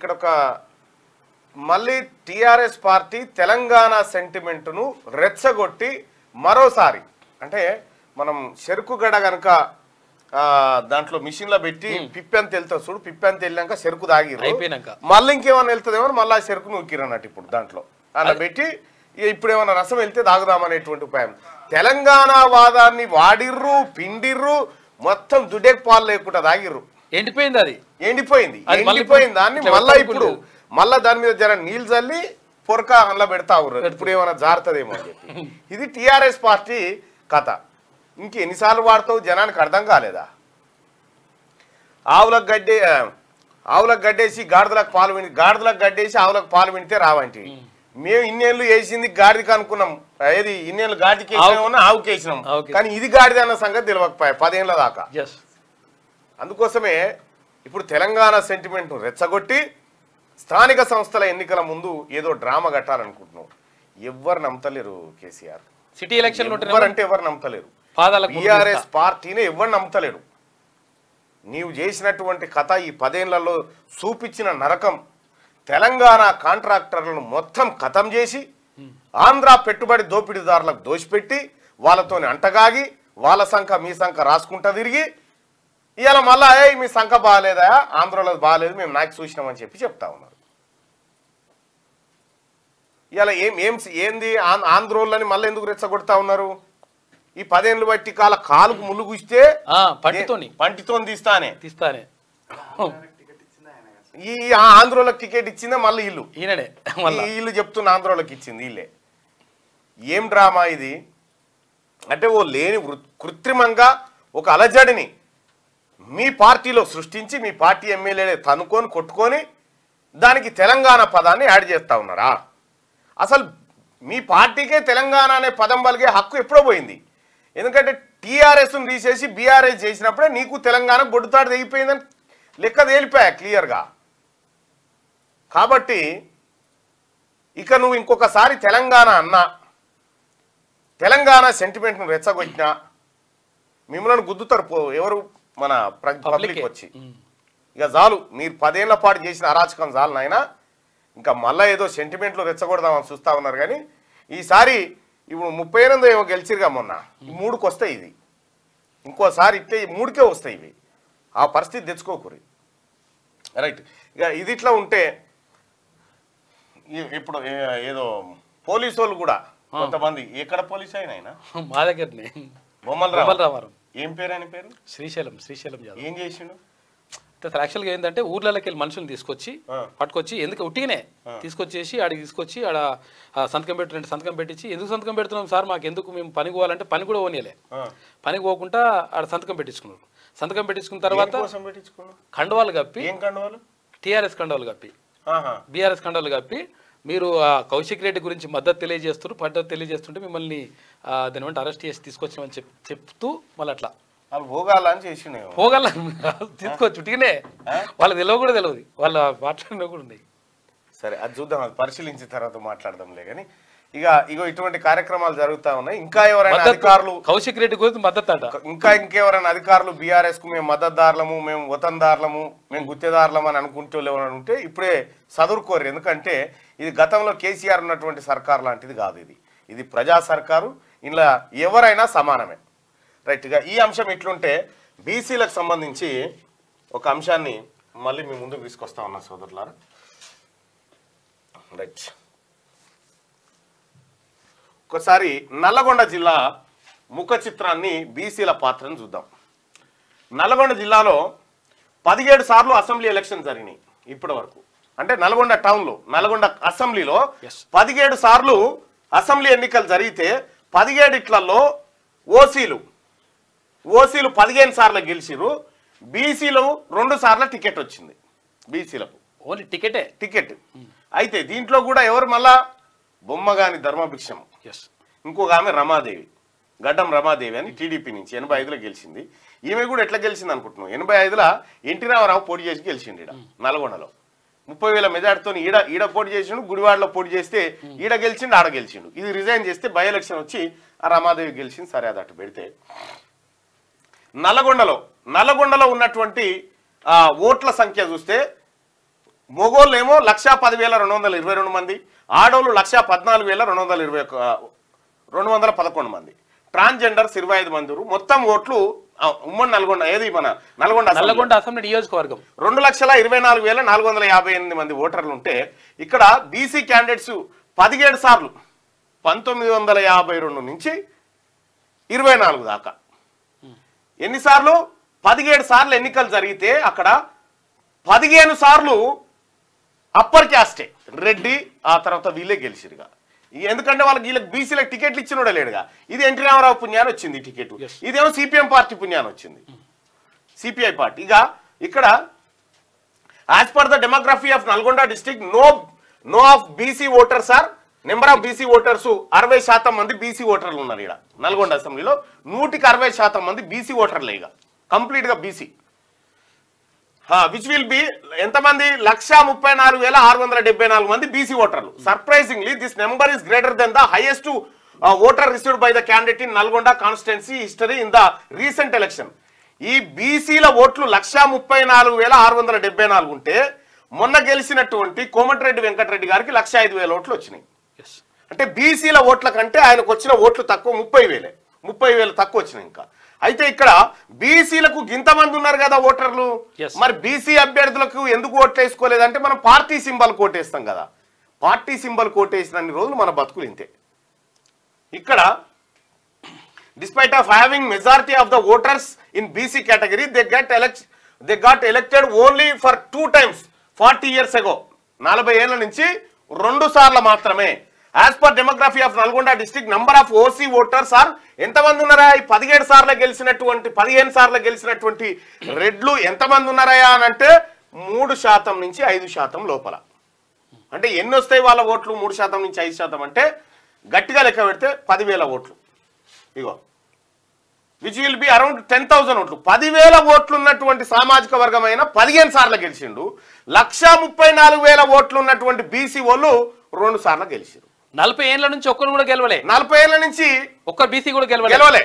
ఇక్కడ ఒక మళ్ళీ టిఆర్ఎస్ పార్టీ తెలంగాణ సెంటిమెంట్ను రెచ్చగొట్టి మరోసారి అంటే మనం చెరుకుగడ గనక దాంట్లో మిషన్లో పెట్టి పిప్పంత వెళ్తావు చూడు, పిప్పంత వెళ్ళాక చెరుకు తాగిరు, మళ్ళీ ఇంకేమైనా వెళ్తుందేమో మళ్ళీ ఆ చెరుకు నూకిరు అన్నట్టు ఇప్పుడు దాంట్లో అలా పెట్టి ఇప్పుడు ఏమైనా రసం వెళ్తే తాగుదామనేటువంటి ఉపాయం. తెలంగాణ వాదాన్ని వాడిర్రు, పిండిర్రు, మొత్తం దుడ్డేకి పాలు లేకుండా తాగిర్రు. ఎండిపోయింది, అది ఎండిపోయింది దాన్ని మళ్ళా ఇప్పుడు మళ్ళా దాని మీద జర నీళ్ళు చల్లి పొరక అందులో పెడతావు, ఇప్పుడు ఏమైనా జారుతుందేమో అని చెప్పి. ఇది టిఆర్ఎస్ పార్టీ కథ. ఇంకెన్నిసార్లు వాడతావు, జనానికి అర్థం కాలేదా? ఆవులకు గడ్డేసి గాడిదలకు గడ్డేసి ఆవులకు పాలు వింటే రావంటి. మేము ఇన్నేళ్ళు వేసింది గాడికి అనుకున్నాం, ఏది ఇన్నేళ్ళు గాడికి వేసినా ఆవుకి వేసినాం, కానీ ఇది గాడిద అన్న సంగతి తెలియకపోయా 10 ఏళ్ళ దాకా. అందుకోసమే ఇప్పుడు తెలంగాణ సెంటిమెంట్ను రెచ్చగొట్టి స్థానిక సంస్థల ఎన్నికల ముందు ఏదో డ్రామా కట్టాలనుకుంటున్నాం. ఎవ్వరు నమ్మతలేరు కేసీఆర్. సిటీ ఎలక్షన్ ఎవరంటే ఎవరు నమ్మతలేరు, టీఆర్ఎస్ పార్టీని ఎవరు నమ్మతలేడు. నీవు చేసినటువంటి కథ ఈ 10 ఏళ్లలో చూపించిన నరకం, తెలంగాణ కాంట్రాక్టర్లను మొత్తం ఖతం చేసి ఆంధ్ర పెట్టుబడి దోపిడీదారులకు దోషిపెట్టి వాళ్ళతోని అంటగాగి వాళ్ళ సంఖ మీ సంఖ రాసుకుంటా తిరిగి ఇవాళ మళ్ళా మీ సంఖ బాగాలేదా, ఆంధ్రలో బాగాలేదు, మేము నాకు చూసినామని చెప్తా ఉన్నారు. ఇవాళ ఏంది ఆంధ్రోళ్ళని మళ్ళీ ఎందుకు రెచ్చగొడతా ఉన్నారు? ఈ 10 ఏళ్ళు బట్టి కాలుకు ముళ్ళు గుస్తే పంటితో తీస్తానే ఈ ఆంధ్రోళ్ళకి టికెట్ ఇచ్చిందే మళ్ళీ ఇల్లు చెప్తున్న ఆంధ్రోళ్ళకి ఇచ్చింది వీళ్ళే. ఏం డ్రామా ఇది అంటే, ఓ లేని కృత్రిమంగా ఒక అలజడిని మీ పార్టీలో సృష్టించి మీ పార్టీ ఎమ్మెల్యేలే తనుకొని కొట్టుకొని దానికి తెలంగాణ పదాన్ని యాడ్ చేస్తూ ఉన్నారా? అసలు మీ పార్టీకే తెలంగాణ అనే పదం పలికే హక్కు ఎప్పుడో పోయింది. ఎందుకంటే టీఆర్ఎస్ను తీసేసి బీఆర్ఎస్ చేసినప్పుడే నీకు తెలంగాణ బొడ్డుతాడు తెగిపోయిందని లెక్క తేలిపోయా క్లియర్గా. కాబట్టి ఇక నువ్వు ఇంకొకసారి తెలంగాణ అన్నా, తెలంగాణ సెంటిమెంట్ను రెచ్చగొట్టినా మిమ్మల్ని గుద్దుతారు ఎవరు, మన పబ్లిక్ వచ్చి. ఇక చాలు, మీరు 10 ఏళ్ల పాటు చేసిన అరాచకం చాలు నాయన, ఇంకా మళ్ళీ ఏదో సెంటిమెంట్లు రెచ్చగొడదామని చూస్తూ ఉన్నారు. కానీ ఈసారి ఇప్పుడు 38 ఏమో గెలిచిరుగా మొన్న, ఈ 3కి వస్తాయి. ఇది ఇంకోసారి ఇట్టే 3కే వస్తాయి ఇవి. ఆ పరిస్థితి తెచ్చుకోకూరి. రైట్, ఇక ఇది ఇట్లా ఉంటే ఇప్పుడు ఏదో పోలీసు వాళ్ళు కూడా కొంతమంది, ఎక్కడ పోలీసు అయినా మా దగ్గరనే బొమ్మల రామారం, ఏం పేరు ఆయన పేరు? శ్రీశైలం ఏం చేసిండు? యాక్చువల్గా ఏంటంటే ఊర్లలోకి వెళ్ళి మనుషులు తీసుకొచ్చి పట్టుకొచ్చి, ఎందుకు ఉట్టిగానే తీసుకొచ్చేసి ఆడికి తీసుకొచ్చి ఆడ సంతకం పెట్టించి, ఎందుకు సంతకం పెడుతున్నాం సార్, మాకు ఎందుకు, మేము పనికి పోవాలంటే పని కూడా పోనీయలే, పనికి పోకుండా ఆడ సంతకం పెట్టించుకున్నారు. సంతకం పెట్టించుకున్న తర్వాత కండవాలు కప్పి, టీఆర్ఎస్ కండవాలు కప్పి, బీఆర్ఎస్ కండవాలు కప్పి, మీరు కౌశిక్ రెడ్డి గురించి మద్దతు తెలియజేస్తుంటే మిమ్మల్ని దాని వెంట అరెస్ట్ చేసి తీసుకొచ్చామని చెప్తూ మళ్ళీ అట్లా తీసుకోవచ్చు. ఉట్టిగానే వాళ్ళకి తెలియదు కూడా తెలియదు, వాళ్ళ మాట్లాడినా కూడా ఉన్నాయి. సరే, అది చూద్దాం, అది పరిశీలించిన తర్వాత మాట్లాడదాంలే. కానీ ఇగో ఇటువంటి కార్యక్రమాలు జరుగుతా ఉన్నాయి. ఇంకా ఎవరైనా అధికారులు కౌశిక్ రెడ్డి గురించి మద్దతు అంట, ఇంకెవరైనా అధికారులు బీఆర్ఎస్ కు మేము మద్దతుదారులము, మేము వతందారులము, మేము గుత్తేదారులము అని అనుకుంటూ ఎవరైనా ఉంటే ఇప్పుడే చదువుకోరు. ఎందుకంటే ఇది గతంలో కేసీఆర్ ఉన్నటువంటి సర్కార్ లాంటిది కాదు. ఇది ప్రజా సర్కారు, ఇలా ఎవరైనా సమానమే. రైట్గా ఈ అంశం ఇట్లుంటే బీసీలకు సంబంధించి ఒక అంశాన్ని మళ్ళీ మీ ముందుకు తీసుకొస్తా ఉన్నా సోదరులారా. రైట్, ఒకసారి నల్లగొండ జిల్లా ముఖ చిత్రాన్ని, బీసీల పాత్రను చూద్దాం. నల్లగొండ జిల్లాలో 17 సార్లు అసెంబ్లీ ఎలక్షన్ జరిగినాయి ఇప్పటి వరకు. అంటే నల్గొండ టౌన్లో, నల్గొండ అసెంబ్లీలో 17 సార్లు అసెంబ్లీ ఎన్నికలు జరిగితే 17 ఇట్లలో ఓసీలు 15 సార్లు గెలిచిరు. బీసీలు 2 సార్లు టికెట్ వచ్చింది. బీసీలకు ఓన్లీ టికెట్. అయితే దీంట్లో కూడా ఎవరు మళ్ళా బొమ్మగాని ధర్మభిక్షం, ఇంకొక ఆమె రమాదేవి, గడ్డం రమాదేవి అని టీడీపీ నుంచి 85లో గెలిచింది. ఈమె కూడా ఎట్లా గెలిచింది అనుకుంటున్నాం, 85లో ఎన్టీ రామారావు పోటీ చేసి గెలిచిండు. ఈడ నల్గొండలో 30,000 మెజార్టీతో ఈడ పోటీ చేసిండు, గుడివాడలో పోటీ చేస్తే ఈడ గెలిచిండు, ఆడ గెలిచిండు. ఇది రిజైన్ చేస్తే బై ఎలక్షన్ వచ్చి ఆ రమాదేవి గెలిచింది. సరే, అది అటు పెడితే నల్లగొండలో ఉన్నటువంటి ఓట్ల సంఖ్య చూస్తే మొగోళ్ళు ఏమో 1,10,222 మంది, ఆడోళ్ళు 1,14,211 మంది, ట్రాన్స్జెండర్స్ 25 మంది. మొత్తం ఓట్లు ఉమ్మడి నల్గొండ, ఏది మన నల్గొండ అసెంబ్లీ నియోజకవర్గం 2,24,258 మంది ఓటర్లు ఉంటే ఇక్కడ బీసీ క్యాండిడేట్స్ 17 సార్లు 1952 నుంచి 24 దాకా ఎన్నిసార్లు 17 సార్లు ఎన్నికలు జరిగితే అక్కడ 15 సార్లు అప్పర్ క్యాస్టే రెడ్డి, ఆ తర్వాత వీళ్ళే గెలిచిరుగా. ఎందుకంటే వీళ్ళకి బీసీలకు టికెట్లు ఇచ్చినోడే లేడుగా. ఇది ఎన్టీ రామారావు పుణ్యాన్ని వచ్చింది టికెట్, ఇదేమో సిపిఎం పార్టీ పుణ్యాన్ని వచ్చింది, సిపిఐ పార్టీ. ఇక ఇక్కడ as per the demography of Nalgonda district no of BC voters are number of BC voters 60% మంది బీసీ ఓటర్లు ఉన్నారు. ఇక్కడ నల్గొండ అసెంబ్లీలో 160% మంది బీసీ ఓటర్లే, ఇక కంప్లీట్ గా బీసీ. విచ్ విల్ బి ఎంతమంది 1,34,674 మంది బీసీ ఓటర్లు. Surprisingly this number is greater than the highest voter received by the candidate in Nalgonda constituency history in the recent election. ఈ బీసీల ఓట్లు 1,34,674 ఉంటే మొన్న గెలిచినటువంటి కోమటిరెడ్డి వెంకటరెడ్డి గారికి 1,05,000 ఓట్లు వచ్చినాయి. అంటే బీసీల ఓట్ల కంటే ఆయనకు వచ్చిన ఓట్లు తక్కువ, 30,000 తక్కువ వచ్చినాయి. ఇంకా అయితే ఇక్కడ బీసీలకు ఇంతమంది ఉన్నారు కదా ఓటర్లు, మరి బీసీ అభ్యర్థులకు ఎందుకు ఓట్లు వేసుకోలేదంటే మనం పార్టీ సింబల్ కోటేస్తాం కదా. పార్టీ సింబల్ కోటేసినన్ని రోజులు మన బతుకులు ఇంతే. ఇక్కడ despite of having majority of the voters in BC category they got elected only for 2 times 40 years ago. 40 ఏళ్ల నుంచి 2 సార్లు మాత్రమే. As per demography of Nalgonda district number of OC voters are ఎంతమంది ఉన్నారా? 15 సార్లు గెలిచినటువంటి 15 సార్లు గెలిచినటువంటి రెడ్లు ఎంతమంది ఉన్నారా అని అంటే 3% నుంచి 5% లోపల. అంటే ఎన్ని వస్తాయి వాళ్ళ ఓట్లు? 3% నుంచి 5% అంటే గట్టిగా లెక్క పెడితే 10,000 ఓట్లు. ఇగో విచ్ విల్ బి అరౌండ్ 10,000 ఓట్లు. 10,000 ఓట్లు ఉన్నటువంటి సామాజిక వర్గమైన 15 సార్లు గెలిచిండు. 1,34,000 ఓట్లు ఉన్నటువంటి బీసీ వాళ్ళు 2 సార్లు గెలిచారు. 40 ఏళ్ల నుంచి ఒక్కరు కూడా గెలవలే. 40 ఏళ్ల నుంచి ఒక్క బీసీ కూడా గెలవలే,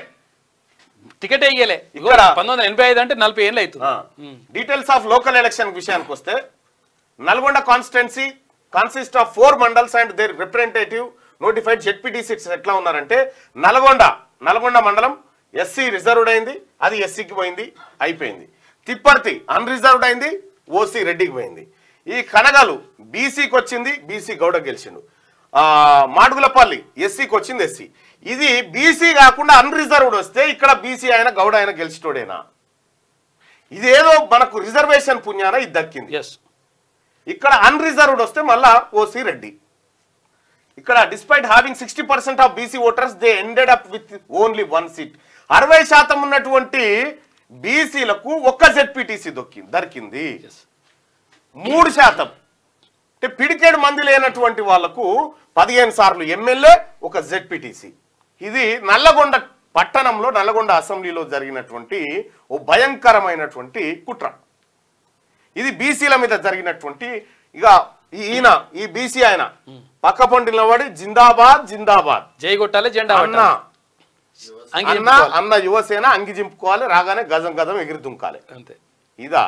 టికెట్ వేయలే. 1985 అంటే 40 ఏళ్ళు అవుతుంది. డీటెయిల్స్ ఆఫ్ లోకల్ ఎలక్షన్ విషయానికి వస్తే Nalgonda constituency consist of 4 mandals and their representative notified ZPTC ఎట్లా ఉన్నారంటే నల్గొండ మండలం ఎస్సీ రిజర్వ్డ్ అయింది, అది ఎస్సీకి పోయింది, అయిపోయింది. తిప్పర్తి అన్రిజర్వ్డ్ అయింది, ఓసీ రెడ్డికి పోయింది. ఈ కనగలు బీసీకి వచ్చింది, బీసీ గౌడ గెలిచిండు. మాడుగులపల్లి ఎస్సీకి వచ్చింది, ఎస్సీ. ఇది బీసీ కాకుండా అన్రిజర్వ్డ్ వస్తే ఇక్కడ బీసీ అయినా గౌడ అయినా గెలిచిటోడేనా? ఇదేదో మనకు రిజర్వేషన్ పుణ్యాన ఇది దక్కింది. ఇక్కడ అన్రిజర్వ్డ్ వస్తే మళ్ళా ఓసీ రెడ్డి. ఇక్కడ despite having 60% of BC voters they ended up with only 1 seat. 60% ఉన్నటువంటి బీసీలకు ఒక్క జెడ్పీటీసీ దొరికింది. 3% అంటే పిడికేడు మంది లేనటువంటి వాళ్లకు 15 సార్లు ఎమ్మెల్యే, ఒక జెడ్పీటీసీ. ఇది నల్లగొండ పట్టణంలో నల్లగొండ అసెంబ్లీలో జరిగినటువంటి ఓ భయంకరమైనటువంటి కుట్ర. ఇది బీసీల మీద జరిగినటువంటి. ఇక ఈ బీసీ ఆయన పక్క పంట నిలబడి జిందాబాద్ జిందాబాద్ జై కొట్టాలి, జెండా అన్న యువసేన అంగి జింపుకోవాలి, రాగానే గజం గజం ఎగిరి దుంకాలి అంతే. ఇదా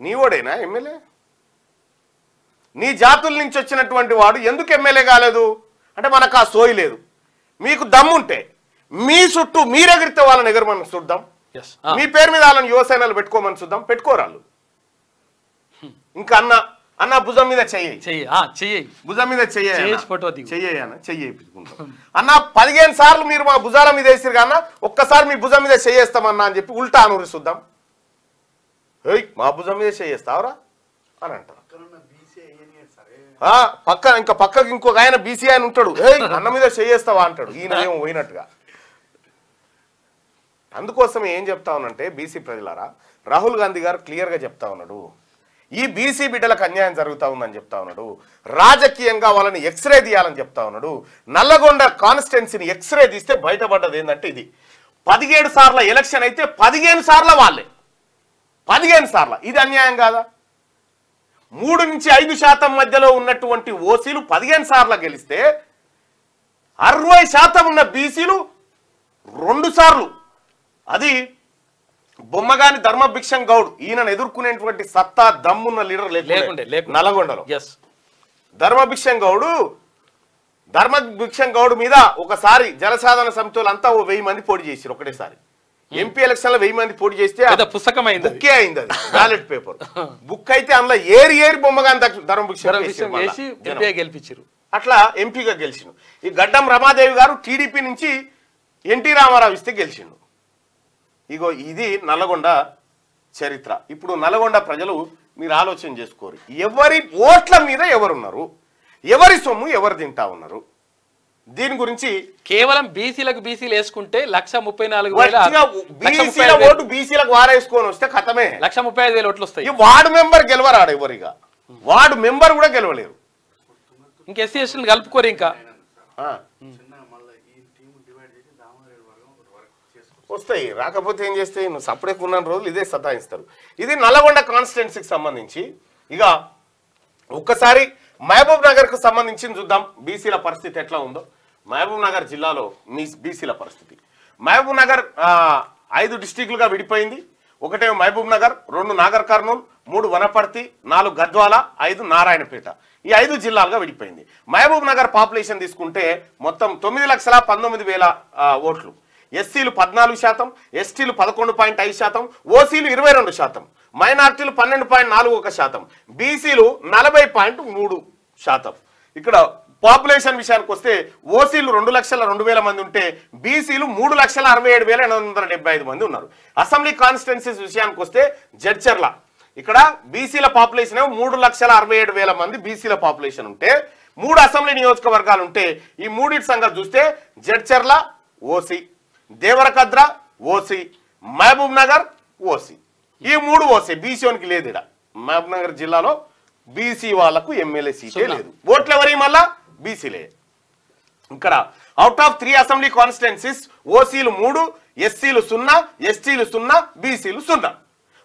నీవోడేనా ఎమ్మెల్యే? నీ జాతుల నుంచి వచ్చినటువంటి వాడు ఎందుకు ఎమ్మెల్యే కాలేదు అంటే మనకు ఆ సోయి లేదు. మీకు దమ్ముంటే మీ చుట్టూ మీరెగిరితే వాళ్ళని ఎగరమని చూద్దాం, మీ పేరు మీద వాళ్ళని యువసేనలు పెట్టుకోమని చూద్దాం. పెట్టుకోరాళ్ళు. ఇంకా అన్న భుజం మీద చెయ్యి, భుజం మీద చెయ్యి అన్న 15 సార్లు మీరు మా భుజాల మీద వేసారు కన్నా ఒక్కసారి మీ భుజం మీద చెయ్యేస్తామన్నా అని చెప్పి ఉల్టా అనూరి చూద్దాం. మా భుజం మీద చెయ్యేస్తావరా అని అంటారు. పక్కకి ఇంకొక ఆయన బీసీ ఆయన ఉంటాడు, అన్న మీద చెయ్యేస్తావా అంటాడు. ఈయన ఏమో పోయినట్టుగా. అందుకోసం ఏం చెప్తా ఉన్నానంటే బీసీ ప్రజలారా, రాహుల్ గాంధీ గారు క్లియర్గా చెప్తా ఉన్నాడు, ఈ బీసీ బిడ్డలకు అన్యాయం జరుగుతూ ఉందని చెప్తా ఉన్నాడు. రాజకీయంగా వాళ్ళని ఎక్స్రే తీయాలని చెప్తా ఉన్నాడు. నల్లగొండ కాన్స్టిట్యున్సీని ఎక్స్రే తీస్తే బయటపడ్డది ఏంటంటే ఇది 17 సార్ల ఎలక్షన్ అయితే 15 సార్ల వాళ్ళే, 15 సార్ల. ఇది అన్యాయం కాదా? 3 నుంచి 5% మధ్యలో ఉన్నటువంటి ఓసీలు 15 సార్లు గెలిస్తే 60% ఉన్న బీసీలు 2 సార్లు, అది బొమ్మగాని ధర్మభిక్షం గౌడ్ ఈయనను ఎదుర్కొనేటువంటి సత్తా దమ్మున్న లీడర్ లేకుండే నల్గొండలో. ధర్మభిక్షం గౌడ్ మీద ఒకసారి జనసాధారణ సమితులు అంతా 1000 మంది పోటీ చేశారు ఒకటేసారి. ఎంపీ ఎలక్షన్ లో 1000 మంది పోటీ చేస్తే పుస్తకం అయింది, బుక్కే అయింది, అది బ్యాలెట్ పేపర్ బుక్ అయితే అందులో ఏరి బొమ్మగాని ధర్మభిక్షం గెలిపించారు. అట్లా ఎంపీగా గెలిచిండు. ఈ గడ్డం రమాదేవి గారు టీడీపీ నుంచి ఎన్టీ రామారావు ఇస్తే గెలిచిండు. ఇగో ఇది నల్లగొండ చరిత్ర. ఇప్పుడు నల్లగొండ ప్రజలు మీరు ఆలోచన చేసుకోరు, ఎవరి ఓట్ల మీద ఎవరున్నారు, ఎవరి సొమ్ము ఎవరు తింటా ఉన్నారు. దీని గురించి కేవలం బీసీలకు బీసీలు వేసుకుంటే 134,000 ఓటు బీసీలకు వారేసుకొని వస్తే ఖతమే, 135,000 ఓట్లు వస్తాయి. వార్డు మెంబర్ గెలవరాడు, ఎవరిగా వార్డు మెంబర్ కూడా గెలవలేరు. ఇంకా ఎస్సీ ఎస్టీలు కలుపుకోరు. ఇంకా వస్తాయి, రాకపోతే ఏం చేస్తాయి, నువ్వు సపరేట్ ఉన్న రోజులు ఇదే సతాయిస్తారు. ఇది నల్లగొండ కాన్స్టిట్యున్సీకి సంబంధించి. ఇక ఒక్కసారి మహబూబ్ నగర్ కు సంబంధించి చూద్దాం బీసీల పరిస్థితి ఎట్లా ఉందో. మహబూబ్ నగర్ జిల్లాలో మీ బీసీల పరిస్థితి. మహబూబ్ నగర్ 5 డిస్టిక్లుగా విడిపోయింది. 1 మహబూబ్ నగర్, 2 నాగర్ కర్నూలు, 3 వనపర్తి, 4 గద్వాల, 5 నారాయణపేట. ఈ 5 జిల్లాలుగా విడిపోయింది. మహబూబ్ నగర్ పాపులేషన్ తీసుకుంటే మొత్తం 9,19,000 ఓట్లు. ఎస్సీలు 14%, ఎస్టీలు 11.5%, ఓసీలు 22%, మైనార్టీలు 12.41%, బీసీలు 40.3%. ఇక్కడ పాపులేషన్ విషయానికి వస్తే ఓసీలు 2,02,000 మంది ఉంటే బీసీలు 3,67,875 మంది ఉన్నారు. అసెంబ్లీ కాన్స్టిట్యున్సీస్ విషయానికి వస్తే జడ్చర్ల ఇక్కడ బీసీల పాపులేషన్ 3,67,000 మంది బీసీల పాపులేషన్ ఉంటే 3 అసెంబ్లీ నియోజకవర్గాలు ఉంటే ఈ మూడింటి సంగతి చూస్తే Jadcherla OC, Devarakadra OC, Mahabubnagar OC. ఈ 3 ఓసీ, బీసీకి లేదు. ఇక్కడ మహబూబ్ నగర్ జిల్లాలో బీసీ వాళ్లకు ఎమ్మెల్యే సీటే లేదు. ఓట్లు ఎవరి మళ్ళా బీసీలే. ఇక్కడ అవుట్ ఆఫ్ 3 అసెంబ్లీ కాన్స్టిట్యున్సీస్ ఓసీలు 3, ఎస్సీలు 0, ఎస్టీలు 0, బీసీలు 0.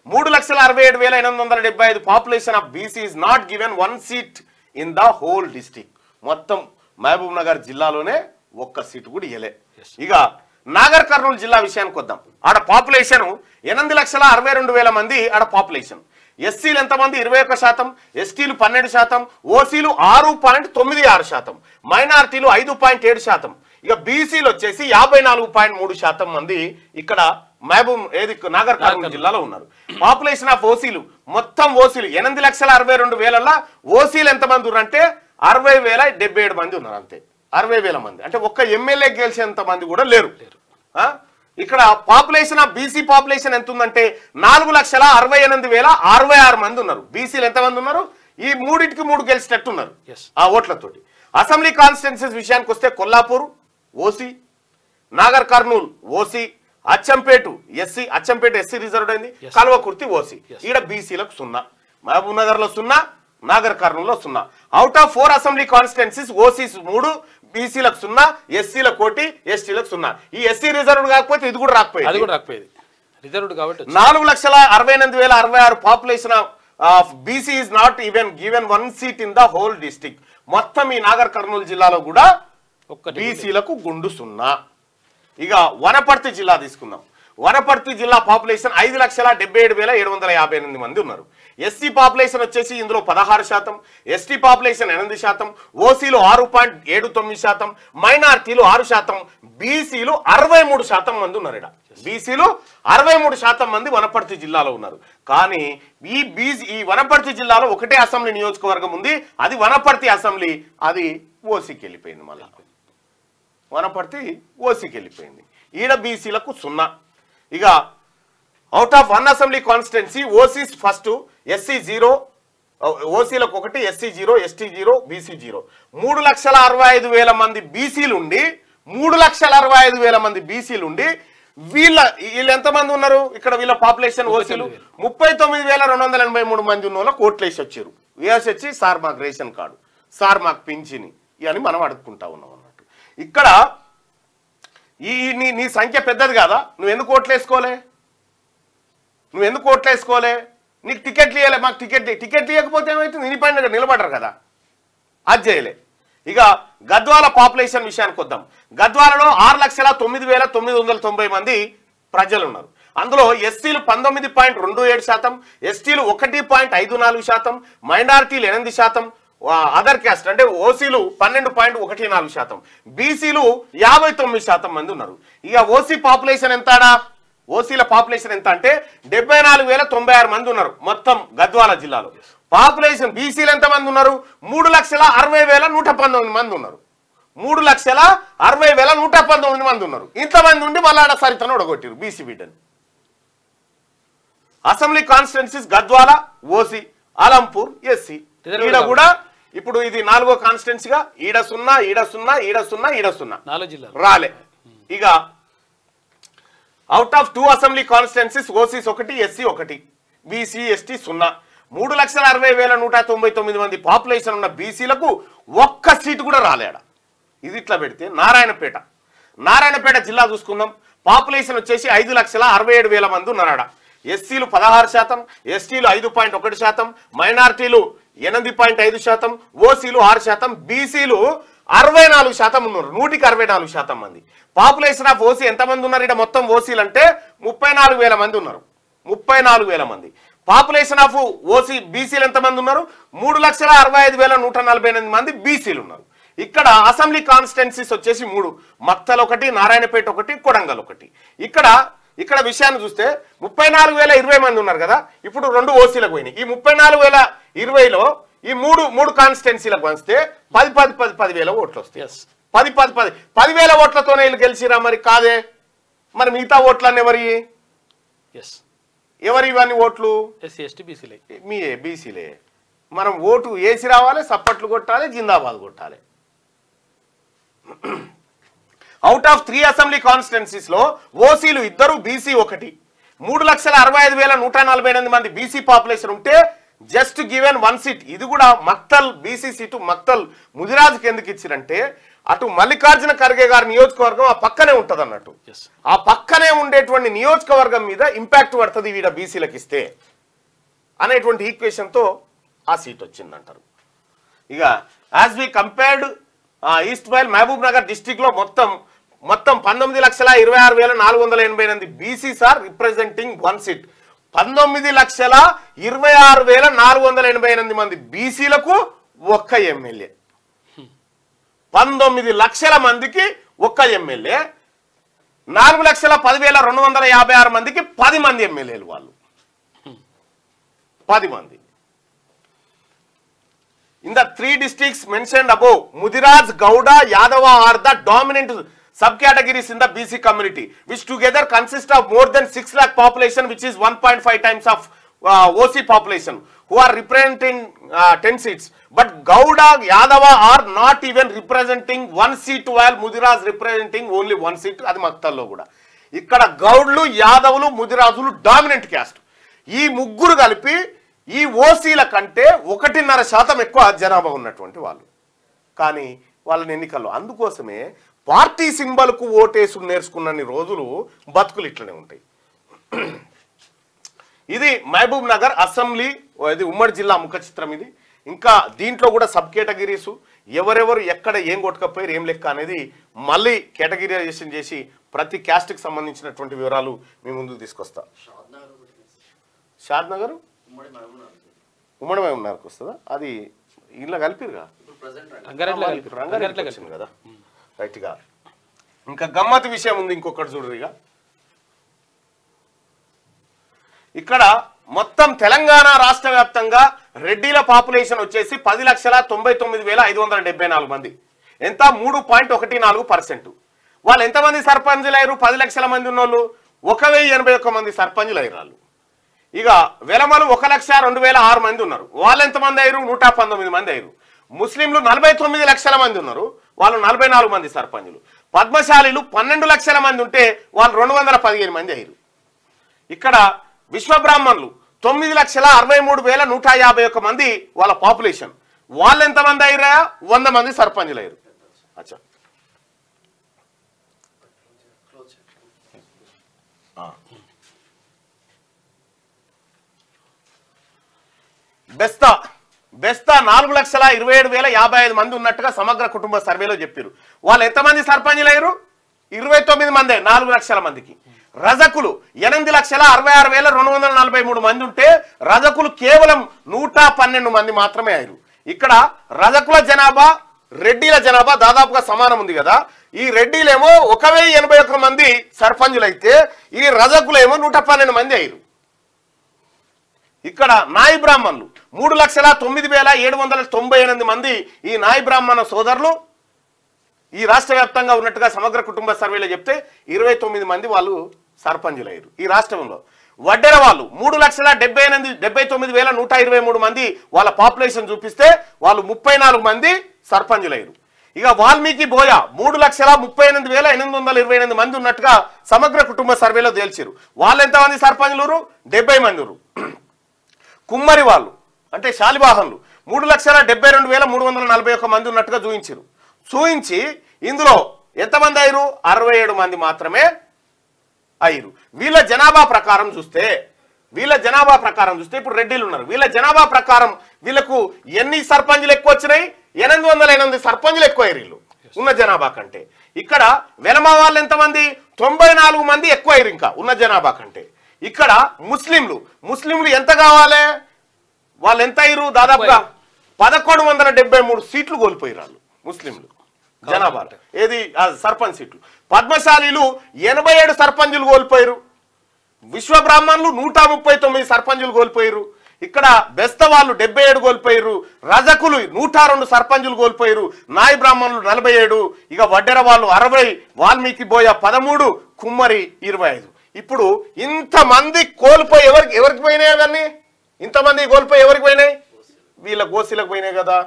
3,67,875 population of BC is not given 1 seat in the whole district. మొత్తం మహబూబ్ నగర్ జిల్లాలోనే 1 సీటు కూడా ఇయ్యలే. ఇక నాగర్ కర్నూలు జిల్లా విషయానికి వద్దాం. ఆడ పాపులేషన్ 8,62,000 మంది ఆడ పాపులేషన్. ఎస్సీలు ఎంతమంది 21%, ఎస్టీలు 12%, ఓసీలు 6.96%, మైనార్టీలు 5.7%. ఇక బీసీలు వచ్చేసి 54.3% మంది ఇక్కడ నాగర్ కర్నూలు జిల్లాలో ఉన్నారు. పాపులేషన్ ఆఫ్ ఓసీలు మొత్తం ఓసీలు 8,62,000 ఓసీలు ఎంతమంది ఉన్నారంటే 60,077 మంది ఉన్నారు. అంతే, 60,000 మంది. అంటే ఒక్క ఎమ్మెల్యే గెలిచేంత మంది కూడా లేరు. ఇక్కడ పాపులేషన్ ఆఫ్ బీసీ పాపులేషన్ ఎంత ఉందంటే 4,68,066 మంది ఉన్నారు. బీసీలు ఎంతమంది ఉన్నారు? ఈ 3 గెలిచినట్టున్నారు ఆ ఓట్లతోటి. అసెంబ్లీ కాన్స్టిట్యున్సీస్ విషయానికి వస్తే Kollapur OC, Nagar Kurnool OC, Achampet SC reserved అయింది, కల్వకుర్తి ఓసీ. ఈడ బీసీలకు 0, మహబూబ్ నగర్ లో 0, Nagar Kurnool 0. Out of 4 assembly constituencies OCs 3, బీసీలకు 0, ఎస్సీలకు 1, ఎస్టీలకు 0. ఈ ఎస్సీ రిజర్వ్డ్ కాకపోతే ఇది కూడా రాకపోయేది. రిజర్వ్డ్ కాబట్టి 4,68,066 population of BC is not even given 1 seat in the whole district. మొత్తం ఈ నాగర్ కర్నూలు జిల్లాలో కూడా బీసీలకు గుండు 0. ఇక వనపర్తి జిల్లా తీసుకుందాం. వనపర్తి జిల్లా పాపులేషన్ 5,77,758 మంది ఉన్నారు. ఎస్సీ పాపులేషన్ వచ్చేసి ఇందులో 16%, ఎస్టీ పాపులేషన్ 8%, ఓసీలు 6.79%, మైనార్టీలు 6%, బీసీలు 63% మంది ఉన్నారు. ఇక్కడ బీసీలు 63% మంది వనపర్తి జిల్లాలో ఉన్నారు. కానీ ఈ వనపర్తి జిల్లాలో ఒకటే అసెంబ్లీ నియోజకవర్గం ఉంది, అది వనపర్తి అసెంబ్లీ. అది ఓసీకి వెళ్ళిపోయింది. మళ్ళా వనపర్తి ఓసీకి వెళ్ళిపోయింది. ఈడ బీసీలకు 0. ఇక out of 1 assembly constituency OCs first, SC 0, ఓసీలకు 1, SC 0, ST 0, BC 0. 3,65,000 మంది బీసీలుండి 3,65,000 మంది బీసీలుండి వీళ్ళు ఎంతమంది ఉన్నారు? ఇక్కడ వీళ్ళ పాపులేషన్ ఓసీలు 39,283 మంది ఉన్న వాళ్ళకి ఓట్లు వేసి వచ్చారు. వేసి వచ్చి సార్ మాకు రేషన్ కార్డు, సార్ మాకు పింఛని అని మనం అడుక్కుంటా ఉన్నాం అన్నట్టు. ఇక్కడ నీ సంఖ్య పెద్దది కాదా? నువ్వు ఎందుకు ఓట్లు వేసుకోలే? నీకు టికెట్లు ఇవ్వలే, మాకు టికెట్లు ఇవ్వకపోతే ఏమైతుంది? నీ పైన నిలబడరు కదా, అది చేయలే. ఇక గద్వాల పాపులేషన్ విషయానికి వద్దాం. గద్వాలలో 6,09,990 మంది ప్రజలు ఉన్నారు. అందులో ఎస్సీలు 19.27%, ఎస్టీలు 1.54%, మైనారిటీలు 8%, అదర్ క్యాస్ట్ అంటే ఓసీలు 12.14%, బీసీలు 59% మంది ఉన్నారు. ఇక ఓసీ పాపులేషన్ ఎంతడా? ఓసీల పాపులేషన్ ఎంత అంటే 74,096 మంది ఉన్నారు మొత్తం గద్వాల జిల్లాలో. పాపులేషన్ బీసీలు ఎంత మంది ఉన్నారు? 3,60,119 మంది ఉన్నారు. 3,60,119 మంది ఉన్నారు. ఇంతమంది ఉండి మళ్ళీ ఆడ సరితను ఒడగొట్టారు బీసీ బిడ్డని. Assembly constituencies Gadwal OC, Alampur SC. ఈడ కూడా ఇప్పుడు ఇది 4వ కాన్స్టిట్యున్సీగా ఈడ 0, ఈడ 0, ఈడ 0, ఈడ 0 4 జిల్లాలు రాలే. ఇక out of 2 assembly constituencies OCs 1, SC 1, BC ST 0. 3,60,199 మంది పాపులేషన్ ఉన్న బీసీలకు ఒక్క సీటు కూడా రాలేడ. ఇది ఇట్లా పెడితే నారాయణపేట జిల్లా చూసుకుందాం. పాపులేషన్ వచ్చేసి 5,67,000 మంది ఉన్నారాడ. ఎస్సీలు 16%, ఎస్టీలు 5.1%, మైనారిటీలు 8.5%, ఓసీలు 6%, బీసీలు 64% ఉన్నారు. 164% మంది. పాపులేషన్ ఆఫ్ ఓసీ ఎంతమంది ఉన్నారు? ఇక్కడ మొత్తం ఓసీలు అంటే 34,000 మంది ఉన్నారు. 34,000 మంది. పాపులేషన్ ఆఫ్ ఓసీ బీసీలు ఎంతమంది ఉన్నారు? 3,65,148 మంది బీసీలు ఉన్నారు. ఇక్కడ అసెంబ్లీ కాన్స్టిట్యున్సీస్ వచ్చేసి 3, మక్తల్ 1, నారాయణపేట 1, కొడంగల్ 1. ఇక్కడ విషయాన్ని చూస్తే 34,020 మంది ఉన్నారు కదా. ఇప్పుడు 2 ఓసీలకు పోయినాయి. ఈ 34,020లో ఈ మూడు కాన్స్టిట్యున్సీలకు పంచితే 10,000 ఓట్లు వస్తాయి. 10,000 ఓట్లతోనే వీళ్ళు గెలిచిరా? మరి కాదే. మరి మిగతా ఓట్లన్నీ ఎవరి ఇవన్నీ ఓట్లు? ఎస్సీ ఎస్టీ బీసీలే. బీసీలే. మనం ఓటు వేసి రావాలి, సప్పట్లు కొట్టాలి, జిందాబాద్ కొట్టాలి. అవుట్ ఆఫ్ 3 అసెంబ్లీ కాన్స్టిట్యున్సీస్ లో ఓసీలు 2, బీసీ 1. 3,65,148 మంది బీసీ పాపులేషన్ ఉంటే జస్ట్ గివెన్ 1 సీట్. ఇది కూడా మక్తల్ బీసీ సీటు. మక్తల్ ముదిరాజుకి ఎందుకు ఇచ్చిరంటే అటు మల్లికార్జున ఖర్గే గారి నియోజకవర్గం ఆ పక్కనే ఉంటది అన్నట్టు. ఆ పక్కనే ఉండేటువంటి నియోజకవర్గం మీద ఇంపాక్ట్ పడుతుంది వీడ బీసీలకు ఇస్తే అనేటువంటి ఈక్వేషన్ తో ఆ సీట్ వచ్చిందంటారు. ఇక as we compared erstwhile Mahabubnagar district లో మొత్తం 19,26,488 బీసీస్ ఆర్ రిప్రజెంటింగ్ 1 సీట్. 19,26,488 మంది బీసీలకు ఒక్క ఎమ్మెల్యే. 19 లక్షల మందికి ఒక్క ఎమ్మెల్యే. 4,10,256 మందికి 10 మంది ఎమ్మెల్యేలు. వాళ్ళు 10 మంది. In the 3 districts mentioned above, Mudiraj, Gowda, Yadava are the dominant subcategories in the BC community, which together consist of more than 6 lakh population, which is 1.5 times of OC population, who are representing 10 seats. But Gowda, Yadava are not even representing 1 seat, while Mudiraj representing only 1 seat. Adi Maktallo kuda. Ikkada Gowdlu, Yadavulu, Mudirajulu dominant caste. Ee mugguru కలిపి ఈ ఓసీల కంటే 1.5% ఎక్కువ జనాభా ఉన్నటువంటి వాళ్ళు. కానీ వాళ్ళని ఎన్నికల్లో అందుకోసమే పార్టీ సింబల్కు ఓటేసు నేర్చుకున్నన్ని రోజులు బతుకులు ఇట్లనే ఉంటాయి. ఇది మహబూబ్ నగర్ అసెంబ్లీ, ఇది ఉమ్మడి జిల్లా ముఖ చిత్రం. ఇది ఇంకా దీంట్లో కూడా సబ్ కేటగిరీస్ ఎవరెవరు ఎక్కడ ఏం కొట్టుకపోయారు ఏం లెక్క అనేది మళ్ళీ కేటగిరైజేషన్ చేసి ప్రతి క్యాస్ట్కి సంబంధించినటువంటి వివరాలు మీ ముందుకు తీసుకొస్తా. షాద్ నగర్ ఉమ్మడి మహబూబ్నగర్కి వస్తుందా? అది ఇలా కలిపిరుగా రంగారెడ్డి వచ్చింది కదా. రైట్గా ఇంకా గమ్మత్ విషయం ఉంది ఇంకొకటి చూడరు. ఇక ఇక్కడ మొత్తం తెలంగాణ రాష్ట్ర వ్యాప్తంగా రెడ్డిల పాపులేషన్ వచ్చేసి 10,99,574 మంది. ఎంత? 3.14%. వాళ్ళు ఎంతమంది సర్పంచులు అయ్యారు? 10 లక్షల మంది ఉన్నోళ్ళు 1,081 మంది సర్పంచులు అయ్యారు. ఇక వెలమలు 1,02,006 మంది ఉన్నారు. వాళ్ళు ఎంతమంది అయ్యారు? 119 మంది అయ్యారు. ముస్లింలు 49 లక్షల మంది ఉన్నారు. వాళ్ళు 44 మంది సర్పంచులు. పద్మశాలీలు 12 లక్షల మంది ఉంటే వాళ్ళు 215 మంది అయ్యారు. ఇక్కడ విశ్వబ్రాహ్మణులు 9,63,151 మంది వాళ్ళ పాపులేషన్. వాళ్ళు ఎంతమంది అయ్యారా? 100 మంది సర్పంచులు అయ్యారు. అచ్చా, బెస్తా 4,27,055 మంది ఉన్నట్టుగా సమగ్ర కుటుంబ సర్వేలో చెప్పారు. వాళ్ళు ఎంతమంది సర్పంచులు అయ్యారు? 29 మంది 4 లక్షల మందికి. రజకులు 8,66,243 మంది ఉంటే రజకులు కేవలం 112 మంది మాత్రమే అయ్యారు. ఇక్కడ రజకుల జనాభా రెడ్డిల జనాభా దాదాపుగా సమానం ఉంది కదా. ఈ రెడ్డిలేమో 1,081 మంది సర్పంచులైతే ఈ రజకులేమో 112 మంది అయ్యారు. ఇక్కడ నాయి బ్రాహ్మణులు 3,09,798 మంది ఈ నాయి బ్రాహ్మణ సోదరులు ఈ రాష్ట్ర వ్యాప్తంగా ఉన్నట్టుగా సమగ్ర కుటుంబ సర్వేలో చెప్తే 29 మంది వాళ్ళు సర్పంచులయ్యారు ఈ రాష్ట్రంలో. వడ్డెర వాళ్ళు 3,79,123 మంది వాళ్ళ పాపులేషన్ చూపిస్తే వాళ్ళు 34 మంది సర్పంచులయ్యారు. ఇక వాల్మీకి బోయ 3,38,828 మంది ఉన్నట్టుగా సమగ్ర కుటుంబ సర్వేలో తేల్చారు. వాళ్ళు ఎంతమంది సర్పంచులు? 70 మంది. కుమ్మరి వాళ్ళు అంటే శాలివాహనులు 3,72,341 మంది ఉన్నట్టుగా చూయించి ఇందులో ఎంతమంది అయ్యారు? 67 మంది మాత్రమే అయ్యారు. వీళ్ళ జనాభా ప్రకారం చూస్తే ఇప్పుడు రెడ్డిలు ఉన్నారు. వీళ్ళ జనాభా ప్రకారం వీళ్ళకు ఎన్ని సర్పంచులు ఎక్కువ వచ్చినాయి? 808 సర్పంచులు ఎక్కువ అయ్యారు వీళ్ళు ఉన్న జనాభా కంటే. ఇక్కడ వెలమ వాళ్ళు ఎంతమంది? 94 మంది ఎక్కువ అయ్యారు ఇంకా ఉన్న జనాభా కంటే. ఇక్కడ ముస్లింలు ఎంత కావాలి? వాళ్ళు ఎంత అయ్యారు? దాదాపుగా 1173 సీట్లు కోల్పోయారు వాళ్ళు ముస్లింలు జనాభా. ఏది సర్పంచ్ సీట్లు. పద్మశాలీలు 87 సర్పంచులు కోల్పోయారు. విశ్వ బ్రాహ్మణులు 139 సర్పంచులు కోల్పోయారు. ఇక్కడ బెస్త వాళ్ళు 77 కోల్పోయారు. రజకులు 102 సర్పంచులు కోల్పోయారు. నాయి బ్రాహ్మణులు 47. ఇక వడ్డెర వాళ్ళు 60, వాల్మీకి బోయ 13, కుమ్మరి 25. ఇప్పుడు ఇంతమంది కోల్పోయి ఎవరికి పోయినాయి? అవన్నీ ఇంతమంది కోల్పోయి ఎవరికి పోయినాయి? వీళ్ళ గోసీలకు పోయినాయి కదా.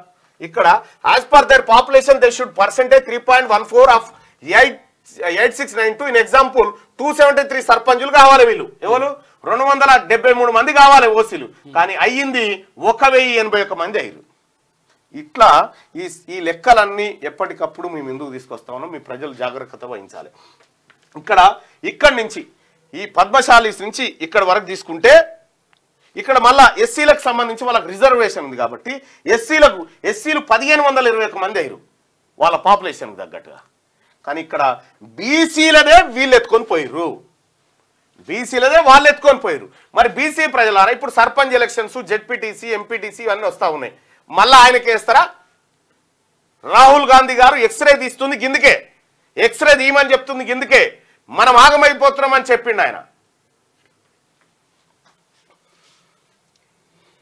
ఇక్కడ as per their population they should percentage 3.14 of 8692. In example 273 సర్పంచులు కావాలి. వీళ్ళు ఎవరు? 273 మంది కావాలి ఓసీలు. కానీ అయ్యింది 1,081 మంది అయ్యారు. ఇట్లా ఈ లెక్కలన్నీ ఎప్పటికప్పుడు మేము ఎందుకు తీసుకొస్తా ఉన్నాం? మీ ప్రజలు జాగ్రత్త వహించాలి. ఇక్కడి నుంచి ఈ పద్మశాలీస్ నుంచి ఇక్కడ వరకు తీసుకుంటే ఇక్కడ మళ్ళా ఎస్సీలకు సంబంధించి వాళ్ళకి రిజర్వేషన్ ఉంది కాబట్టి ఎస్సీలు 1,521 మంది అయ్యారు వాళ్ళ పాపులేషన్కి తగ్గట్టుగా. కానీ ఇక్కడ బీసీలదే వీళ్ళు ఎత్తుకొని పోయారు. మరి బీసీ ప్రజలారా ఇప్పుడు సర్పంచ్ ఎలక్షన్స్, జెడ్పీటీసీ, ఎంపీటీసీ ఇవన్నీ వస్తూ ఉన్నాయి. మళ్ళీ ఆయనకి వేస్తారా? రాహుల్ గాంధీ గారు ఎక్స్రే తీస్తుంది గిందుకే, ఎక్స్రే తీయమని చెప్తుంది గిందుకే, మనం ఆగమైపోతున్నామని చెప్పిండు ఆయన.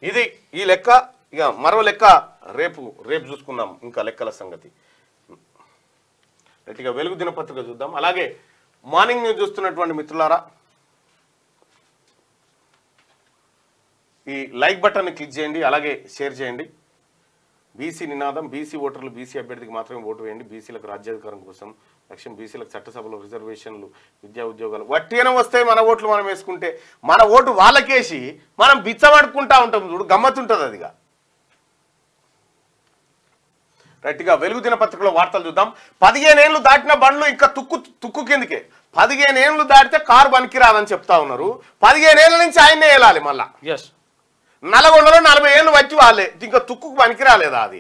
ఇది ఈ లెక్క. ఇక మరో లెక్క రేపు చూసుకుందాం ఇంకా లెక్కల సంగతి. ఇక వెలుగు దినపత్రిక చూద్దాం. అలాగే మార్నింగ్ న్యూస్ చూస్తున్నటువంటి మిత్రులారా ఈ లైక్ బటన్ని క్లిక్ చేయండి, అలాగే షేర్ చేయండి. బీసీ నినాదం, బీసీ ఓటర్లు బీసీ అభ్యర్థికి మాత్రమే ఓటు వేయండి. బీసీలకు రాజ్యాధికారం కోసం లక్ష్యం. బీసీలకు చట్టసభలో రిజర్వేషన్లు, విద్యా ఉద్యోగాలు. వట్టిగానే వస్తే మన ఓట్లు మనం వేసుకుంటే మన ఓటు వాళ్ళకేసి మనం బిచ్చమడుకుంటా ఉంటాం. చూడు గమ్మత్తుంటుంది అదిగా. రైట్గా వెలుగు దినపత్రికలో వార్తలు చూద్దాం. 15 ఏళ్ళు దాటిన బండ్లు ఇంకా తుక్కు కిందకే. 15 ఏళ్ళు దాటితే కారు పనికి రాదని చెప్తా ఉన్నారు. 15 ఏళ్ళ నుంచి ఆయన్నే వెళ్ళాలి. మళ్ళా నల్గొండలో 40 ఏళ్ళు వచ్చి వాళ్ళే ఇంకా తుక్కుకు పనికి రాలేదా? అది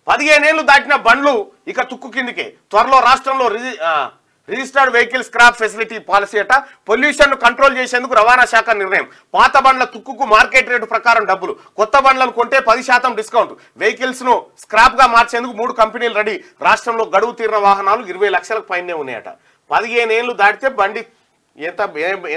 15 ఏళ్ళు దాటిన బండ్లు ఇక తుక్కు కిందికే. త్వరలో రాష్ట్రంలో registered vehicle scrap facility policy అట. పొల్యూషన్ కంట్రోల్ చేసేందుకు రవాణా శాఖ నిర్ణయం. పాత బండ్ల తుక్కుకు మార్కెట్ రేటు ప్రకారం డబ్బులు, కొత్త బండ్లను కొంటే 10% డిస్కౌంట్. వెహికల్స్ ను స్క్రాప్ గా మార్చేందుకు 3 కంపెనీలు రెడీ. రాష్ట్రంలో గడువు తీరిన వాహనాలు 20 లక్షలకు పైనే ఉన్నాయట. 15 ఏళ్ళు దాటితే బండి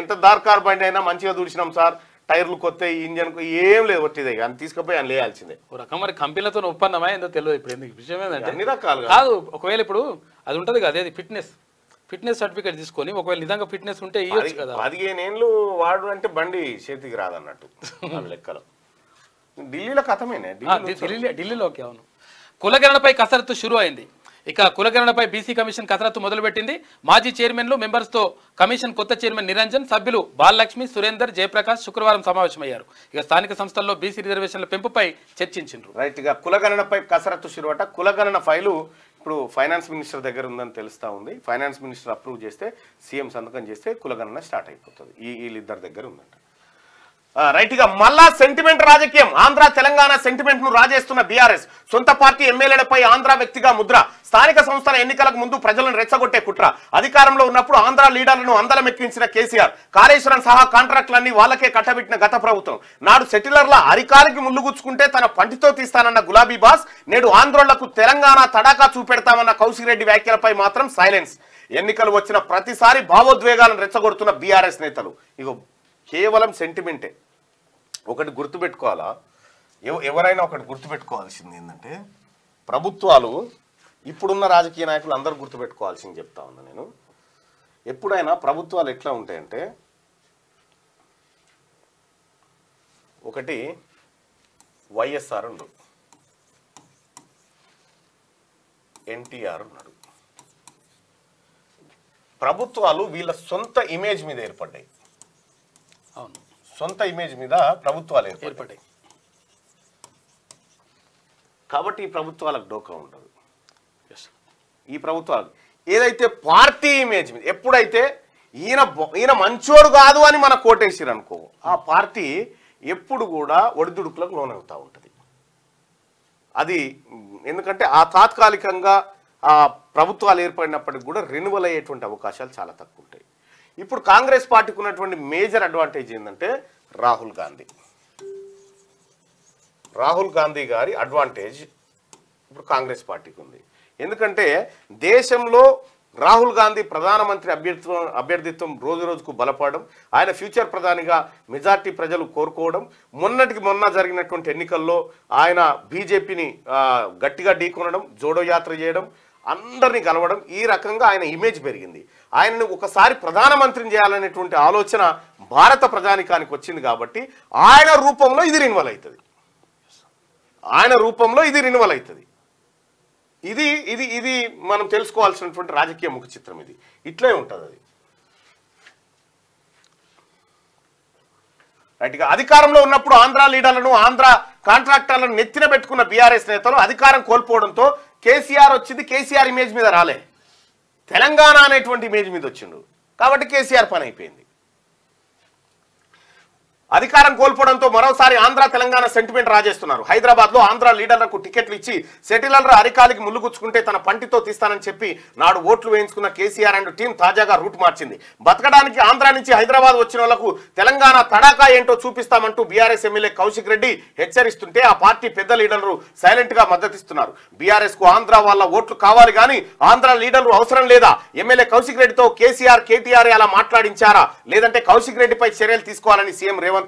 ఎంత దార్కార్ బండి అయినా మంచిగా దూడిచినాం సార్, టైర్లు కొత్త, ఇంజన్ ఏం లేదు, ఒట్టిదే అని తీసుకుపోయి అని లేయాల్సిందే. ఒక రకం మరి కంపెనీలతో ఒప్పందమా ఏందో తెలియదు. ఇప్పుడు ఎందుకు విషయం ఏంటంటే అన్ని రకాలు కాదు. ఒకవేళ ఇప్పుడు అది ఉంటుంది కదా, అది ఫిట్నెస్ సర్టిఫికేట్ తీసుకొని ఒకవేళ నిజంగా ఫిట్నెస్ ఉంటే ఇవ్వచ్చు కదా. 15 ఏళ్ళు వాడు అంటే బండి చేతికి రాదన్నట్టు లెక్కలో. ఢిల్లీలో కథమేనే, ఢిల్లీలోకి. అవును. కులగణనపై కసరత్తు షురు అయింది. ఇక కులగణనపై బీసీ కమిషన్ కసరత్తు మొదలుపెట్టింది. మాజీ చైర్మన్లు, మెంబర్స్తో కమిషన్ కొత్త చైర్మన్ నిరంజన్, సభ్యులు బాలలక్ష్మి, సురేందర్, జయప్రకాష్ శుక్రవారం సమావేశమయ్యారు. ఇక స్థానిక సంస్థల్లో బీసీ రిజర్వేషన్ల పెంపుపై చర్చించారు. రైట్ గా కులగణనపై కసరత్తు షురువట. కులగణన ఫైలు ఇప్పుడు ఫైనాన్స్ మినిస్టర్ దగ్గర ఉందని తెలుస్తా ఉంది. ఫైనాన్స్ మినిస్టర్ అప్రూవ్ చేస్తే, సీఎం సంతకం చేస్తే కులగణన స్టార్ట్ అయిపోతుంది. వీళ్ళిద్దరి దగ్గర ఉందంట. రైట్ గా మళ్ళా సెంటిమెంట్ రాజకీయం. ఆంధ్ర తెలంగాణ సెంటిమెంట్ ను రాజేస్తున్న బీఆర్ఎస్. సొంత పార్టీ ఎమ్మెల్యేలపై ఆంధ్ర వ్యక్తిగా ముద్ర. స్థానిక సంస్థల ఎన్నికలకు ముందు ప్రజలను రెచ్చగొట్టే కుట్ర. అధికారంలో ఉన్నప్పుడు ఆంధ్ర లీడర్లను అందలమెక్కించిన కేసీఆర్. కాళేశ్వరం సహా కాంట్రాక్టులన్నీ వాళ్ళకే కట్టబెట్టిన గత ప్రభుత్వం. నాడు సెటిలర్ల అరికాలికి ముళ్ళుగుచ్చుకుంటే తన పంటితో తీస్తానన్న గులాబీ బాస్ నేడు ఆంధ్రోళ్లకు తెలంగాణ తడాకా చూపెడతామన్న కౌశిక్ వ్యాఖ్యలపై మాత్రం సైలెన్స్. ఎన్నికలు వచ్చిన ప్రతిసారి భావోద్వేగాలను రెచ్చగొడుతున్న బీఆర్ఎస్ నేతలు. ఇగో కేవలం సెంటిమెంటే. ఒకటి గుర్తుపెట్టుకోవాలా, ఎవరైనా ఒకటి గుర్తుపెట్టుకోవాల్సింది ఏంటంటే, ప్రభుత్వాలు ఇప్పుడున్న రాజకీయ నాయకులు అందరూ గుర్తుపెట్టుకోవాల్సింది చెప్తా ఉన్నా నేను. ఎప్పుడైనా ప్రభుత్వాలు ఎట్లా ఉంటాయంటే, ఒకటి వైఎస్ఆర్ ఉండు, ఎన్టీఆర్ ఉన్నాడు. ప్రభుత్వాలు వీళ్ళ సొంత ఇమేజ్ మీద ఏర్పడ్డాయి. అవును, సొంత ఇమేజ్ మీద ప్రభుత్వాలు ఏర్పడ్డాయి. కాబట్టి ఈ ప్రభుత్వాలకు డోకా ఉండదు. ఈ ప్రభుత్వాలు ఏదైతే పార్టీ ఇమేజ్ మీద ఎప్పుడైతే ఈయన మంచోడు కాదు అని మన కోటేసిరు అనుకో, ఆ పార్టీ ఎప్పుడు కూడా ఒడిదుడుకులకు లోనవుతూ ఉంటుంది. అది ఎందుకంటే ఆ తాత్కాలికంగా ఆ ప్రభుత్వాలు ఏర్పడినప్పటికి కూడా రెన్యువల్ అయ్యేటువంటి అవకాశాలు చాలా తక్కువ ఉంటాయి. ఇప్పుడు కాంగ్రెస్ పార్టీకి ఉన్నటువంటి మేజర్ అడ్వాంటేజ్ ఏంటంటే రాహుల్ గాంధీ గారి అడ్వాంటేజ్ ఇప్పుడు కాంగ్రెస్ పార్టీకి ఉంది. ఎందుకంటే దేశంలో రాహుల్ గాంధీ ప్రధానమంత్రి అభ్యర్థిత్వం రోజు రోజుకు బలపడడం, ఆయన ఫ్యూచర్ ప్రధానిగా మెజార్టీ ప్రజలు కోరుకోవడం, మొన్న జరిగినటువంటి ఎన్నికల్లో ఆయన బీజేపీని గట్టిగా ఢీకొనడం, జోడో యాత్ర చేయడం, అందరినీ కలవడం, ఈ రకంగా ఆయన ఇమేజ్ పెరిగింది. ఆయనను ఒకసారి ప్రధానమంత్రిని చేయాలనేటువంటి ఆలోచన భారత ప్రజానికానికి వచ్చింది. కాబట్టి ఆయన రూపంలో ఇది రిన్యువల్ అవుతుంది. ఇది ఇది ఇది మనం తెలుసుకోవాల్సినటువంటి రాజకీయ ముఖ చిత్రం. ఇది ఇట్లే ఉంటుంది. అది రైట్గా అధికారంలో ఉన్నప్పుడు ఆంధ్ర లీడర్లను, ఆంధ్ర కాంట్రాక్టర్లను నెత్తిన పెట్టుకున్న బీఆర్ఎస్ నేతలు అధికారం కోల్పోవడంతో కేసీఆర్ వచ్చింది. కేసీఆర్ ఇమేజ్ మీద రాలే, తెలంగాణ అనేటువంటి ఇమేజ్ మీద వచ్చిండు. కాబట్టి కేసీఆర్ పని అయిపోయింది. అధికారం కోల్పోవడంతో మరోసారి ఆంధ్ర తెలంగాణ సెంటిమెంట్ రాజేస్తున్నారు. హైదరాబాద్లో ఆంధ్ర లీడర్లకు టికెట్లు ఇచ్చి సెటిలర్ల అరికాలికి ముళ్ళుగుచ్చుకుంటే తన పంటితో తీస్తానని చెప్పి నాడు ఓట్లు వేయించుకున్న కేసీఆర్ అండ్ టీం తాజాగా రూట్ మార్చింది. బతకడానికి ఆంధ్ర నుంచి హైదరాబాద్ వచ్చిన వాళ్లకు తెలంగాణ తడాకా ఏంటో చూపిస్తామంటూ బీఆర్ఎస్ ఎమ్మెల్యే కౌశిక్ రెడ్డి హెచ్చరిస్తుంటే ఆ పార్టీ పెద్ద లీడర్లు సైలెంట్ గా మద్దతిస్తున్నారు. బీఆర్ఎస్ కు ఆంధ్ర వాళ్ళ ఓట్లు కావాలి కానీ ఆంధ్ర లీడర్లు అవసరం లేదా? ఎమ్మెల్యే కౌశిక్ రెడ్డితో కేసీఆర్, కేటీఆర్ అలా మాట్లాడించారా? లేదంటే కౌశిక్ రెడ్డిపై చర్యలు తీసుకోవాలని సీఎం రేవంత్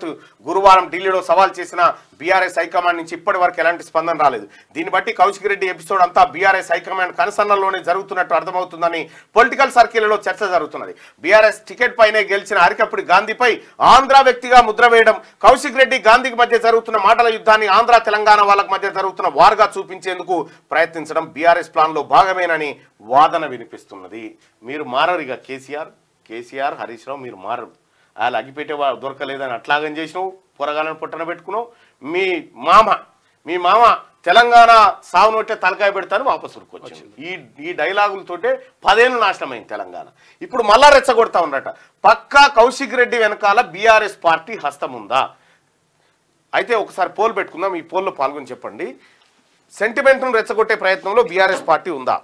గురువారం ఢిల్లీలో సవాల్ చేసిన బీఆర్ఎస్ హైకమాండ్ నుంచి ఇప్పటి వరకు ఎలాంటి స్పందన రాలేదు. దీన్ని బట్టి కౌశిక్ రెడ్డి ఎపిసోడ్ అంతా బీఆర్ఎస్ హైకమాండ్ కనసన్నల్లోనే జరుగుతున్నట్టు అర్థమవుతుందని పొలిటికల్ సర్కిల్లో చర్చ జరుగుతున్నది. బీఆర్ఎస్ టికెట్ పైనే గెలిచిన అరికప్పుడు గాంధీపై ఆంధ్ర వ్యక్తిగా ముద్ర వేయడం, కౌశిక్ రెడ్డి గాంధీకి మధ్య జరుగుతున్న మాటల యుద్ధాన్ని ఆంధ్ర తెలంగాణ వాళ్ళకి మధ్య జరుగుతున్న వార్గా చూపించేందుకు ప్రయత్నించడం బీఆర్ఎస్ ప్లాన్ లో భాగమేనని వాదన వినిపిస్తున్నది. మీరు మారరిగా కేసీఆర్ హరీష్ రావు మీరు మారరు. వాళ్ళు అగిపెట్టే దొరకలేదని అట్లాగని చేసినావు, పొరగాలను పొట్టన పెట్టుకున్నావు. మీ మామ తెలంగాణ సాగు నోటే తలకాయ పెడతాను వాపసు ఉరుకొచ్చాను. ఈ డైలాగులతోటే 10 ఏళ్ళు నాశనమైంది తెలంగాణ. ఇప్పుడు మళ్ళా రెచ్చగొడతా ఉన్నట. పక్కా కౌశిక్ రెడ్డి వెనకాల బీఆర్ఎస్ పార్టీ హస్తం ఉందా? అయితే ఒకసారి పోల్ పెట్టుకుందాం. ఈ పోల్లో పాల్గొని చెప్పండి, సెంటిమెంట్ను రెచ్చగొట్టే ప్రయత్నంలో బీఆర్ఎస్ పార్టీ ఉందా?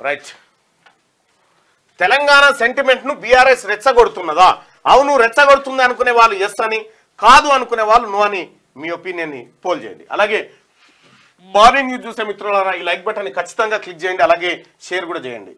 రైట్, తెలంగాణ సెంటిమెంట్ ను బీఆర్ఎస్ రెచ్చగొడుతున్నదా? అవును రెచ్చగొడుతుంది అనుకునే వాళ్ళు ఎస్ అని, కాదు అనుకునే వాళ్ళు నో అని మీ ఒపీనియన్ ని పోల్ చేయండి. అలాగే మార్నింగ్ న్యూస్ చూసే మిత్రులారా ఈ లైక్ బటన్ ని ఖచ్చితంగా క్లిక్ చేయండి, అలాగే షేర్ కూడా చేయండి.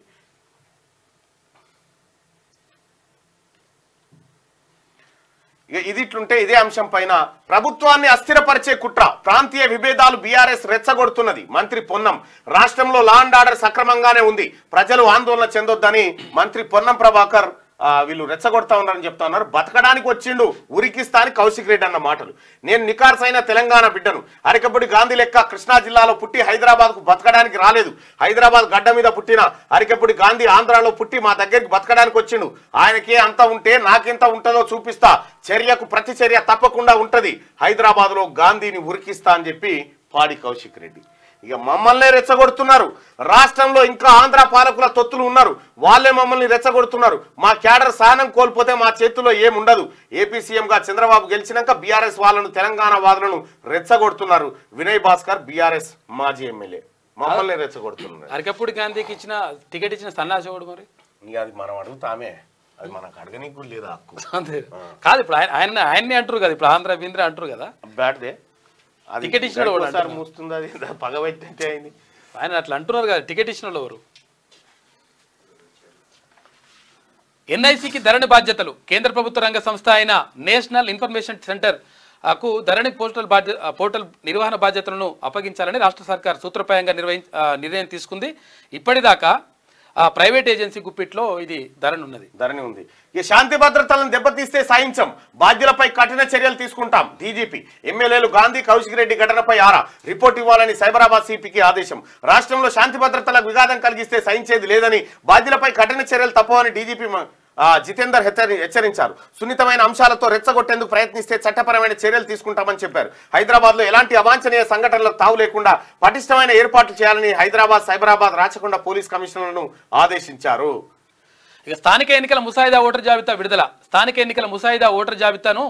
ఇది ఇట్లుంటే ఇదే అంశం పైన ప్రభుత్వాన్ని అస్థిరపరిచే కుట్ర, ప్రాంతీయ విభేదాలు బీఆర్ఎస్ రెచ్చగొడుతున్నది. మంత్రి పొన్నం, రాష్ట్రంలో లా అండ్ ఆర్డర్ సక్రమంగానే ఉంది, ప్రజలు ఆందోళన చెందొద్దని మంత్రి పొన్నం ప్రభాకర్ వీళ్ళు రెచ్చగొడతా ఉన్నారని చెప్తా ఉన్నారు. బతకడానికి వచ్చిండు ఉరికిస్తాని కౌశిక్ రెడ్డి అన్న మాటలు. నేను నికార్సైన తెలంగాణ బిడ్డను, అరికపూడి గాంధీ లెక్క కృష్ణా జిల్లాలో పుట్టి హైదరాబాద్కు బతకడానికి రాలేదు. హైదరాబాద్ గడ్డ మీద పుట్టిన అరికపూడి గాంధీ ఆంధ్రాలో పుట్టి మా దగ్గరికి బతకడానికి వచ్చిండు. ఆయనకే అంత ఉంటే నాకెంత ఉంటుందో చూపిస్తా, చర్యకు ప్రతి చర్య తప్పకుండా ఉంటది, హైదరాబాద్లో గాంధీని ఉరికిస్తా అని చెప్పి పాడి కౌశిక్ రెడ్డి. ఇక మమ్మల్ని రెచ్చగొడుతున్నారు. రాష్ట్రంలో ఇంకా ఆంధ్ర పాలకుల తొత్తులు ఉన్నారు, వాళ్ళే మమ్మల్ని రెచ్చగొడుతున్నారు. మా క్యాడర్ సహనం కోల్పోతే మా చేతుల్లో ఏముండదు. ఏపీ సీఎంగా చంద్రబాబు గెలిచినాక బీఆర్ఎస్ వాళ్ళను, తెలంగాణ వాదులను రెచ్చగొడుతున్నారు. వినయ్ భాస్కర్ బీఆర్ఎస్ మాజీ ఎమ్మెల్యే మమ్మల్ని రెచ్చగొడుతున్నారు. అరికపూడి గాంధీకి ఇచ్చిన టికెట్ ఇచ్చిన సన్నాసోడు మరి ఇక అది మనం అడుగుతామే, అది మనకు అడగనీకు కూడా లేదా హక్కు. కాదు, ఇప్పుడు ఆయన్ని అంటారు కదా, ఇప్పుడు ఆంధ్ర బీంద్ర అంటారు కదా, బ్యాట్దే టికెట్ ఇచ్చిన సార్ మూస్తుంది, అది పగవైతే అయింది. ఆయన అట్లా అంటున్నారు కదా, టికెట్ ఇచ్చిన వాళ్ళు ఎవరు? ఎన్ఐసికి ధరణి బాధ్యతలు, కేంద్ర ప్రభుత్వ రంగ సంస్థ అయిన నేషనల్ ఇన్ఫర్మేషన్ సెంటర్ కు ధరణి పోర్టల్ నిర్వహణ బాధ్యతలను అప్పగించాలని రాష్ట్ర సర్కార్ సూత్రప్రాయంగా నిర్ణయం తీసుకుంది. ఇప్పటిదాకా ప్రైవేట్ ఏజెన్సీ గుప్పిట్లో ఇది ధరణి ఉంది. ఈ శాంతి భద్రతలను దెబ్బతీస్తే సాయించం, బాధ్యులపై కఠిన చర్యలు తీసుకుంటాం. డీజీపీ, ఎమ్మెల్యేలు గాంధీ, కౌశిక్ రెడ్డి ఘటనపై రిపోర్ట్ ఇవ్వాలని సైబరాబాద్ సిపికి ఆదేశం. రాష్ట్రంలో శాంతి భద్రతలకు విఘాతం కలిగిస్తే సహించేది లేదని, బాధ్యులపై కఠిన చర్యలు తప్పవని డీజీపీ జితేందర్ హెచ్చరించారు. సున్నితమైన అంశాలతో రెచ్చగొట్టేందుకు ప్రయత్నిస్తే చట్టపరమైన చర్యలు తీసుకుంటామని చెప్పారు. హైదరాబాద్ లో ఎలాంటి అవాంఛనీయ సంఘటనలకు తావు లేకుండా పటిష్టమైన ఏర్పాట్లు చేయాలని హైదరాబాద్, సైబరాబాద్, రాచకొండ పోలీస్ కమిషనర్లను ఆదేశించారు. ఇక స్థానిక ఎన్నికల ముసాయిదా ఓటర్ జాబితా విడుదల. స్థానిక ఎన్నికల ముసాయిదా ఓటర్ జాబితాను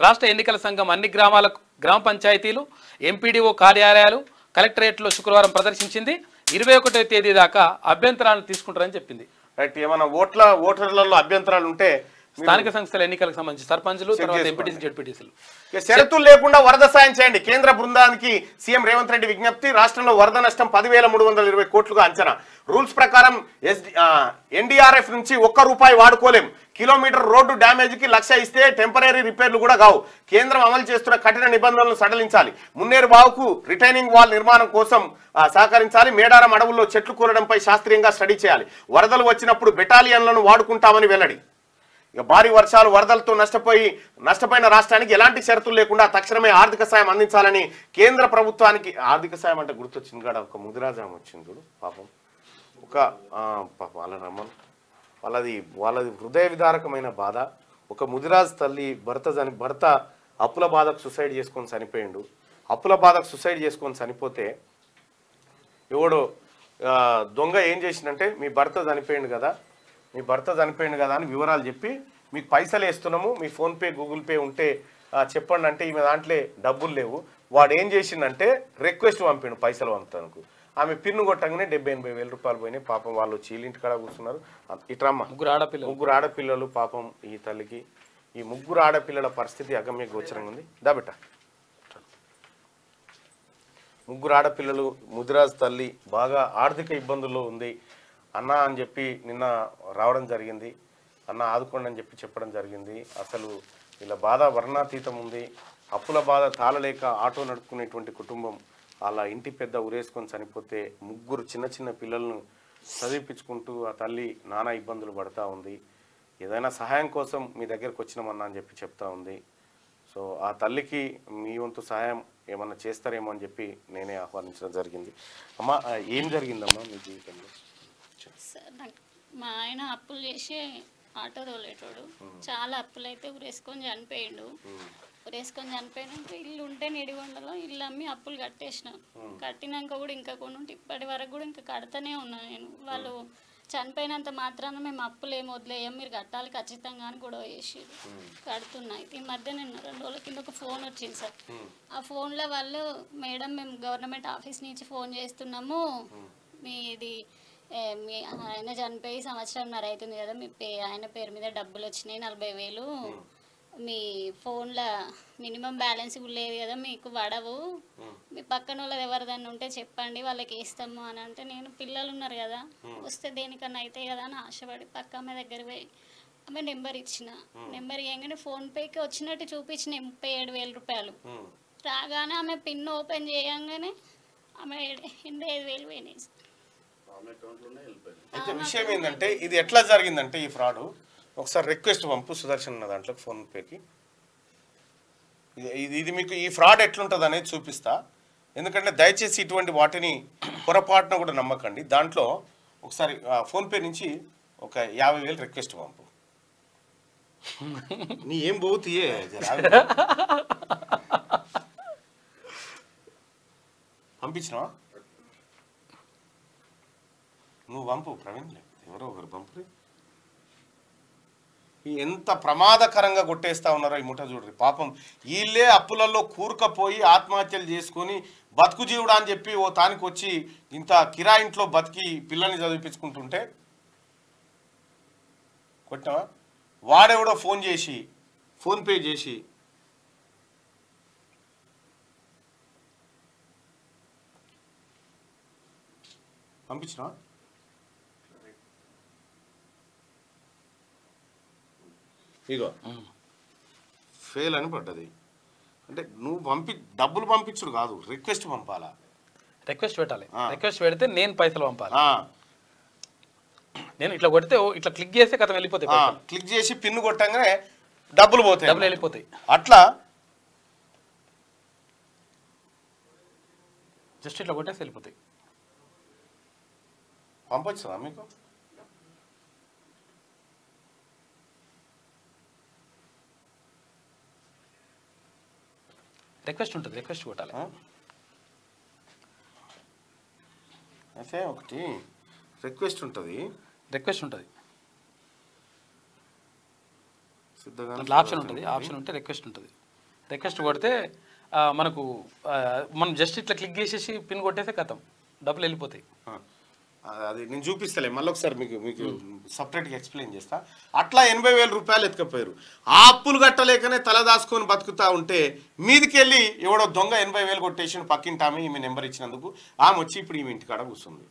రాష్ట్ర ఎన్నికల సంఘం అన్ని గ్రామ పంచాయతీలు, ఎంపీడీఓ కార్యాలయాలు, కలెక్టరేట్లో శుక్రవారం ప్రదర్శించింది. 21వ తేదీ దాకా అభ్యంతరాలను తీసుకుంటారని చెప్పింది. రైట్, ఏమైనా ఓటర్లలో అభ్యంతరాలు ఉంటే స్థానిక సంస్థల ఎన్నికలకు సంబంధించి సర్పంచులు, తర్వాత ఎంపీటీసీ, జెడ్పీటీసీలు షరతులు లేకుండా వరద సాయం చేయండి. కేంద్ర బృందానికి సీఎం రేవంత్ రెడ్డి విజ్ఞప్తి. రాష్ట్రంలో వరద నష్టం 10,320 కోట్లుగా అంచనా. రూల్స్ ప్రకారం ఎన్డీఆర్ఎఫ్ నుంచి ₹1 వాడుకోలేం. కిలోమీటర్ రోడ్డు డ్యామేజ్కి 1,00,000 ఇస్తే టెంపరీ రిపేర్లు కూడా కావు. కేంద్రం అమలు చేస్తున్న కఠిన నిబంధనలను సడలించాలి. మున్నేరు బావుకు రిటైనింగ్ వాల్ నిర్మాణం కోసం సహకరించాలి. మేడారం అడవుల్లో చెట్లు కూలడంపై శాస్త్రీయంగా స్టడీ చేయాలి. వరదలు వచ్చినప్పుడు బెటాలియన్లను వాడుకుంటామని వెల్లడి. ఇక భారీ వర్షాలు, వరదలతో నష్టపోయిన రాష్ట్రానికి ఎలాంటి షరతులు లేకుండా తక్షణమే ఆర్థిక సాయం అందించాలని కేంద్ర ప్రభుత్వానికి. ఆర్థిక సాయం అంటే గుర్తొచ్చింది కాడ, ఒక ముదిరాజాం వచ్చింది చూడు పాపం, పాపం వాళ్ళది హృదయ విదారకమైన బాధ. ఒక ముదిరాజు తల్లి భర్త అప్పుల బాధకు సూసైడ్ చేసుకొని చనిపోయిండు. అప్పుల బాధకు సూసైడ్ చేసుకొని చనిపోతే ఎవడో దొంగ ఏం చేసిందంటే, మీ భర్త చనిపోయిండు కదా అని వివరాలు చెప్పి, మీకు పైసలు వేస్తున్నాము, మీ ఫోన్పే, గూగుల్ పే ఉంటే చెప్పండి అంటే, ఈమె దాంట్లో డబ్బులు లేవు. వాడు ఏం చేసిందంటే రిక్వెస్ట్ పంపిండు పైసలు పంపుతానికి. ఆమె పిన్ను కొట్టగానే 70-80 వేల రూపాయలు పోయినాయి. పాపం వాళ్ళు చీలింటి కాడ కూర్చున్నారు. ఇట్రమ్మ, ముగ్గురు ఆడపిల్లలు పాపం. ఈ తల్లికి ఈ ముగ్గురు ఆడపిల్లల పరిస్థితి అగమ్య గోచరంగా ఉంది. దాబెట్ట ముగ్గురు ఆడపిల్లలు, ముదిరాజు తల్లి బాగా ఆర్థిక ఇబ్బందుల్లో ఉంది అన్న అని చెప్పి నిన్న రావడం జరిగింది. అన్న ఆదుకోండి అని చెప్పడం జరిగింది. అసలు ఇలా బాధ వర్ణాతీతం ఉంది. అప్పుల బాధ తాళలేక ఆటో నడుపుకునేటువంటి కుటుంబం, అలా ఇంటి పెద్ద ఉరేసుకొని చనిపోతే ముగ్గురు చిన్న పిల్లలను చదివించుకుంటూ ఆ తల్లి నానా ఇబ్బందులు పడుతూ ఉంది. ఏదైనా సహాయం కోసం మీ దగ్గరకు వచ్చినామన్నా అని చెప్తా ఉంది. సో ఆ తల్లికి మీ వంతు సహాయం ఏమన్నా చేస్తారేమో అని చెప్పి నేనే ఆహ్వానించడం జరిగింది. అమ్మ, ఏం జరిగిందమ్మా మీ జీవితంలో? మా ఆయన అప్పులు చేసి ఆటో తోలేటోడు. చాలా అప్పులు అయితే ఉరేసుకొని చనిపోయాడు. ఇల్లు ఉంటే నిడిగొండలో ఇల్లు అమ్మి అప్పులు కట్టేసినాం. కట్టినాక కూడా ఇంకా కొన్ని ఉంటే ఇప్పటి వరకు కూడా ఇంకా కడతానే ఉన్నాను నేను. వాళ్ళు చనిపోయినంత మాత్రాన మేము అప్పులు ఏమి వదిలేయం, మీరు కట్టాలి ఖచ్చితంగా అని గొడవ చేసి కడుతున్నాయి. ఈ మధ్య నేను 2 రోజుల కింద ఒక ఫోన్ వచ్చింది సార్. ఆ ఫోన్లో వాళ్ళు, మేడం మేము గవర్నమెంట్ ఆఫీస్ నుంచి ఫోన్ చేస్తున్నాము, మీది మీ ఆయన చనిపోయి 1.5 సంవత్సరం అవుతుంది కదా, మీ ఆయన పేరు మీద డబ్బులు వచ్చినాయి 40,000, మీ ఫోన్లో మినిమం బ్యాలెన్స్ లేదు కదా, మీకు పడవు, మీ పక్కన వాళ్ళది ఎవరిదన్నా ఉంటే చెప్పండి వాళ్ళకి ఇస్తాము అని అంటే, నేను పిల్లలు ఉన్నారు కదా వస్తే దేనికన్నా అయితే కదా అని ఆశపడి పక్క ఆమె దగ్గర పోయి ఆమె నెంబర్ ఇచ్చిన, నెంబర్ ఇవ్వగానే ఫోన్పేకి వచ్చినట్టు చూపించిన 37,000 రూపాయలు. రాగానే ఆమె పిన్ ఓపెన్ చేయగానే ఆమె 85,000 పోయినాయి. అయితే విషయం ఏంటంటే ఇది ఎట్లా జరిగిందంటే ఈ ఫ్రాడ్, ఒకసారి రిక్వెస్ట్ పంపు సుదర్శన్ ఉన్న దాంట్లో ఫోన్పేకి. ఇది మీకు ఈ ఫ్రాడ్ ఎట్లుంటుంది అనేది చూపిస్తా. ఎందుకంటే దయచేసి ఇటువంటి వాటిని పొరపాటున కూడా నమ్మకండి. దాంట్లో ఒకసారి ఫోన్పే నుంచి ఒక 50,000 రిక్వెస్ట్ పంపు. నీ ఏం పోతీయే పంపించినావా? నువ్వు పంపు ప్రవీణ్, ఎవరో ఒకరు పంపు. ఎంత ప్రమాదకరంగా కొట్టేస్తా ఉన్నారో ఈ ముఠ చూడరు. పాపం వీళ్ళే అప్పులలో కూరుకపోయి ఆత్మహత్యలు చేసుకొని బతుకు జీవుడా అని చెప్పి ఓ తానికి వచ్చి ఇంత కిరాయింట్లో బతికి పిల్లల్ని చదివించుకుంటుంటే కొట్టావా? వాడెవడో ఫోన్ చేసి ఫోన్పే చేసి పంపించినా? ఇగో ఫెయిల్ అని పడ్డది. అంటే నువ్వు డబ్బులు పంపించుడు కాదు, రిక్వెస్ట్ పంపాలా. రిక్వెస్ట్ పెట్టాలి. రిక్వెస్ట్ పెడితే నేను పైసలు పంపాలి. నేను ఇట్లా కొడితే ఇట్లా క్లిక్ చేస్తే కథ వెళ్ళిపోతాయి. క్లిక్ చేసి పిన్ కొట్టంగానే డబ్బులు పోతాయి, డబ్బులు వెళ్ళిపోతాయి. అట్లా జస్ట్ ఇట్లా కొట్టేసి వెళ్ళిపోతాయి. పంపొచ్చుదా మీకు? రిక్వెస్ట్ ఉంటుంది, రిక్వెస్ట్ కొట్టాలి. అయితే ఒకటి రిక్వెస్ట్ ఉంటుంది, రిక్వెస్ట్ ఉంటుంది, సిద్ధంగా ఆప్షన్ ఉంటుంది. ఆప్షన్ ఉంటే రిక్వెస్ట్ ఉంటుంది. రిక్వెస్ట్ కొడితే మనకు మనం జస్ట్ ఇట్లా క్లిక్ చేసేసి పిన్ కొట్టేస్తే కథం డబ్బులు వెళ్ళిపోతాయి. అది నేను చూపిస్తలే, మళ్ళీ ఒకసారి మీకు సపరేట్గా ఎక్స్ప్లెయిన్ చేస్తా. అట్లా 80,000 రూపాయలు ఎత్తుకపోయారు. ఆ అప్పులు కట్టలేకనే తల దాచుకొని బతుకుతా ఉంటే మీదికి వెళ్ళి ఎవడో దొంగ 80,000 కొట్టేసి పక్కింటామె ఈమె నెంబర్ ఇచ్చినందుకు ఆమె వచ్చి ఇప్పుడు ఈమె ఇంటికాడ కూర్చుంది.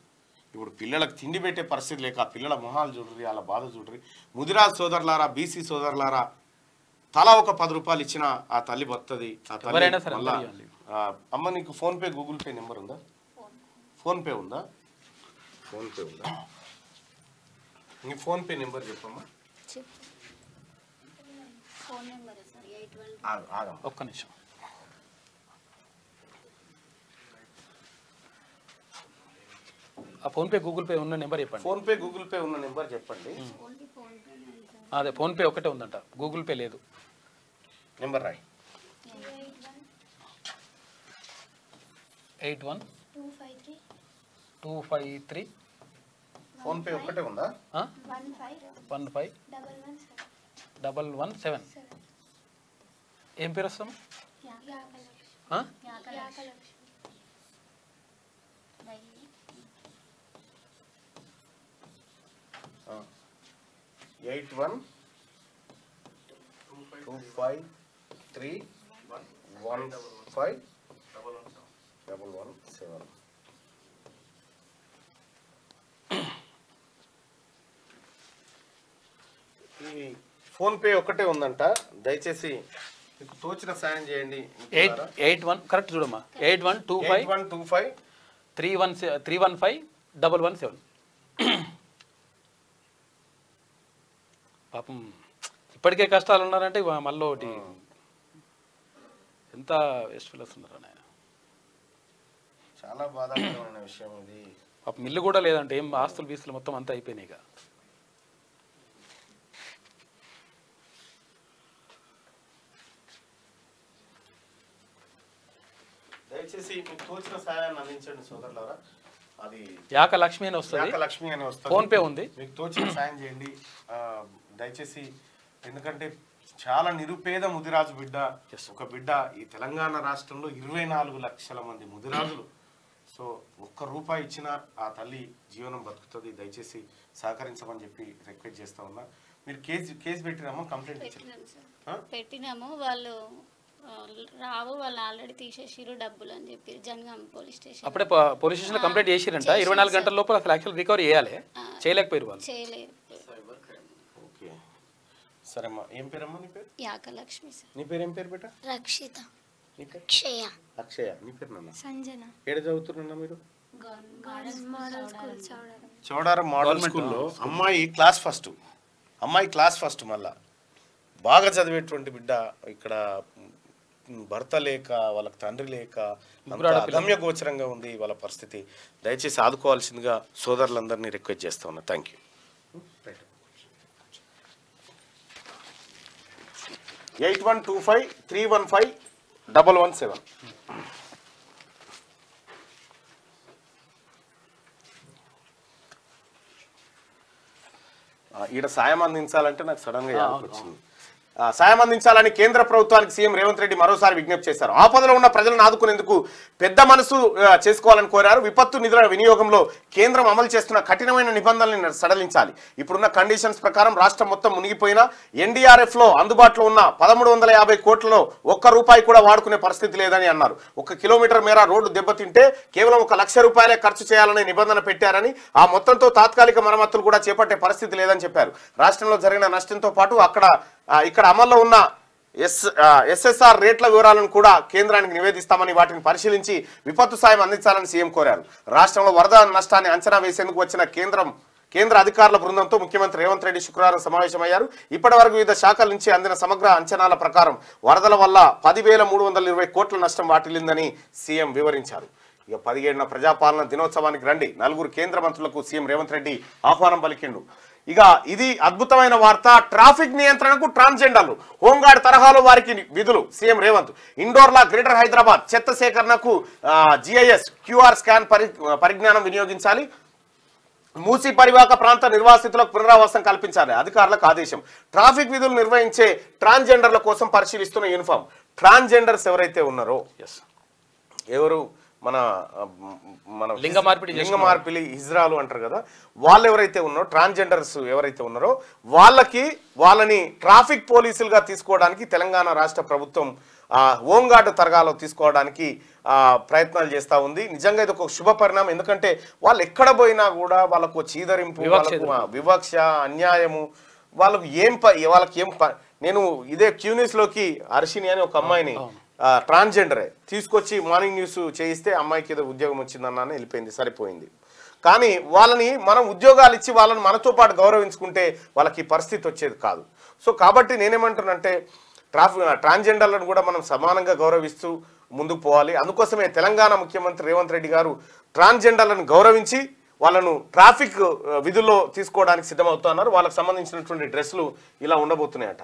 ఇప్పుడు పిల్లలకు తిండి పెట్టే పరిస్థితి లేక ఆ పిల్లల మొహాలు చూడరి, వాళ్ళ బాధ చూడరి. ముదిరాజ్ సోదరులారా, బీసీ సోదరులారా, తలా ఒక 10 రూపాయలు ఇచ్చిన ఆ తల్లి బతుంది. ఆ తల్లి మళ్ళా అమ్మ నీకు ఫోన్పే గూగుల్ పే నెంబర్ ఉందా? ఫోన్పే ఉందా? ఫోన్పే ఉందా? నీ ఫోన్పే నెంబర్ చెప్పమ్మా. ఒక్క నిమిషం. ఆ ఫోన్పే గూగుల్ పే ఉన్న నెంబర్ చెప్పండి. ఫోన్పే గూగుల్ పే ఉన్న నెంబర్ చెప్పండి. అదే ఫోన్పే ఒకటే ఉందంట, గూగుల్ పే లేదు. నెంబర్ రాయి. 81-253. ఫోన్పే ఒక్కటే ఉందా? 15-117. ఏం పేరు వస్తాం? 81-253-15117. ఈ ఫోన్పే ఒక్కటే ఉందంట. దయచేసి మీకు తోచిన సాయం చేయండి. 81 కరెక్ట్ చూడమ్మా. 8125-315-117. పాపం ఇప్పటికే కష్టాలు ఉన్నారంటే మళ్ళీ ఒకటి ఎంత వేస్ట్ఫుల్ వస్తున్నారు ఆయన. చాలా బాధాకరమైన విషయం ఇది. పాపం మిల్లు కూడా లేదంటే ఏం ఆస్తులు బీస్తులు మొత్తం అంతా అయిపోయినాయి. ఇక దయచేసి మీకు తోచిన సాయాన్ని అందించండి సోదరులారా. అది యాక లక్ష్మి అని వస్తుంది, లక్ష్మి అని వస్తుంది. ఫోన్పే ఉంది. మీకు తోచిన సాయం చేయండి దయచేసి. ఎందుకంటే చాలా నిరుపేద ముదిరాజు బిడ్డ, ఒక బిడ్డ ఈ తెలంగాణ రాష్ట్రంలో 24 లక్షల మంది ముదిరాజులు. సో ఒక్క రూపాయి ఇచ్చినా ఆ తల్లి జీవనం బతుకుతుంది. దయచేసి సహకరించమని చెప్పి రిక్వెస్ట్ చేస్తా ఉన్నా. మీరు కేసు పెట్టినామో కంప్లైంట్ పెట్టినాము. వాళ్ళు రావు, వాళ్ళు ఆల్రెడీ తీసేసిరు డబ్బులు అని చెప్పి జనగాం పోలీస్ స్టేషన్. అప్పుడే పోలీస్ స్టేషన్ లో కంప్లైంట్ చేసిరంట. 24 గంటల లోపల అసలు యాక్చువల్ రికవరీ చేయాలి, చేయలేకపోయారు వాళ్ళు. చేయలేదు. ఓకే. సరేమ్మా, ఏం పేరమ్మా నీ పేరు? యాకలక్ష్మి సార్. నీ పేరు ఏం పేరు బేట? రక్షిత. నీ పేరు? అక్షయ. అక్షయ. నీ పేరు నాన్న? సంజన. ఏడ చదువుతున్నా మీరు? మోడల్ స్కూల్ చౌడారం మోడల్ స్కూల్లో అమ్మాయి క్లాస్ ఫస్ట్. మళ్ళా బాగా చదివేటువంటి బిడ్డ. ఇక్కడ భర్త లేక, వాళ్ళకి తండ్రి లేక అగమ్య గోచరంగా ఉంది వాళ్ళ పరిస్థితి. దయచేసి ఆదుకోవాల్సిందిగా సోదరులందరినీ రిక్వెస్ట్ చేస్తా ఉన్నా. Thank you. 8125315117. ఈడ సాయం అందించాలంటే నాకు సడన్గా యాదకి వచ్చింది. సాయం అందించాలని కేంద్ర ప్రభుత్వానికి సీఎం రేవంత్ రెడ్డి మరోసారి విజ్ఞప్తి చేశారు. ఆపదలో ఉన్న ప్రజలను ఆదుకునేందుకు పెద్ద మనసు చేసుకోవాలని కోరారు. విపత్తు నిధుల వినియోగంలో కేంద్రం అమలు చేస్తున్న కఠినమైన నిబంధనలను సడలించాలి. ఇప్పుడున్న కండిషన్స్ ప్రకారం రాష్ట్రం మొత్తం మునిగిపోయినా ఎన్డీఆర్ఎఫ్ లో అందుబాటులో ఉన్న 1350 కోట్లలో ₹1 కూడా వాడుకునే పరిస్థితి లేదని అన్నారు. 1 కిలోమీటర్ మేర రోడ్డు దెబ్బతింటే కేవలం ₹1,00,000 ఖర్చు చేయాలనే నిబంధన పెట్టారని, ఆ మొత్తంతో తాత్కాలిక మరమ్మతులు కూడా చేపట్టే పరిస్థితి లేదని చెప్పారు. రాష్ట్రంలో జరిగిన నష్టంతో పాటు ఇక్కడ అమల్లో ఉన్న ఎస్ఎస్ఆర్ రేట్ల వివరాలను కూడా కేంద్రానికి నివేదిస్తామని, వాటిని పరిశీలించి విపత్తు సాయం అందించాలని సీఎం కోరారు. రాష్ట్రంలో వరద నష్టాన్ని అంచనా వేసేందుకు వచ్చిన కేంద్ర అధికారుల బృందంతో ముఖ్యమంత్రి రేవంత్ రెడ్డి శుక్రవారం సమావేశమయ్యారు. ఇప్పటి వరకు వివిధ శాఖల నుంచి అందిన సమగ్ర అంచనాల ప్రకారం వరదల వల్ల 10,320 కోట్ల నష్టం వాటిల్లిందని సీఎం వివరించారు. ఇక 17న ప్రజాపాలన దినోత్సవానికి రండి, 4 కేంద్ర మంత్రులకు సీఎం రేవంత్ రెడ్డి ఆహ్వానం పలికిండు. ఇక ఇది అద్భుతమైన వార్త. ట్రాఫిక్ నియంత్రణకు ట్రాన్స్జెండర్లు, హోంగార్డ్ తరహాలో వారికి విధులు. సీఎం రేవంత్ ఇండోర్లా గ్రేటర్ హైదరాబాద్ చెత్త సేకరణకు GIS QR స్కాన్ పరిజ్ఞానం వినియోగించాలి. మూసి పరివాహక ప్రాంత నిర్వాసితులకు పునరావాసం కల్పించాలి. అధికారులకు ఆదేశం. ట్రాఫిక్ విధులు నిర్వహించే ట్రాన్స్జెండర్ల కోసం పరిశీలిస్తున్న యూనిఫామ్. ట్రాన్స్జెండర్స్ ఎవరైతే ఉన్నారో, ఎవరు మన లింగ మార్పిడి హిజ్రాలు అంటారు కదా, వాళ్ళు ఎవరైతే ఉన్నారో, ట్రాన్స్జెండర్స్ ఎవరైతే ఉన్నారో వాళ్ళని ట్రాఫిక్ పోలీసులుగా తీసుకోవడానికి తెలంగాణ రాష్ట్ర ప్రభుత్వం హోంగార్డ్ తరగాలో తీసుకోవడానికి ప్రయత్నాలు చేస్తూ ఉంది. నిజంగా ఇది ఒక శుభ పరిణామం. ఎందుకంటే వాళ్ళు ఎక్కడ పోయినా కూడా వాళ్ళకు చీదరింపు, వివక్ష, అన్యాయము, వాళ్ళకి నేను ఇదే క్యూనిస్లోకి అర్షిని అని ఒక అమ్మాయిని ట్రాన్స్జెండరే తీసుకొచ్చి మార్నింగ్ న్యూస్ చేయిస్తే అమ్మాయికి ఏదో ఉద్యోగం వచ్చిందన్నాను, వెళ్ళిపోయింది, సరిపోయింది. కానీ వాళ్ళని మనం ఉద్యోగాలు ఇచ్చి వాళ్ళని మనతో పాటు గౌరవించుకుంటే వాళ్ళకి పరిస్థితి వచ్చేది కాదు. సో కాబట్టి నేనేమంటున్నానంటే ట్రాన్స్జెండర్లను కూడా మనం సమానంగా గౌరవిస్తూ ముందుకు పోవాలి. అందుకోసమే తెలంగాణ ముఖ్యమంత్రి రేవంత్ రెడ్డి గారు ట్రాన్స్జెండర్లను గౌరవించి వాళ్ళను ట్రాఫిక్ విధుల్లో తీసుకోవడానికి సిద్ధమవుతున్నారు. వాళ్ళకి సంబంధించినటువంటి డ్రెస్సులు ఇలా ఉండబోతున్నాయట.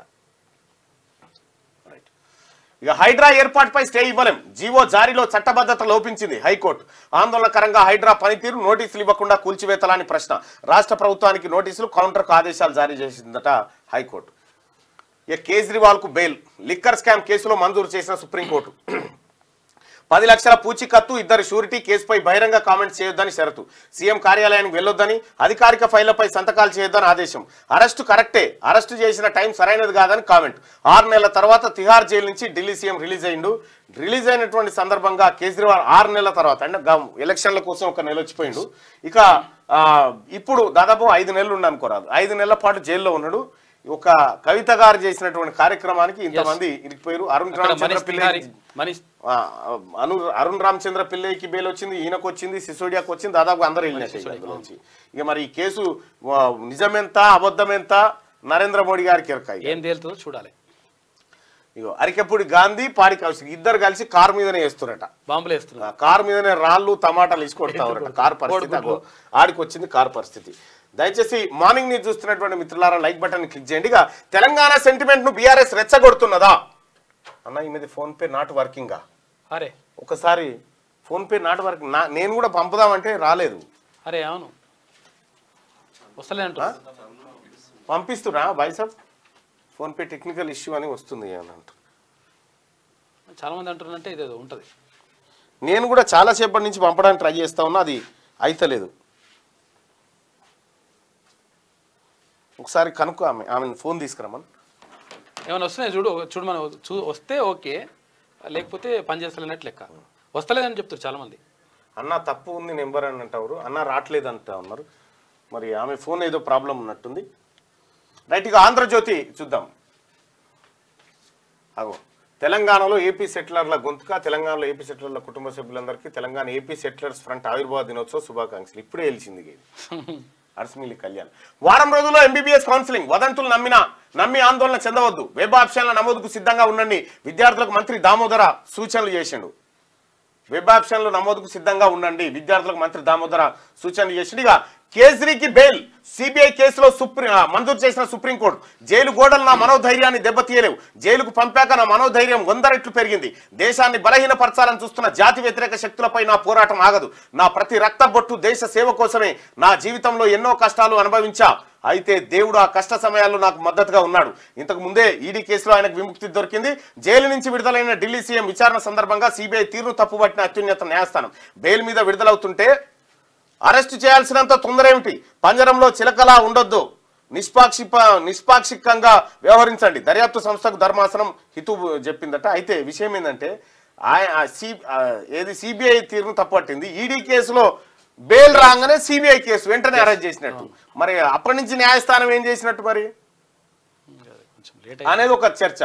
ఇక హైడ్రా ఏర్పాటుపై స్టే ఇవ్వలేం, జీవో జారీలో చట్టబద్ధత లోపించింది హైకోర్టు. ఆందోళనకరంగా హైడ్రా పనితీరు, నోటీసులు ఇవ్వకుండా కూల్చివేతలాని ప్రశ్న. రాష్ట్ర ప్రభుత్వానికి నోటీసులు, కౌంటర్కు ఆదేశాలు జారీ చేసిందట హైకోర్టు. ఇక కేజ్రీవాల్కు బెయిల్. లిక్కర్ స్కామ్ కేసులో మంజూరు చేసిన సుప్రీంకోర్టు. 10 లక్షల పూచీకత్తు, 2 షూరిటీ. కేసుపై బహిరంగ కామెంట్స్ చేయొద్దని షరతు. సీఎం కార్యాలయానికి వెళ్లొద్దని, అధికారిక ఫైళ్లపై సంతకాలు చేయొద్దని ఆదేశం. అరెస్టు కరెక్టే, అరెస్టు చేసిన టైం సరైనది కాదని కామెంట్. 6 నెలల తర్వాత తిహార్ జైలు నుంచి ఢిల్లీ సీఎం రిలీజ్ అయ్యిండు. రిలీజ్ అయినటువంటి సందర్భంగా కేజ్రీవాల్ 6 నెలల తర్వాత, అంటే ఎలక్షన్ల కోసం 1 నెల వచ్చిపోయిండు. ఇక ఇప్పుడు దాదాపు 5 నెలలు ఉండనుకోరాదు, 5 నెలల పాటు జైల్లో ఉన్నాడు. ఒక కవిత గారు చేసినటువంటి కార్యక్రమానికి ఇంతమంది ఇరికిపోయారు. అరుణ్ రామచంద్ర పిల్లైకి బెయిల్ వచ్చింది, ఈయనకు వచ్చింది, సిసోడియాకు వచ్చింది, దాదాపు అందరూ వెళ్ళినట్టు. ఇక మరి ఈ కేసు నిజమెంత అబద్ధమెంత నరేంద్ర మోడీ గారికి ఎరకాయి, ఏం తేలుతుందో చూడాలి. ఇగో అరికెప్పుడు గాంధీ, పాడి కౌశిక్ ఇద్దరు కలిసి కారు మీదనే వేస్తున్నారట, బాంబులు వేస్తున్నారు. కారు మీదనే రాళ్ళు టమాటాలు ఇసుకొడతారట. కారు పరిస్థితి ఆడికి వచ్చింది. కారు పరిస్థితి. దయచేసి మార్నింగ్ న్యూస్ చూస్తున్నటువంటి మిత్రులారా లైక్ బటన్ క్లిక్ చేయండి. ఇక తెలంగాణ సెంటిమెంట్ ను బీఆర్ఎస్ రెచ్చగొడుతున్నదా అన్న? ఈ మీద ఫోన్ పే నాట్ వర్కింగ్. అరే ఒకసారి ఫోన్ పే నాట్ వర్కింగ్. నేను కూడా పంపుదామంటే రాలేదు. అరే అవును, వస్తలేదంట. పంపిస్తున్నా బాయ్సాబ్, ఫోన్ పే టెక్నికల్ ఇష్యూ అని వస్తుంది అని అంటారు. చాలా మంది అంటారంటే ఇదేదో ఉంటుంది. నేను కూడా చాలాసేపటి నుంచి పంపడానికి ట్రై చేస్తా ఉన్నా, అది అయితలేదు. ఒకసారి కనుక్కో, ఆమె ఫోన్ తీసుకురామని. ఏమైనా వస్తున్నాయి చూడు మనం వస్తే ఓకే, లేకపోతే పని చేస్తలేనట్టు లెక్క. వస్తలేదని చెప్తారు చాలామంది. అన్న తప్పు ఉంది నెంబర్ అని అంటారు, అన్న రావట్లేదు అంటా ఉన్నారు. మరి ఆమె ఫోన్ ఏదో ప్రాబ్లం ఉన్నట్టుంది. రైట్, ఇక ఆంధ్రజ్యోతి చూద్దాం. అగో తెలంగాణలో ఏపీ సెటిలర్ల గొంతుక, తెలంగాణలో ఏపీ సెటిలర్ల కుటుంబ సభ్యులందరికీ తెలంగాణ ఏపీ సెటిలర్స్ ఫ్రంట్ ఆవిర్భావ దినోత్సవ శుభాకాంక్షలు. ఇప్పుడే తెలిసింది అర్స్మిల్లి కళ్యాణ్. వారం రోజుల్లో ఎంబీబీఎస్ కౌన్సిలింగ్, వదంతులు నమ్మి ఆందోళన చెందవద్దు, వెబ్ ఆప్షన్ల నమోదుకు సిద్ధంగా ఉండండి విద్యార్థులకు మంత్రి దామోదర సూచనలు చేసిండు. వెబ్ ఆప్షన్లు నమోదుకు సిద్ధంగా ఉండండి విద్యార్థులకు మంత్రి దామోదర సూచనలు చేసిండు. ఇక కేజ్రీకి బెయిల్, సిబిఐ కేసులో మంజూరు చేసిన సుప్రీంకోర్టు. జైలు గోడలు నా మనోధైర్యాన్ని దెబ్బతీయలేవు, జైలుకు పంపాక నా మనోధైర్యం 100 రెట్లు పెరిగింది. దేశాన్ని బలహీనపరచాలని చూస్తున్న జాతి వ్యతిరేక శక్తులపై నా పోరాటం ఆగదు. నా ప్రతి రక్త బొట్టు దేశ సేవ కోసమే. నా జీవితంలో ఎన్నో కష్టాలు అనుభవించా, అయితే దేవుడు ఆ కష్ట సమయాల్లో నాకు మద్దతుగా ఉన్నాడు. ఇంతకు ముందే ఈడీ కేసులో ఆయనకు విముక్తి దొరికింది. జైలు నుంచి విడుదలైన ఢిల్లీ సీఎం విచారణ సందర్భంగా సిబిఐ తీరును తప్పుబట్టిన అత్యున్నత న్యాయస్థానం బెయిల్ మీద విడుదలవుతుంటే అరెస్టు చేయాల్సినంత తొందర ఏమిటి? పంజరంలో చిలకలా ఉండొద్దు, నిష్పాక్షికంగా వ్యవహరించండి, దర్యాప్తు సంస్థకు ధర్మాసనం హితవు చెప్పిందట. అయితే విషయం ఏంటంటే సిబిఐ తీరును తప్పుపట్టింది. ఈడీ కేసులో బెయిల్ రాగానే సిబిఐ కేసు వెంటనే అరెస్ట్ చేసినట్టు, మరి అప్పటి నుంచి న్యాయస్థానం ఏం చేసినట్టు మరి అనేది ఒక చర్చ.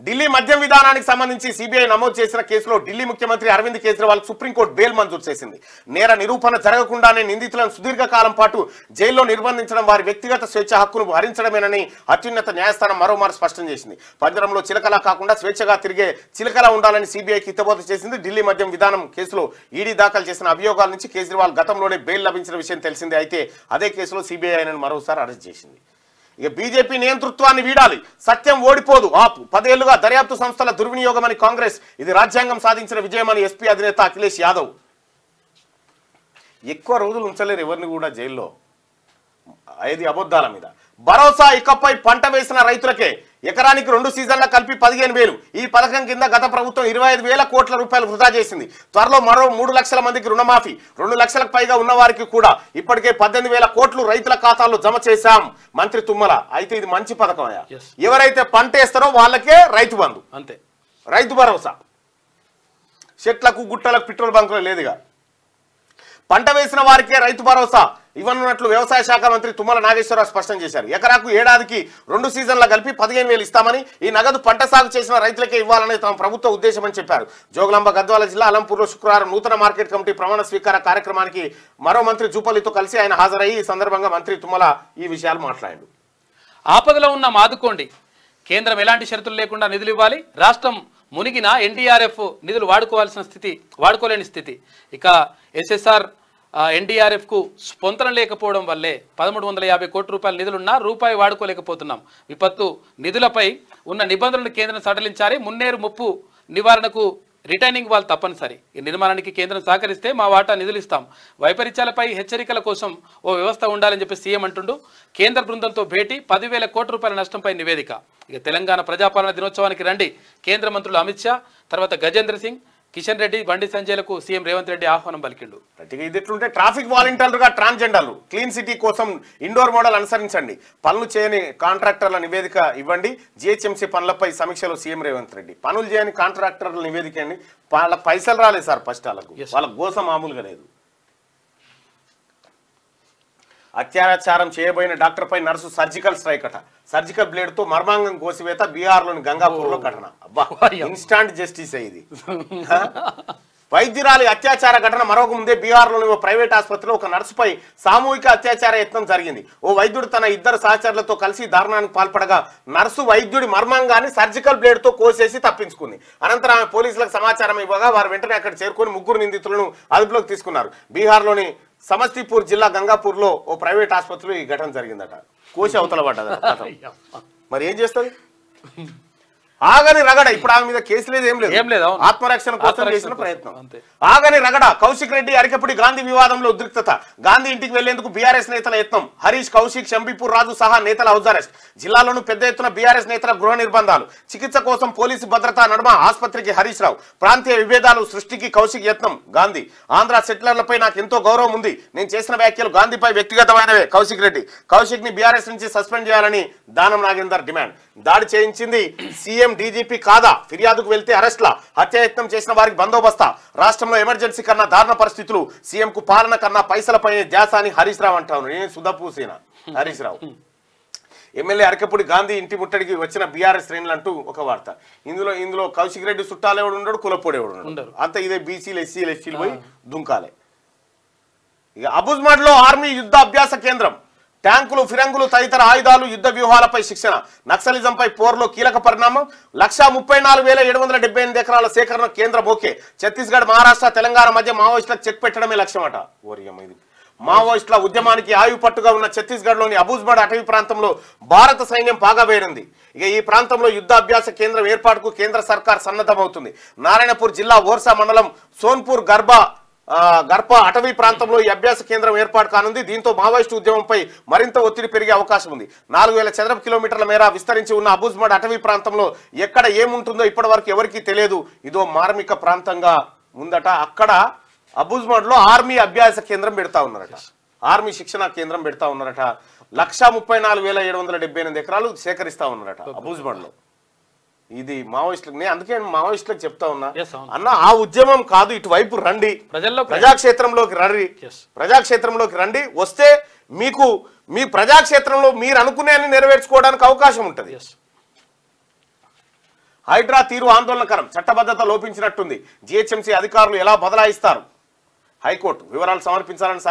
ఢిల్లీ మద్యం విధానానికి సంబంధించి సిబిఐ నమోదు చేసిన కేసులో ఢిల్లీ ముఖ్యమంత్రి అరవింద్ కేజ్రీవాల్ సుప్రీంకోర్టు బెయిల్ మంజూరు చేసింది. నేర నిరూపణ జరగకుండానే నిందితులను సుదీర్ఘకాలం పాటు జైల్లో నిర్బంధించడం వారి వ్యక్తిగత స్వేచ్ఛ హక్కును హరించడమేనని అత్యున్నత న్యాయస్థానం మరోమారు స్పష్టం చేసింది. పంజరంలో చిలకలా కాకుండా స్వేచ్ఛగా తిరిగే చిలకలా ఉండాలని సిబిఐకి హితబోధ చేసింది. ఢిల్లీ మద్యం విధానం కేసులో ఈడీ దాఖలు చేసిన అభియోగాల నుంచి కేజ్రీవాల్ గతంలోనే బెయిల్ లభించిన విషయం తెలిసిందే. అయితే అదే కేసులో సిబిఐ ఆయనను మరోసారి అరెస్ట్ చేసింది. ఇక బీజేపీ నియంతృత్వాన్ని వీడాలి, సత్యం ఓడిపోదు, ఆపు. 10 ఏళ్లుగా దర్యాప్తు సంస్థల దుర్వినియోగమని కాంగ్రెస్, ఇది రాజ్యాంగం సాధించిన విజయమని ఎస్పీ అధినేత అఖిలేష్ యాదవ్. ఎక్కువ రోజులు ఉంచలేరు ఎవరిని కూడా జైల్లో, ఐదు అబద్ధాల మీద. భరోసా, ఇకపై పంట వేసిన రైతులకే ఎకరానికి 2 సీజన్ల కలిపి 15,000. ఈ పథకం కింద గత ప్రభుత్వం 25,000 కోట్ల రూపాయలు వృధా చేసింది. త్వరలో మరో 3 లక్షల మందికి రుణమాఫీ, 2 లక్షలకు పైగా ఉన్న వారికి కూడా ఇప్పటికే 18,000 కోట్లు రైతుల ఖాతాల్లో జమ చేశాం మంత్రి తుమ్మల. అయితే ఇది మంచి పథకం. ఎవరైతే పంట వేస్తారో వాళ్ళకే రైతు బంధు, అంతే, రైతు భరోసా. చెట్లకు గుట్టలకు పెట్రోల్ బంకులు లేదుగా. పంట వేసిన వారికే రైతు భరోసా ఇవ్వనున్నట్లు వ్యవసాయ శాఖ మంత్రి తుమ్మల నాగేశ్వరరావు స్పష్టం చేశారు. ఎకరాకు ఏడాదికి 2 సీజన్ల కలిపి 15,000 ఇస్తామని, ఈ నగదు పంట సాగు చేసిన రైతులకే ఇవ్వాలని తమ ప్రభుత్వ ఉద్దేశమని చెప్పారు. జోగులాంబ గద్వాల జిల్లా అలంపూర్లో శుక్రవారం నూతన మార్కెట్ కమిటీ ప్రమాణ స్వీకార కార్యక్రమానికి మరో మంత్రి జూపల్లితో కలిసి ఆయన హాజరయ్యి ఈ సందర్భంగా మంత్రి తుమ్మల ఈ విషయాలు మాట్లాడారు. ఆపదలో ఉన్న ఆదుకోండి, కేంద్రం ఎలాంటి షరతులు లేకుండా నిధులు ఇవ్వాలి, రాష్ట్రం మునిగిన ఎన్డీఆర్ఎఫ్ నిధులు వాడుకోలేని స్థితి. ఇక ఎస్ఎస్ఆర్ ఎన్డీఆర్ఎఫ్కు స్పందన లేకపోవడం వల్లే 1,350 కోట్ల రూపాయల నిధులున్నా రూపాయి వాడుకోలేకపోతున్నాం. విపత్తు నిధులపై ఉన్న నిబంధనలను కేంద్రం సడలించాలి. మున్నేరు ముప్పు నివారణకు రిటైనింగ్ వాల్ తప్పనిసరి. ఈ నిర్మాణానికి కేంద్రం సహకరిస్తే మా వాటా నిధులు ఇస్తాం. వైపరీత్యాలపై హెచ్చరికల కోసం ఓ వ్యవస్థ ఉండాలని చెప్పి సీఎం అంటుండు. కేంద్ర బృందంతో భేటీ, 10,000 కోట్ల రూపాయల నష్టంపై నివేదిక. ఇక తెలంగాణ ప్రజాపాలన దినోత్సవానికి రండి, కేంద్ర మంత్రులు అమిత్ షా, తర్వాత గజేంద్ర సింగ్, కిషన్ రెడ్డి, బండి సంజయ్లకు సీఎం రేవంత్ రెడ్డి ఆహ్వానం పలికిండు. ఇది ఎట్లుంటే ట్రాఫిక్ వాలంటీర్లుగా ట్రాన్స్జెండర్లు క్లీన్ సిటీ కోసం ఇండోర్ మోడల్ అనుసరించండి, పనులు చేయని కాంట్రాక్టర్ల నివేదిక ఇవ్వండి. జిహెచ్ఎంసీ పనులపై సమీక్షలో సీఎం రేవంత్ రెడ్డి. పనులు చేయని కాంట్రాక్టర్ల నివేదిక అండి. వాళ్ళ పైసలు రాలేదు సార్, ఫస్ట్ వాళ్ళ గోస మామూలుగా లేదు. అత్యాచారం చేయబోయిన డాక్టర్పై నర్సు సర్జికల్ స్ట్రైక్ అట. సర్జికల్ బ్లేడ్ తో మర్మాంగం కోసివేత బీహార్లోని గంగాపూర్లో ఘటన. అబ్బా, ఇన్స్టాంట్ జస్టిస్ ఇది. వైద్యురాలి అత్యాచార ఘటన మరొక ముందే బీహార్లోని ఓ ప్రైవేట్ ఆసుపత్రిలో ఒక నర్సుపై సామూహిక అత్యాచార యత్నం జరిగింది. ఓ వైద్యుడు తన 2 సహచరులతో కలిసి దారుణానికి పాల్పడగా నర్సు వైద్యుడి మర్మాంగాన్ని సర్జికల్ బ్లేడ్ తో కోసేసి తప్పించుకుంది. అనంతరం ఆమె పోలీసులకు సమాచారం ఇవ్వగా వారు వెంటనే అక్కడ చేరుకొని 3 నిందితులను అదుపులోకి తీసుకున్నారు. బీహార్లోని సమస్తీపూర్ జిల్లా గంగాపూర్లో ఓ ప్రైవేట్ ఆసుపత్రిలో ఈ ఘటన జరిగిందట. కోసి అవతల పడ్డదట. మరి ఏం చేస్తుంది? ఆగని రగడ. ఇప్పుడు ఆమె మీద కేసు లేదు, ఏం లేదు. ఆత్మరక్షణ కోసం చేసిన ప్రయత్నం. ఆగని రగడ. కౌశిక్ రెడ్డి అరికపుడి గాంధీ వివాదంలో ఉద్రిక్తత. గాంధీ ఇంటికి వెళ్లేందుకు బీఆర్ఎస్ నేతల యత్నం. హరీష్, కౌశిక్, షంబీపూర్ రాజు సహా నేతల హౌస్ అరెస్ట్. జిల్లాలోనూ పెద్ద ఎత్తున బీఆర్ఎస్ నేతల గృహ నిర్బంధాలు. చికిత్స కోసం పోలీసు భద్రతా నడుమ ఆసుపత్రికి హరీష్ రావు. ప్రాంతీయ విభేదాలు సృష్టికి కౌశిక్ యత్నం. గాంధీ, ఆంధ్ర సెటిలర్లపై నాకు ఎంతో గౌరవం ఉంది, నేను చేసిన వ్యాఖ్యలు గాంధీపై వ్యక్తిగతమైనవే. కౌశిక్ రెడ్డి. కౌశిక్ ని బీఆర్ఎస్ నుంచి సస్పెండ్ చేయాలని దానం నాగేందర్ డిమాండ్. దాడి చేయించింది సీఎం, డీజీపీ కాదా? ఫిర్యాదుకు వెళ్తే అరెస్ట్లా? హత్యాయత్నం చేసిన వారికి బందోబస్తా? రాష్ట్రంలో ఎమర్జెన్సీ కన్నా దారుణ పరిస్థితులు. సీఎం కు పాలన కన్నా పైసలపై ధ్యాస అని హరీష్ రావు అంటాను. నేను సుధపూసేన హరీష్ రావు. ఎమ్మెల్యే అరకపూడి గాంధీ ఇంటి ముట్టడికి వచ్చిన బీఆర్ఎస్ శ్రేణులు అంటూ ఒక వార్త. ఇందులో కౌశిక్ రెడ్డి చుట్టాలు ఎవడు ఉండడు, కులపోడు ఎవడు ఉండడు, అంత ఇదే బీసీలు ఎస్సీలు ఎస్టీలు పోయి దుంకాలే. ఇక అబుజ్మాడ్లో ఆర్మీ యుద్ధ అభ్యాస కేంద్రం, ట్యాంకులు ఫిరంగులు తదితర ఆయుధాలు యుద్ధ వ్యూహాలపై శిక్షణ, నక్సలిజంపై పోర్లో కీలక పరిణామం, 134,778 ఎకరాల సేకరణ కేంద్రం ఓకే. ఛత్తీస్గఢ్ మహారాష్ట్ర తెలంగాణ మధ్య మావోయిస్టులకు చెక్ పెట్టడమే లక్ష్యమట. ఇది మావోయిస్టుల ఉద్యమానికి ఆయువు పట్టుగా ఉన్న ఛత్తీస్గఢ్లోని అబుజ్మాడ్ అటవీ ప్రాంతంలో భారత సైన్యం పాగా వేరింది. ఇక ఈ ప్రాంతంలో యుద్ధ అభ్యాస కేంద్రం ఏర్పాటుకు కేంద్ర సర్కార్ సన్నద్ధమవుతుంది. నారాయణపూర్ జిల్లా ఓర్సా మండలం సోన్పూర్ గర్భ అటవీ ప్రాంతంలో ఈ అభ్యాస కేంద్రం ఏర్పాటు కానుంది. దీంతో మావోయిస్టు ఉద్యమంపై మరింత ఒత్తిడి పెరిగే అవకాశం ఉంది. 4,000 చదరపు కిలోమీటర్ల మేర విస్తరించి ఉన్న అబుజ్మాడ్ అటవీ ప్రాంతంలో ఎక్కడ ఏముంటుందో ఇప్పటి వరకు ఎవరికీ తెలియదు. ఇదో మార్మిక ప్రాంతంగా ఉందట. అక్కడ అబుజ్మాడ్లో ఆర్మీ అభ్యాస కేంద్రం పెడతా ఉన్నారట, ఆర్మీ శిక్షణ కేంద్రం పెడతా ఉన్నారట. 134,778 ఎకరాలు సేకరిస్తా ఉన్నారట అబుజ్మాడ్లో. ఇది మావోయిస్టులకు, నేను అందుకే మావోయిస్టులకు చెప్తా ఉన్నా అన్న, ఆ ఉద్యమం కాదు, ఇటువైపు రండి, ప్రజాక్షేత్రంలోకి రండి, ప్రజాక్షేత్రంలోకి రండి. వస్తే మీకు మీ ప్రజాక్షేత్రంలో మీరు అనుకునే నెరవేర్చుకోవడానికి అవకాశం ఉంటుంది. హైడ్రా తీరు ఆందోళనకరం, చట్టబద్ధత లోపించినట్టుంది, జిహెచ్ఎంసీ అధికారులు ఎలా బదలాయిస్తారు? హైకోర్టు వివరాలు సమర్పించాలని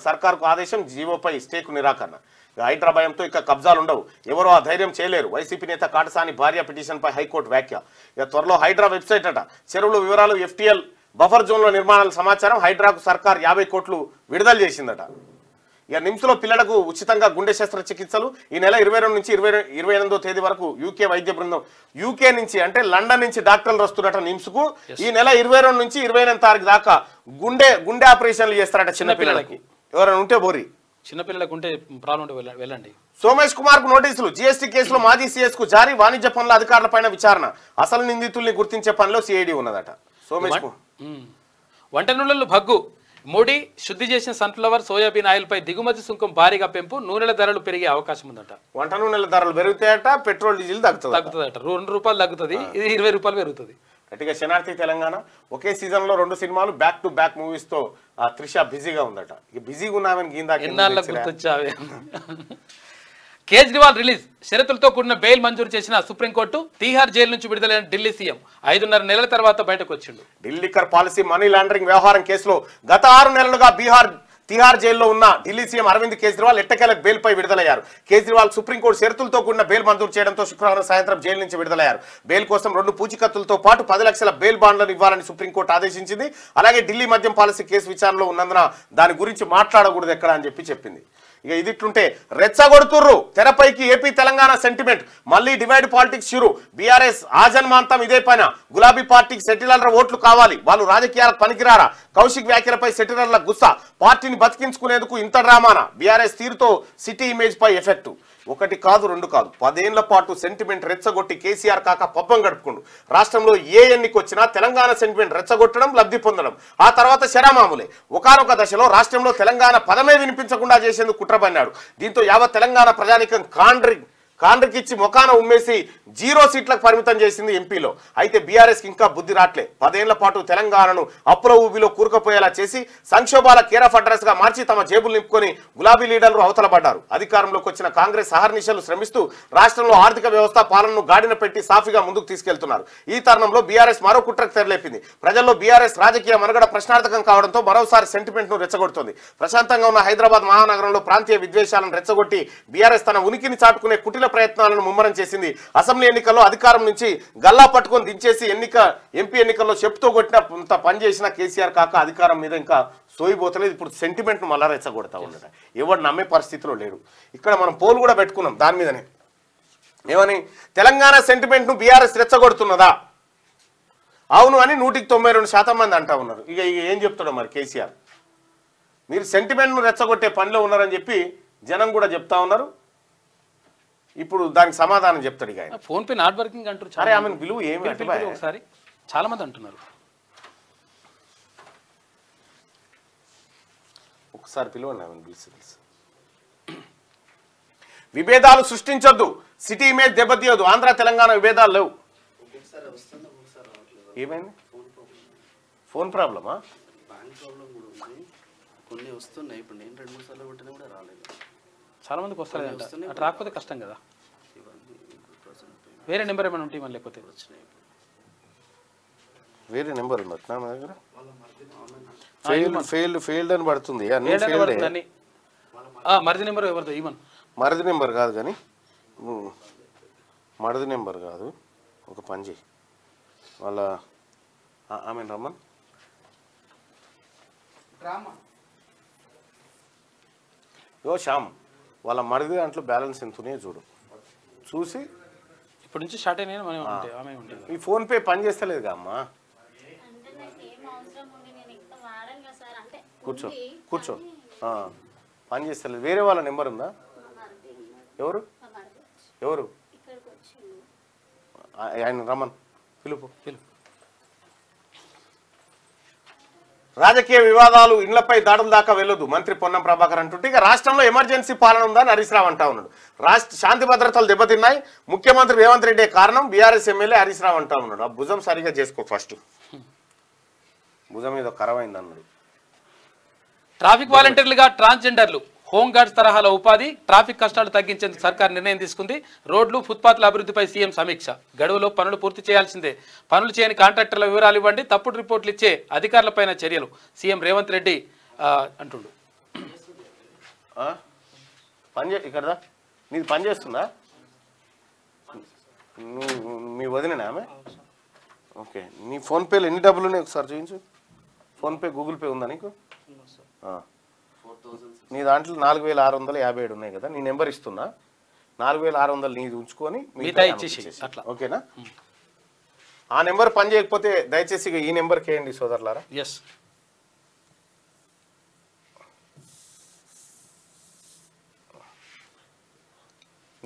సర్కారుకు ఆదేశం, జీవోపై స్టేకు నిరాకరణ. హైడ్రా భయంతో ఇక కబ్జాలు ఉండవు, ఎవరో ఆ ధైర్యం చేయలేరు. వైసీపీ నేత కాటసాని భార్య పిటిషన్పై హైకోర్టు వ్యాఖ్య. ఇక త్వరలో హైడ్రా వెబ్సైట్ అట, చెరువుల వివరాలు, FTL బఫర్ జోన్లో నిర్మాణాల సమాచారం. హైడ్రాకు సర్కార్ 50 కోట్లు విడుదల చేసిందట. ఇక నిమ్స్లో పిల్లలకు ఉచితంగా గుండె శస్త్రచికిత్సలు. ఈ నెల 22 నుంచి 28వ తేదీ వరకు యూకే వైద్య బృందం, యూకే నుంచి అంటే లండన్ నుంచి డాక్టర్లు వస్తున్నట నిమ్స్కు. ఈ నెల 22 నుంచి 28వ తారీఖు దాకా గుండె ఆపరేషన్లు చేస్తారట చిన్నపిల్లలకి. ఎవరైనా ఉంటే బోరి, చిన్నపిల్లలకు ఉంటే ప్రాబ్లం వెళ్ళండి. సోమేష్ కుమార్ కు నోటీసులు, జీఎస్టీ కేసులో మాజీ సీఎస్ కు జారీ, వాణిజ్య పనుల అధికారులపైన విచారణ. అసలు నిందితుల్ని గుర్తించే పనిలో సిఐడి ఉన్నదట. సోమేష్ వంట నూనెలు భగ్గు, మోడీ శుద్ధి చేసిన సన్ఫ్లవర్ సోయాబీన్ ఆయిల్ పై దిగుమతి సుంకం భారీగా పెంపు, నూనెల ధరలు పెరిగే అవకాశం ఉందట. వంట నూనెల ధరలు పెరుగుతాయట, పెట్రోల్ డీజిల్ తగ్గుతుందట. 2 రూపాయలు తగ్గుతుంది, ఇది 20 రూపాయలు పెరుగుతుంది. గట్టిగా శనార్థి తెలంగాణ ఒకే సీజన్ లో 2 సినిమాలు బ్యాక్ టు బ్యాక్ మూవీస్ తో త్రిష బిజీగా ఉందట. ఇక బిజీగా ఉన్నామని గుర్తొచ్చావే. కేజ్రీవాల్ రిలీజ్, షరతులతో కూడిన బెయిల్ మంజూరు చేసిన సుప్రీంకోర్టు. తీహార్ జైలు నుంచి విడుదలైన ఢిల్లీ సీఎం 5.5 నెలల తర్వాత బయటకు వచ్చిండు. ఢిల్లీ పాలసీ మనీ లాండరింగ్ వ్యవహారం కేసులో గత 6 నెలలుగా తిహార్ జైల్లో ఉన్న ఢిల్లీ సీఎం అరవింద్ కేజ్రీవాల్ ఎట్టకేలకు బెయిల్ పై విడుదలయ్యారు. కేజ్రీవాల్ సుప్రీంకోర్టు షరతులతో కూడిన బెయిల్ మంజూరు చేయడంతో శుక్రవారం సాయంత్రం జైలు నుంచి విడుదలయ్యారు. బెయిల్ కోసం 2 పూచికత్తులతో పాటు 10 లక్షల బెయిల్ బాండ్లను ఇవ్వాలని సుప్రీంకోర్టు ఆదేశించింది. అలాగే ఢిల్లీ మద్యం పాలసీ కేసు విచారణలో ఉన్నందున దాని గురించి మాట్లాడకూడదు ఎక్కడ అని చెప్పింది. ఇక ఇదిట్లుంటే రెచ్చగొడుతుర్రు తెరపైకి ఏపీ తెలంగాణ సెంటిమెంట్, మళ్ళీ డివైడ్ పాలిటిక్స్ షురు. బీఆర్ఎస్ ఆజన్మాంతం ఇదే పైన, గులాబీ పార్టీకి సెటిలర్ల ఓట్లు కావాలి, వాళ్ళు రాజకీయాలకు పనికిరారా? కౌశిక్ వ్యాఖ్యలపై సెటిలర్ల గుస్సా, పార్టీని బతికించుకునేందుకు ఇంత డ్రామానా? బీఆర్ఎస్ తీరుతో సిటీ ఇమేజ్ పై ఎఫెక్టు. 1 కాదు 2 కాదు 10 ఏళ్ల పాటు సెంటిమెంట్ రెచ్చగొట్టి కేసీఆర్ కాక పబ్బం గడుపుకుండు. రాష్ట్రంలో ఏ ఎన్నిక వచ్చినా తెలంగాణ సెంటిమెంట్ రెచ్చగొట్టడం, లబ్ధి పొందడం, ఆ తర్వాత శరామాములే. ఒకానొక దశలో రాష్ట్రంలో తెలంగాణ పదమే వినిపించకుండా చేసేందుకు కుట్రపన్నాడు. దీంతో యావత్ తెలంగాణ ప్రజానికం కాండ్రికిచ్చి మొకాన ఉమ్మేసి 0 సీట్లకు పరిమితం చేసింది ఎంపీలో. అయితే బీఆర్ఎస్కి ఇంకా బుద్ధి రాట్లే. 10 ఏళ్ల పాటు తెలంగాణను అప్పుల ఊబిలో కూరుకుపోయేలా చేసి సంక్షోభాల కేర్ ఆఫ్ అడ్రస్ గా మార్చి తమ జేబులు నింపుకొని గులాబీ లీడర్లు అవతలపడ్డారు. అధికారంలోకి వచ్చిన కాంగ్రెస్ అహర్నిశలు శ్రమిస్తూ రాష్ట్రంలో ఆర్థిక వ్యవస్థ పాలనను గాడిన పెట్టి సాఫీగా ముందుకు తీసుకెళ్తున్నారు. ఈ తరుణంలో బీఆర్ఎస్ మరో కుట్రకు తెరలేపింది. ప్రజల్లో బీఆర్ఎస్ రాజకీయ మనుగడ ప్రశ్నార్థకం కావడంతో మరోసారి సెంటిమెంట్ ను రెచ్చగొడుతోంది. ప్రశాంతంగా ఉన్న హైదరాబాద్ మహానగరంలో ప్రాంతీయ విద్వేషాలను రెచ్చగొట్టి బీఆర్ఎస్ తన ఉనికిని చాటుకునే కుటిల ప్రయత్నాలను ముమ్మరం చేసింది. అసెంబ్లీ ఎన్నికల్లో అధికారం నుంచి గల్లా పట్టుకొని దించేసి ఎంపీ ఎన్నికల్లో చెప్తూ కొట్టినంత పనిచేసిన కేసీఆర్ కాక అధికారం మీద ఇంకా సోయిపోతలేదు. ఇప్పుడు సెంటిమెంట్ ను మళ్ళా రెచ్చగొడతా ఉండట. ఎవరు నమ్మే పరిస్థితిలో లేరు. ఇక్కడ మనం పోల్ కూడా పెట్టుకున్నాం దాని మీదనే. ఏమని? తెలంగాణ సెంటిమెంట్ ను బీఆర్ఎస్ రెచ్చగొడుతున్నదా? అవును అని 192% మంది అంటా ఉన్నారు. ఇక ఏం చెప్తాడో మరి కేసీఆర్. మీరు సెంటిమెంట్ ను రెచ్చగొట్టే పనిలో ఉన్నారని చెప్పి జనం కూడా చెప్తా ఉన్నారు. ఇప్పుడు దానికి సమాధానం చెప్తాడు. ఇక ఆయన ఫోన్ పే నాట్ వర్కింగ్ అంటారు. సరే ఆమెను పిలువు, ఏమి ఒకసారి చాలా మంది అంటున్నారు. ఒకసారి పిలువండి ఆమెను పిలిచి. విభేదాలు సృష్టించొద్దు, సిటీ ఇమేజ్ దెబ్బతీయొద్దు. ఆంధ్ర తెలంగాణ విభేదాలు లేవు. ఏమైంది? ఫోన్ ప్రాబ్లమా? కొన్ని వస్తున్నాయి. ఇప్పుడు నేను 2-3 సార్లు కొట్టినా కూడా రాలేదు. చాలా మందికి వస్తలేదంట. అటు రాకపోతే కష్టం కదా. వేరే నెంబర్ ఏమైనా ఉంటాయి మళ్ళీ లేకపోతే వేరే నెంబర్ ఉంది నా దగ్గర. ఫెయిల్డ్ అని పడుతుంది. మరిది నెంబర్ ఎవరిదో ఈవన్ మరిది నెంబర్ కాదు కానీ మరిది నెంబర్ కాదు. ఒక పని చేయి వాళ్ళ ఆమె రమ్మన్ శ్యామ్ వాళ్ళ మరిది దాంట్లో బ్యాలెన్స్ ఎంతనే చూడు. చూసి ఇప్పటి నుంచి స్టార్ట్ అయినా ఈ ఫోన్పే పని చేస్తలేదుగా అమ్మా. కూర్చో కూర్చో పని చేస్తలేదు. వేరే వాళ్ళ నెంబర్ ఉందా? ఎవరు ఎవరు ఆయన రమన్ పిలుపు. రాజకీయ వివాదాలు ఇళ్లపై దాడుల దాకా వెళ్ళొద్దు మంత్రి పొన్నం ప్రభాకర్ అంటుంటే ఇక రాష్ట్రంలో ఎమర్జెన్సీ పాలన ఉందని హరీష్ రావు అంటా ఉన్నాడు. రాష్ట్ర శాంతి భద్రతలు దెబ్బతిన్నాయి, ముఖ్యమంత్రి రేవంత్ రెడ్డి కారణం బీఆర్ఎస్ ఎమ్మెల్యే హరీష్ రావు అంటా ఉన్నాడు. ఆ భుజం సరిగా చేసుకో, ఫస్ట్ భుజం మీద కరవైంది అన్నాడు. ట్రాఫిక్ వాలంటీర్లుగా ట్రాన్స్జెండర్లు హోంగార్డ్స్ తరహాలో ఉపాధి, ట్రాఫిక్ కష్టాలు తగ్గించేందుకు సర్కార్ నిర్ణయం తీసుకుంది. రోడ్లు ఫుట్పాత్ల అభివృద్ధిపై సీఎం సమీక్ష. గడువులో పనులు పూర్తి చేయాల్సిందే, పనులు చేయని కాంట్రాక్టర్ల వివరాలు ఇవ్వండి, తప్పుడు రిపోర్టులు ఇచ్చే అధికారులపైన చర్యలు సీఎం రేవంత్ రెడ్డి అంటుండు. ఇక్కడ నీది పని చేస్తుందా? మీ వదిలేనా ఆమె? ఓకే. నీ ఫోన్పేలో ఎన్ని డబ్బులు ఉన్నాయి ఒకసారి చూపించు. ఫోన్పే గూగుల్ పే ఉందా నీకు? నీ దాంట్లో 4657 ఉన్నాయి కదా. నీ నెంబర్ ఇస్తున్నా, 4600 నీది ఉంచుకొని అట్లా ఓకేనా? ఆ నెంబర్ పని చేయకపోతే దయచేసి ఈ నెంబర్కి వేయండి సోదరులారా. ఎస్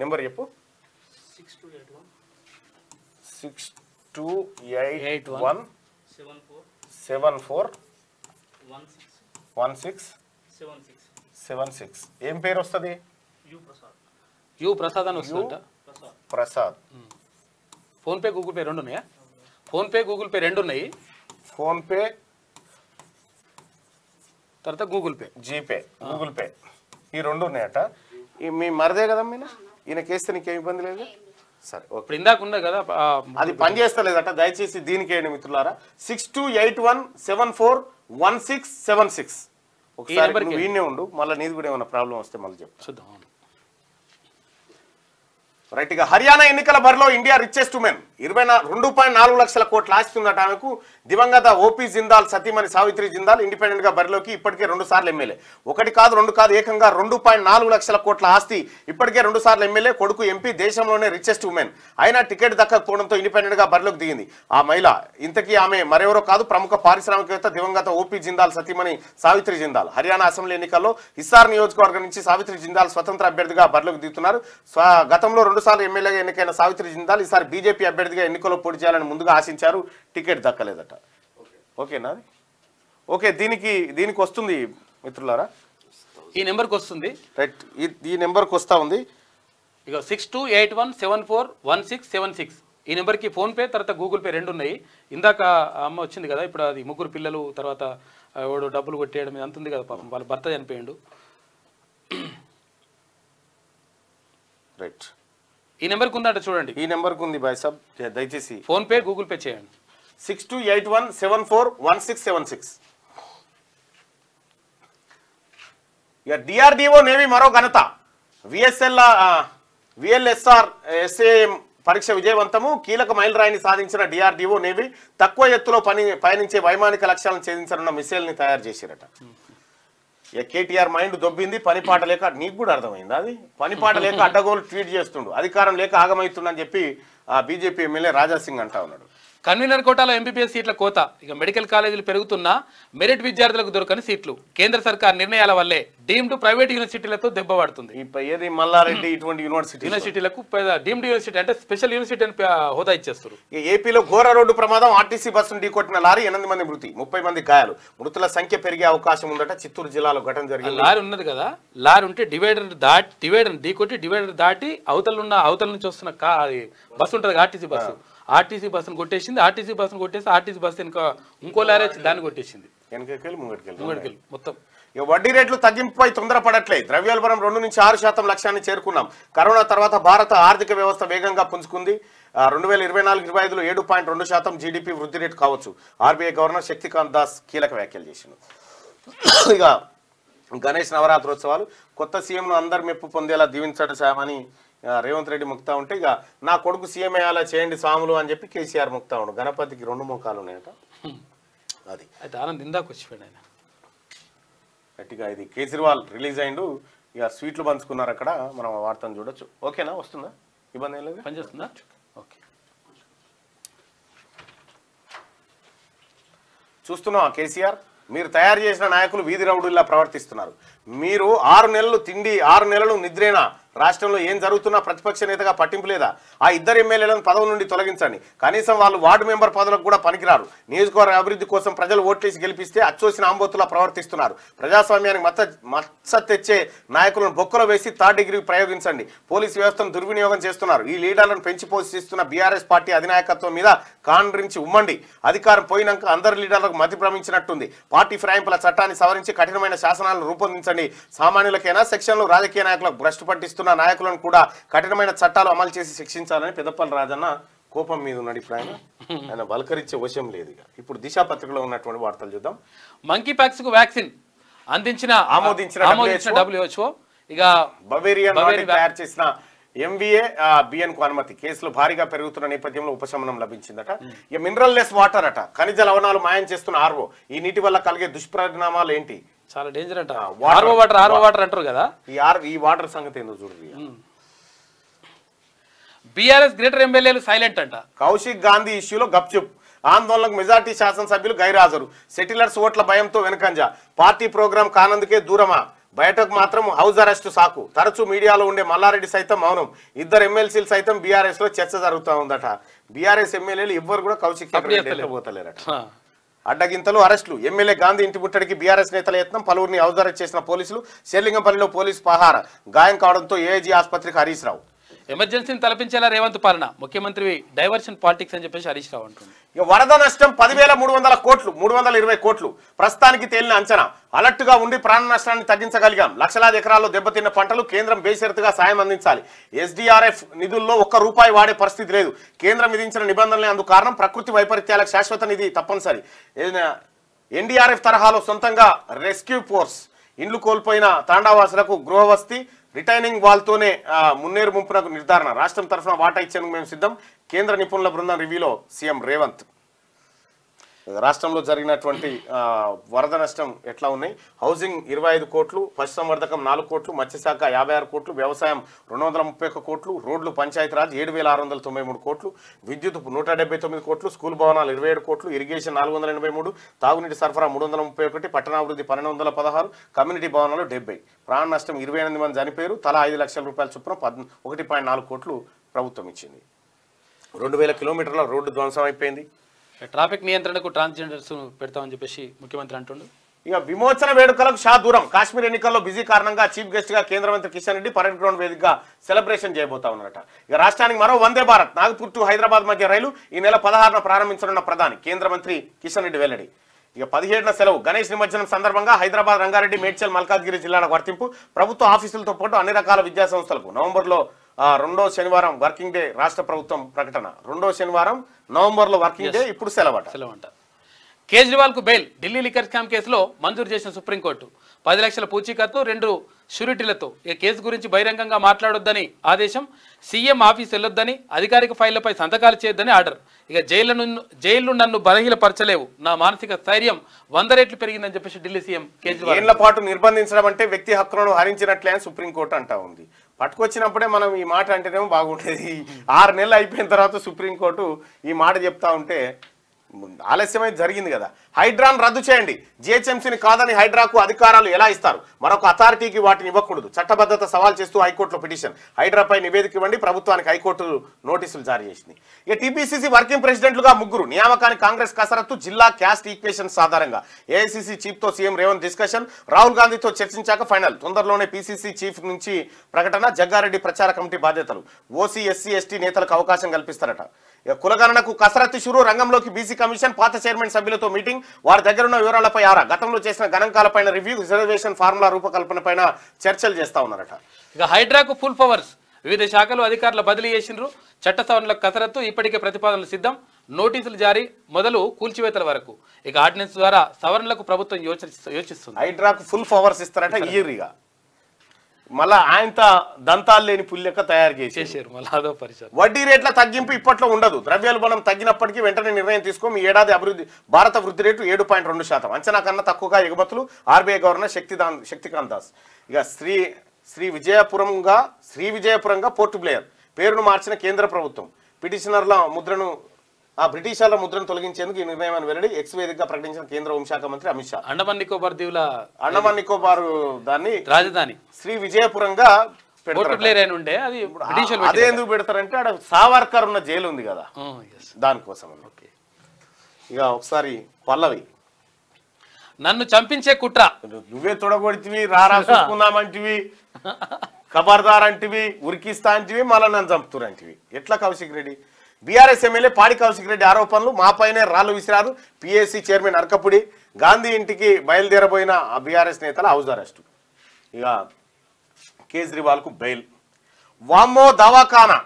నెంబర్ చెప్పు. 6281 741676. ఏం పేరు వస్తుంది? యు ప్రసాద్ అని వస్తుందంట. ప్రసాద్. ఫోన్పే గూగుల్ పే రెండు ఉన్నాయా? ఫోన్పే గూగుల్ పే రెండు ఉన్నాయి. ఫోన్పే తర్వాత Google pay, GPay, Google pay ఈ రెండు ఉన్నాయట. మీ మరదే కదా మీన, ఈయనకేస్తే నీకేం ఇబ్బంది లేదు. సరే ఓకే. ఇప్పుడు ఇందాక ఉందా కదా అది పని చేస్తలేదట. దయచేసి దీనికి వేయండి మిత్రులారా. 6281741676. ఒకసారి వీడినే ఉండు, మళ్ళీ నీది కూడా ఏమైనా ప్రాబ్లం వస్తే మళ్ళీ చెప్పు. చూద్దాం. రైట్. ఇక హర్యానా ఎన్నికల బరిలో ఇండియా రిచెస్ట్ ఉమెన్ 22.4 లక్షల కోట్ల ఆస్తి ఉందట ఆమెకు. దివంగత ఓపీ జిందాల్ సతీమణి సావిత్రి జిందాల్ ఇండిపెండెంట్ గా బరిలోకి ఇప్పటికే 2 సార్లు ఎమ్మెల్యే. ఒకటి కాదు రెండు కాదు, ఏకంగా 2.4 లక్షల కోట్ల ఆస్తి, ఇప్పటికే 2 సార్లు ఎమ్మెల్యే, కొడుకు ఎంపీ, దేశంలోనే రిచెస్ట్ ఉమెన్. అయినా టికెట్ దక్కకపోవడంతో ఇండిపెండెంట్ గా బరిలోకి దిగింది ఆ మహిళ. ఇంతకీ ఆమె మరెవరో కాదు, ప్రముఖ పారిశ్రామికవేత్త దివంగత ఓపీ జిందాల్ సతీమణి సావిత్రి జిందాల్. హర్యానా అసెంబ్లీ ఎన్నికల్లో హిస్సార్ నియోజకవర్గం నుంచి సావిత్రి జిందాల్ స్వతంత్ర అభ్యర్థిగా బరిలోకి దిగుతున్నారు. గతంలో 2 సార్లు ఎమ్మెల్యేగా ఎన్నికైన సావిత్రి జిందాల్ ఈసారి బీజేపీ అభ్యర్థిగా ఎన్నికల్లో పోటీ చేయాలని ముందుగా ఆశించారు. టికెట్ దక్కలేదట. ఓకేనా? ఓకే. దీనికి వస్తుంది మిత్రులారా, ఈ నెంబర్కి వస్తుంది. రైట్. ఈ నెంబర్కి వస్తా ఉంది. ఇక 6281741676 ఈ నెంబర్కి ఫోన్పే తర్వాత గూగుల్ పే రెండు ఉన్నాయి. ఇందాక అమ్మ వచ్చింది కదా, ఇప్పుడు అది 3 పిల్లలు, తర్వాత ఎవడు డబ్బులు కొట్టేయడం ఇది అంతుంది కదా, పాపం వాళ్ళ భర్త చనిపోయాడు. రైట్. ఈ నెంబర్కి ఉందంట చూడండి. ఈ నెంబర్కి ఉంది బాయ్ సాబ్, దయచేసి ఫోన్పే గూగుల్ పే చేయండి. 6281741676. ఇక డిఆర్డిఓ నేవీ మరో ఘనత. విఎల్ఎస్ఆర్ ఎస్ఏఎం పరీక్ష విజయవంతము. కీలక మైలురాయిని సాధించిన డిఆర్డిఓ నేవీ తక్కువ ఎత్తులో పయనించే వైమానిక లక్ష్యాలను ఛేదించనున్న మిసైల్ని తయారు చేసిరట. కేటీఆర్ మైండ్ దొబ్బింది, పనిపాట లేక. నీకు కూడా అర్థమైంది అది. పనిపాట లేక అడ్డగోలు ట్వీట్ చేస్తుండు, అధికారం లేక ఆగమవుతుండని చెప్పి బీజేపీ ఎమ్మెల్యే రాజాసింగ్ అంటా ఉన్నాడు. కన్వీనర్ కోటాలో ఎంబీబీఎస్ సీట్ల కోత. ఇక మెడికల్ కాలేజీలు పెరుగుతున్నా మెరిట్ విద్యార్థులకు దొరకని సీట్లు. కేంద్ర సర్కార్ నిర్ణయాల వల్లే డీమ్డ్ ప్రైవేట్ యూనివర్సిటీలతో దెబ్బపడుతుంది. ఏది మల్లారెడ్డి ఇటువంటి యూనివర్సిటీలకు డీమ్డ్ యూనివర్సిటీ అంటే స్పెషల్ యూనివర్సిటీ అని హోదా ఇచ్చేస్తారు. ఏపీలో ఘోర రోడ్డు ప్రమాదం. ఆర్టీసీ బస్సును ఢీకొట్టిన లారీ, 8 మంది మృతి, 30 మంది గాయాలు. మృతుల సంఖ్య పెరిగే అవకాశం ఉందట. చిత్తూరు జిల్లాలో ఘటన జరిగింది. లారీ ఉన్నది కదా, లారీ ఉంటే డివైడర్ ఢీకొట్టి డివైడర్ దాటి అవతల నుంచి వస్తున్న బస్సు ఉంటుంది, ఆర్టీసీ బస్సును కొట్టేసింది. ఆర్టీసీ బస్సును కొట్టేసి ఆర్టీసీ బస్సు ఇంకా ఇంకో లారీ వచ్చి దాన్ని కొట్టేసింది. వెనకెళ్ళి ముంగడికెళ్ళి మొత్తం. ఇక వడ్డీ రేట్లు తగ్గింపుపై తొందరపడట్లే. ద్రవ్యోల్బణం 2 నుంచి 6% లక్ష్యాన్ని చేరుకున్నాం. కరోనా తర్వాత భారత ఆర్థిక వ్యవస్థ వేగంగా పుంజుకుంది. 2024-25లో 7.2% జీడీపీ వృద్ధి రేటు కావచ్చు. ఆర్బీఐ గవర్నర్ శక్తికాంత్ దాస్ కీలక వ్యాఖ్యలు చేసిండు. ఇక గణేష్ నవరాత్రోత్సవాలు కొత్త సీఎంను అందరు మెప్పు పొందేలా దీవించడం సామని రేవంత్ రెడ్డి ముక్తా ఉంటే, ఇక నా కొడుకు సీఎం అయ్యేలా చేయండి స్వాములు అని చెప్పి కేసీఆర్ ముక్తా ఉండు. గణపతికి 2 ముఖాలు ఉన్నాయట. అది అయితే ఆనంద్ ఇందాక వచ్చిపోయాడు ఆయన గట్టిగా. ఇది కేజ్రీవాల్ రిలీజ్ అయిండు, ఇక స్వీట్లు పంచుకున్నారు అక్కడ. మనం వార్తను చూడొచ్చు. ఓకేనా, వస్తుందా, ఇబ్బంది ఏం లేదు, పనిచేస్తుందా? ఓకే. చూస్తున్నావా కేసీఆర్, మీరు తయారు చేసిన నాయకులు వీధి రౌడుల్లా ప్రవర్తిస్తున్నారు. మీరు 6 నెలలు తిండి 6 నెలలు నిద్రేనా? రాష్ట్రంలో ఏం జరుగుతున్నా ప్రతిపక్ష నేతగా పట్టింపు లేదా? ఆ 2 ఎమ్మెల్యేలను పదవుల నుండి తొలగించండి. కనీసం వాళ్ళు వార్డు మెంబర్ పదవులకు కూడా పనికిరారు. నియోజకవర్గ అభివృద్ధి కోసం ప్రజలు ఓట్లేసి గెలిపిస్తే అచ్చోసిన ఆంబోతులా ప్రవర్తిస్తున్నారు. ప్రజాస్వామ్యానికి మచ్చ తెచ్చే నాయకులను బొక్కలో వేసి 3rd డిగ్రీ ప్రయోగించండి. పోలీసు వ్యవస్థను దుర్వినియోగం చేస్తున్నారు. ఈ లీడర్లను పెంచి పోషిస్తున్న బీఆర్ఎస్ పార్టీ అధినాయకత్వం మీద కాండ్రించి ఉమ్మండి. అధికారం పోయినాక అందరు లీడర్లకు మతి భ్రమించినట్టుంది. పార్టీ ఫిరాయింపుల చట్టాన్ని సవరించి కఠినమైన శాసనాలను రూపొందించండి. సామాన్యులకైనా సెక్షన్లు రాజకీయ నాయకులకు భ్రష్టు పట్టిస్తున్న నాయకులను కూడా కఠినమైన చట్టాలు అమలు చేసి శిక్షించాలని పెద్దపల్లి రాజన్న కోపం మీద ఉన్నాడు. ఇప్పుడు ఆయన బలకరించే వశం లేదు. ఇప్పుడు దిశ పత్రికలో ఉన్నటువంటి వార్తలు చూద్దాం. మంకీ పాక్స్ కు వ్యాక్సిన్ ఆమోదించిన WHO. ఇక బవేరియన్ తయారు చేసిన MVA BN కు అనుమతి. కేసులు భారీగా పెరుగుతున్న నేపథ్యంలో ఉపశమనం లభించిందట. ఇక మినరల్ లెస్ వాటర్ అట. ఖనిజ లవణాలు మాయం చేస్తున్న ఆర్వో. ఈ నీటి వల్ల కలిగే దుష్పరిణామాలు ఏంటి? చాలా డేంజర్ అంట. ఆర్వో వాటర్ అంటారు కదా. ఈ వాటర్ సంగతి ఏందో చూడండి. బీఆర్ఎస్ గ్రేటర్ ఎమ్మెల్యేలు సైలెంట్ అంట. కౌశిక్ గాంధీ ఇష్యూలో గప్చుప్. ఆందోళనకు మెజార్టీ శాసనసభ్యులు గైరాజరు. సెటిలర్స్ ఓట్ల భయంతో వెనుకంజ. పార్టీ ప్రోగ్రాం కానందుకే దూరమా? బయటకు మాత్రం హౌస్ అరెస్టు సాకు. తరచూ మీడియాలో ఉండే మల్లారెడ్డి సైతం మౌనం. 2 ఎమ్మెల్సీలు సైతం బీఆర్ఎస్ లో చర్చ జరుగుతూ ఉందట. బీఆర్ఎస్ ఎమ్మెల్యేలు ఎవ్వరు కూడా కౌశిక్ పోతలేరట. అడ్డగింతలు అరెస్టులు. ఎమ్మెల్యే గాంధీ ఇంటి ముట్టడికి బీఆర్ఎస్ నేతల యత్నం. పలువురిని హౌస్ అరెస్ట్ చేసిన పోలీసులు. షేర్లింగంపల్లిలో పోలీసు పహార. గాయం కావడంతో ఏఐజీ ఆసుపత్రికి హరీష్ రావు. ఎమర్జెన్సీని తలపించేలా రేవంత్ పాలన. ముఖ్యమంత్రి డైవర్షన్ పాలిటిక్స్ అని చెప్పేసి హరీష్ రావు అంటుంది. ఇక వరద నష్టం 10,300 కోట్లు, 320 కోట్లు ప్రస్తుతానికి తేలిన అంచనా. అలర్ట్గా ఉండి ప్రాణ నష్టాన్ని తగ్గించగలిగాం. లక్షలాది ఎకరాల్లో దెబ్బతిన్న పంటలు. కేంద్రం బేషరతుగా సాయం అందించాలి. SDRF నిధుల్లో ₹1 వాడే పరిస్థితి లేదు. కేంద్రం విధించిన నిబంధనలే అందుకు కారణం. ప్రకృతి వైపరీత్యాలకు శాశ్వత నిధి తప్పనిసరి. NDRF తరహాలో సొంతంగా రెస్క్యూ ఫోర్స్. ఇండ్లు కోల్పోయిన తాండావాసులకు గృహవసతి. రిటైనింగ్ వాల్తోనే మున్నేరు ముంపునకు నిర్ధారణ. రాష్ట్రం తరఫున వాటా ఇచ్చేందుకు మేము సిద్ధం. కేంద్ర నిపుణుల బృందం రివ్యూలో సీఎం రేవంత్. రాష్ట్రంలో జరిగినటువంటి వరద నష్టం ఎట్లా ఉన్నాయి? హౌసింగ్ 25 కోట్లు, పశుసంవర్ధకం 4 కోట్లు, మత్స్యశాఖ 56 కోట్లు, వ్యవసాయం 231 కోట్లు, రోడ్లు పంచాయతీరాజ్ 7,693 కోట్లు, విద్యుత్ 179 కోట్లు, స్కూల్ భవనాలు 27 కోట్లు, ఇరిగేషన్ 483, తాగునీటి సరఫరా 331, పట్టణాభివృద్ధి 1216, కమ్యూనిటీ భవనాలు 70. ప్రాణ నష్టం 28 మంది చనిపోయారు. తలా 5 లక్షల రూపాయల చొప్పున 1.4 కోట్లు ప్రభుత్వం ఇచ్చింది. 2000 కిలోమీటర్ల రోడ్డు ధ్వంసం అయిపోయింది. ట్రాఫిక్ నియంత్రణకు ట్రాన్స్జెండర్స్ పెడతామని చెప్పేసి ముఖ్యమంత్రి అంటుండు. ఇక విమోచన వేడుకలకు షా దూరం. కాశ్మీర్ ఎన్నికల్లో బిజీ కారణంగా చీఫ్ గెస్ట్ గా కేంద్ర మంత్రి కిషన్ రెడ్డి పరేడ్ గ్రౌండ్ వేదికగా సెలబ్రేషన్ చేయబోతా ఉన్నారట. ఇక రాష్ట్రానికి మరో వందే భారత్ నాగపూర్ టు హైదరాబాద్ మధ్య రైలు ఈ నెల 16న ప్రారంభించనున్న ప్రధాని కేంద్ర మంత్రి కిషన్ రెడ్డి వెల్లడి. ఇక 17న సెలవు. గణేష్ నిమజ్జనం సందర్భంగా హైదరాబాద్, రంగారెడ్డి, మేడ్చల్, మల్కాజ్గిరి జిల్లాలకు వర్తింపు. ప్రభుత్వ ఆఫీసులతో పాటు అన్ని రకాల విద్యా సంస్థలకు నవంబర్లో 2వ శనివారం వర్కింగ్ డే. రాష్ట్ర ప్రభుత్వం ప్రకటన. 2వ శనివారం నవంబర్లో వర్కింగ్ డే. ఇప్పుడు సెలవంట. కేజ్రీవాల్ కు బెయిల్. ఢిల్లీ లిక్కర్ స్కామ్ కేసులో మంజూరు చేసిన సుప్రీంకోర్టు. 10 లక్షల పూచీకత్తు, 2 షూరిటీలతో ఈ కేసు గురించి బహిరంగంగా మాట్లాడొద్దని ఆదేశం. సీఎం ఆఫీస్ వెళ్ళొద్దని, అధికారిక ఫైళ్లపై సంతకాలు చేయొద్దని ఆర్డర్. ఇక జైలు నన్ను బలహీనపరచలేవు, నా మానసిక స్థైర్యం 100 రెట్లు పెరిగిందని చెప్పేసి ఢిల్లీ సీఎం కేజ్రీవాల్. ఏళ్ల పాటు నిర్బంధించడం అంటే వ్యక్తి హక్కులను హరించినట్లే అని సుప్రీంకోర్టు అంటా ఉంది. పట్టుకొచ్చినప్పుడే మనం ఈ మాట అంటేనేమో బాగుంటుంది. 6 నెలలు అయిపోయిన తర్వాత సుప్రీంకోర్టు ఈ మాట చెప్తా ఉంటే ఆలస్యమైతే జరిగింది కదా. హైడ్రాను రద్దు చేయండి. జిహెచ్ఎంసీని కాదని హైడ్రాకు అధికారాలు ఎలా ఇస్తారు? మరొక అథారిటీకి వాటిని ఇవ్వకూడదు. చట్టబద్ధత సవాల్ చేస్తూ హైకోర్టులో పిటిషన్. హైడ్రాపై నివేదిక ఇవ్వండి. ప్రభుత్వానికి హైకోర్టు నోటీసులు జారీ చేసింది. ఇక టీపీసీసీ వర్కింగ్ ప్రెసిడెంట్లుగా 3 నియామకానికి కాంగ్రెస్ కసరత్తు. జిల్లా క్యాస్ట్ ఈక్వేషన్స్ ఆధారంగా ఏఐసీసీ చీఫ్ తో సీఎం రేవంత్ డిస్కషన్. రాహుల్ గాంధీతో చర్చించాక ఫైనల్. తొందరలోనే పీసీసీ చీఫ్ నుంచి ప్రకటన. జగ్గారెడ్డి ప్రచార కమిటీ బాధ్యతలు. ఓసీ, ఎస్సీ, ఎస్టీ నేతలకు అవకాశం కల్పిస్తారట. కులగణనకు కసరత్తు షురూ. రంగంలోకి బీసీ కమిషన్ పాత చైర్మన్ సభ్యులతో మీటింగ్, వారి దగ్గర ఉన్న వివరాలపై ఆరా, గతంలో చేసిన గణాంకాలపైన రివ్యూ, రిజర్వేషన్ ఫార్ములా రూపకల్పనపైన చర్చలు చేస్తా ఉన్నారట. ఇక హైడ్రాకు ఫుల్ పవర్స్, వివిధ శాఖలు అధికారుల బదిలీ చేసిండ్రు, చట్ట సవరణలకు కసరత్తు, ఇప్పటికే ప్రతిపాదనలు సిద్ధం, నోటీసులు జారీ మొదలు కూల్చివేతల వరకు. ఇక ఆర్డినెన్స్ ద్వారా సవరణలకు ప్రభుత్వం యోచిస్తుంది. హైడ్రాకు ఫుల్ పవర్స్ ఇస్తారట ఈరిగా. మళ్ళా ఆయనతో దంతాలు లేని పుల్లెక్క తయారు చేసేసారు. మళ్ళీ అదో పరిస్థితి. వడ్డీ రేట్ల తగ్గింపు ఇప్పట్లో ఉండదు. ద్రవ్యోల్బణం తగ్గినప్పటికీ వెంటనే నిర్ణయం తీసుకో. ఈ ఏడాది భారత వృద్ధి రేటు 7.2%, అంచనా కన్నా తక్కువగా ఎగుమతులు. RBI governor Shaktikant Das. ఇక శ్రీ విజయపురంగా పోర్ట్ బ్లేయర్ పేరును మార్చిన కేంద్ర ప్రభుత్వం. బ్రిటిషర్ల ముద్రను తొలగించేందుకు ఈ నిర్ణయం వెల్లడి. ఎక్స్ వేదికగా ప్రకటించిన కేంద్ర హోంశాఖ మంత్రి అమిత్ షా. అండమాన్ నికోబార్ దాన్ని రాజధాని శ్రీ విజయపురంగా అదే ఎందుకు పెడతారంటే ఆడ సావర్కర్ ఉన్న జైలు ఉంది కదా, దానికోసం. ఇక ఒకసారి పల్లవి, నన్ను చంపించే కుట్ర, నువ్వే తొడగొడితివి, రారా చూసుకుందామంటివి, ఖబర్దార్ అంటివి, ఉరికిస్తా అంటివి, మళ్ళీ నన్ను చంపుతురంటివి. ఎట్లా కౌశిక్ రెడ్డి? బీఆర్ఎస్ ఎమ్మెల్యే పాడి కౌశిక్ రెడ్డి ఆరోపణలు, మాపైనే రాళ్లు విసిరారు. పిఎస్సి చైర్మన్ అర్కపుడి, గాంధీ ఇంటికి బయలుదేరబోయిన బీఆర్ఎస్ నేతల హౌస్ అరెస్టు. ఇక కేజ్రీవాల్కు బెయిల్. వామ్మో దవాఖానా,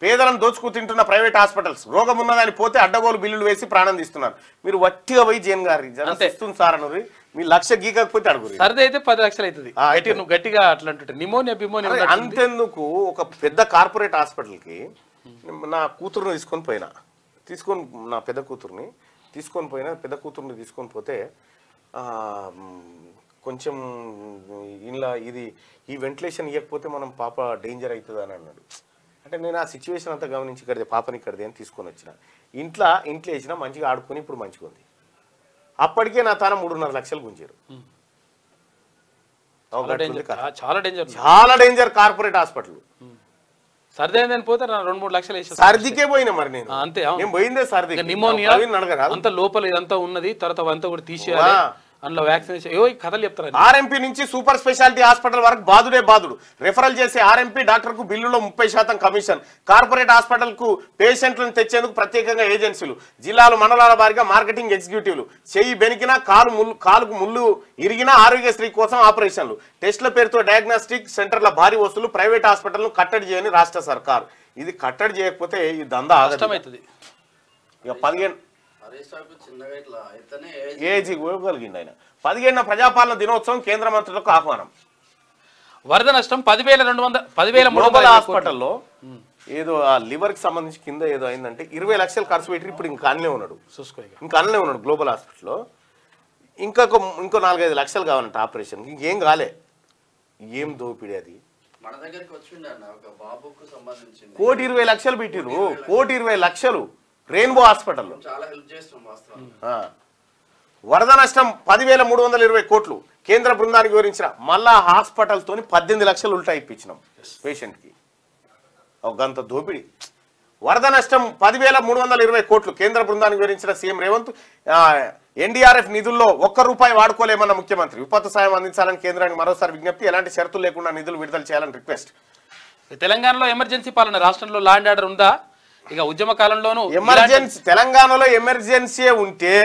పేదలను దోచుకు తింటున్న ప్రైవేట్ హాస్పిటల్స్, రోగం ఉన్నదాన్ని పోతే అడ్డగోలు బిల్లులు వేసి ప్రాణం తీస్తున్నారు. మీరు వట్టిగా పోయి జైన్ గారి ఇస్తుంది సార్ అన్నారు, మీ లక్ష గీకపోతే అడుగురు. సర్ది అయితే 10 లక్షలు అవుతుంది. నువ్వు గట్టిగా అట్లా అంటుంటే నిమోనియా అంతెందుకు. ఒక పెద్ద కార్పొరేట్ హాస్పిటల్కి నా కూతురుని నా పెద్ద కూతుర్ని తీసుకొని పోతే కొంచెం ఇలా ఈ వెంటిలేషన్ ఇవ్వకపోతే మనం పాప డేంజర్ అవుతుంది అని అన్నాడు. అంటే నేను ఆ సిచ్యువేషన్ అంతా గమనించి ఇక్కడిదే పాపని ఇక్కడిదే అని తీసుకొని వచ్చిన. ఇంట్లో వేసినా మంచిగా ఆడుకొని ఇప్పుడు మంచిగా ఉంది. అప్పటికే నా తాన 3.5 లక్షలు గుంజారు. చాలా డేంజర్ కార్పొరేట్ హాస్పిటల్. సర్ది అయిందని పోతే 2-3 లక్షలు వేసి సర్దికే పోయినా మరి నేను. అంతే, నేను పోయిందే సర్ది. నిమోనియా అంత లోపల ఇదంతా ఉన్నది, తర్వాత అంతా కూడా తీసేయాలి, అందులో వ్యాక్సినేషన్ కథలు చెప్తారు. ఆర్ఎంపీ నుంచి సూపర్ స్పెషాలిటీ హాస్పిటల్ వరకు బాదుడు. రెఫరల్ చేసే ఆర్ఎంపీ డాక్టర్ కు బిల్లులో 30% కమిషన్. కార్పొరేట్ హాస్పిటల్ కు పేషెంట్లను తెచ్చేందుకు ప్రత్యేకంగా ఏజెన్సీలు, జిల్లాలు మండలాల వారీగా మార్కెటింగ్ ఎగ్జిక్యూటివ్లు, చెయ్యి బెనికినా కాలుకు ముళ్ళు ఇరిగినా ఆరోగ్యశ్రీ కోసం ఆపరేషన్లు, టెస్టుల పేరుతో డయాగ్నోస్టిక్ సెంటర్ల భారీ వస్తువులు. ప్రైవేట్ హాస్పిటల్ కట్టడి చేయని రాష్ట్ర సర్కార్. ఇది కట్టడి చేయకపోతే ఈ దందా ఆగమవుతుంది. ఇక 15 ఏజిగలిగింది ఆయన. 17వ ప్రజాపాలన దినోత్సవం కేంద్ర మంత్రులకు ఆహ్వానం. వరద నష్టం 10,300 హాస్పిటల్లో ఏదో ఆ లివర్ కి సంబంధించి కింద ఏదో అయిందంటే 20 లక్షలు ఖర్చు పెట్టి ఇప్పుడు ఇంకా అన్నే ఉన్నాడు గ్లోబల్ హాస్పిటల్లో. ఇంకో 4-5 లక్షలు కావాలంట ఆపరేషన్. ఇంకేం కాలే. ఏం దోపిడి అది. 1,20 లక్షలు పెట్టిరు. 1,20 లక్షలు రెయిన్బో హాస్పిటల్లో. వరద నష్టం 10,320 కోట్లు కేంద్ర బృందానికి వివరించిన. మళ్ళా హాస్పిటల్ తోని 18 లక్షలు ఉల్టా ఇప్పించినాం పేషెంట్ కి. ఒక గంత దోపిడి. వరద నష్టం 10,320 కోట్లు కేంద్ర బృందానికి వివరించిన సీఎం రేవంత్. ఎన్డీఆర్ఎఫ్ నిధుల్లో ₹1 వాడుకోలేమన్న ముఖ్యమంత్రి. విపత్తు సాయం అందించాలని కేంద్రానికి మరోసారి విజ్ఞప్తి. ఎలాంటి షరతులు లేకుండా నిధులు విడుదల చేయాలని రిక్వెస్ట్. తెలంగాణలో ఎమర్జెన్సీ పాలన, రాష్ట్రంలో లా అండ్ ఆర్డర్ ఉందా? ఇక ఉద్యమ కాలంలోనూ ఎమర్జెన్సీ, తెలంగాణలో ఎమర్జెన్సీ ఉంటే